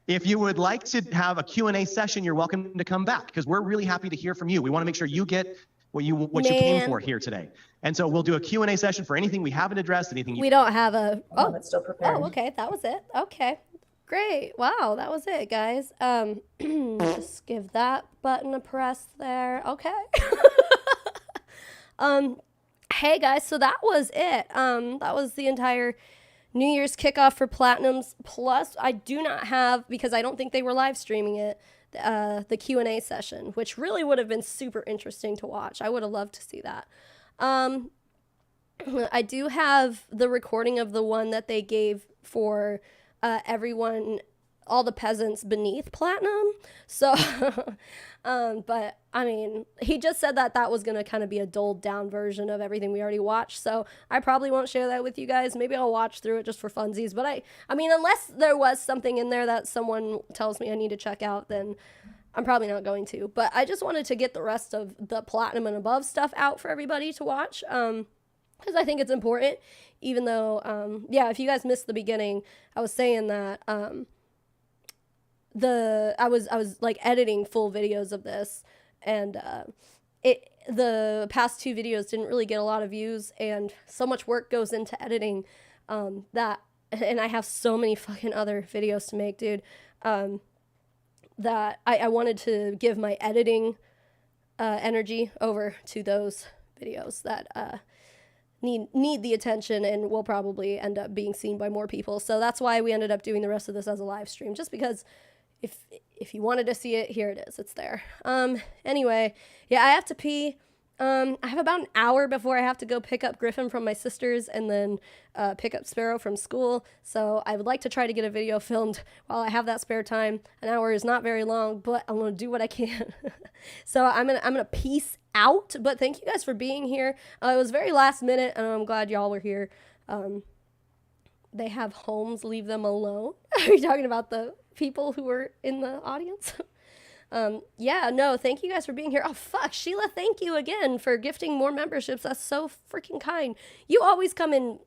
If you would like to have a Q&A session, you're welcome to come back, because we're really happy to hear from you. We want to make sure you get what you came for here today. And so we'll do a Q&A session for anything we haven't addressed, anything we don't have a... Oh, it's still prepared. Oh, okay, that was it. Okay. Great. Wow, that was it, guys. Just give that button a press there. Okay. Hey guys, so that was it. That was the entire New Year's kickoff for Platinums. Plus, I do not have, because I don't think they were live streaming it, the Q&A session, which really would have been super interesting to watch. I would have loved to see that. I do have the recording of the one that they gave for everyone, all the peasants beneath Platinum. So, but I mean, he just said that was going to kind of be a dulled down version of everything we already watched. So I probably won't share that with you guys. Maybe I'll watch through it just for funsies. But I mean, unless there was something in there that someone tells me I need to check out, then I'm probably not going to. But I just wanted to get the rest of the Platinum and above stuff out for everybody to watch. Because I think it's important, even though, yeah, if you guys missed the beginning, I was saying that I was like editing full videos of this, and the past 2 videos didn't really get a lot of views, and so much work goes into editing that, and I have so many fucking other videos to make, dude, that I wanted to give my editing energy over to those videos that need the attention and will probably end up being seen by more people. So that's why we ended up doing the rest of this as a live stream, just because if you wanted to see it, here it is. It's there. Anyway, yeah, I have to pee. I have about an hour before I have to go pick up Griffin from my sisters and then pick up Sparrow from school. So I would like to try to get a video filmed while I have that spare time. An hour is not very long, but I'm going to do what I can. So I'm gonna peace out, but thank you guys for being here. It was very last minute, and I'm glad y'all were here. They have homes, leave them alone. Are you talking about the people who were in the audience? Yeah, no, thank you guys for being here. Oh, fuck, Sheila, thank you again for gifting more memberships. That's so freaking kind. You always come in,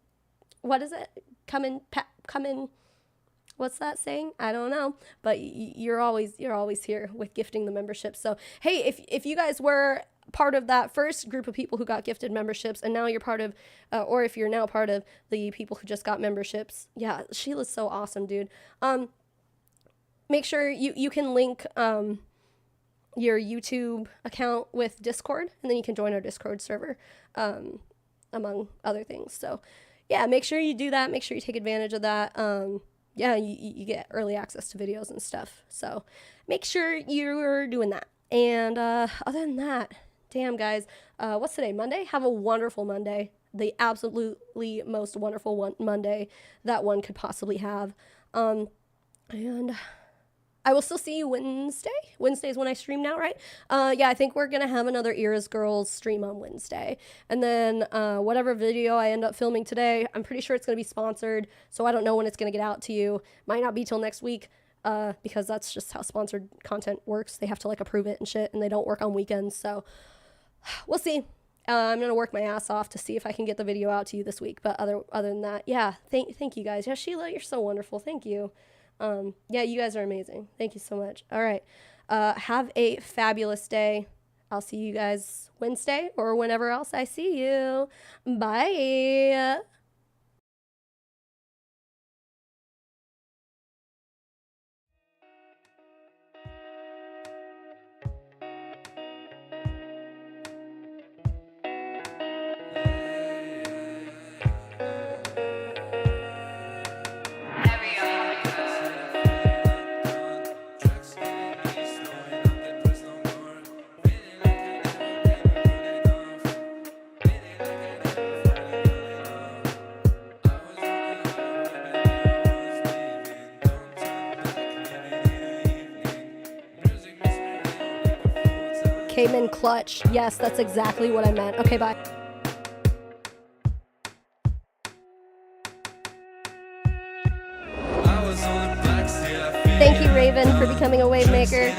what is it? Come in, what's that saying? I don't know, but you're always here with gifting the memberships. So, hey, if you guys were part of that first group of people who got gifted memberships, and now you're part of, or if you're now part of the people who just got memberships, yeah, Sheila's so awesome, dude. Make sure you can link your YouTube account with Discord, and then you can join our Discord server, among other things. So yeah, make sure you do that. Make sure you take advantage of that. Yeah, you get early access to videos and stuff. So make sure you're doing that. And other than that, damn guys, what's today? Monday? Have a wonderful Monday. The absolutely most wonderful Monday that one could possibly have. And I will still see you Wednesday. Wednesday is when I stream now, right? Yeah, I think we're going to have another Era's Girls stream on Wednesday. And then whatever video I end up filming today, I'm pretty sure it's going to be sponsored. So I don't know when it's going to get out to you. Might not be till next week because that's just how sponsored content works. They have to like approve it and shit, and they don't work on weekends. So we'll see. I'm going to work my ass off to see if I can get the video out to you this week. But other than that, yeah, thank you guys. Yeah, Sheila, you're so wonderful. Thank you. Yeah, you guys are amazing. Thank you so much. All right. Have a fabulous day. I'll see you guys Wednesday or whenever else I see you. Bye. Came in clutch. Yes, that's exactly what I meant. Okay, bye. Thank you, Raven, for becoming a wave maker.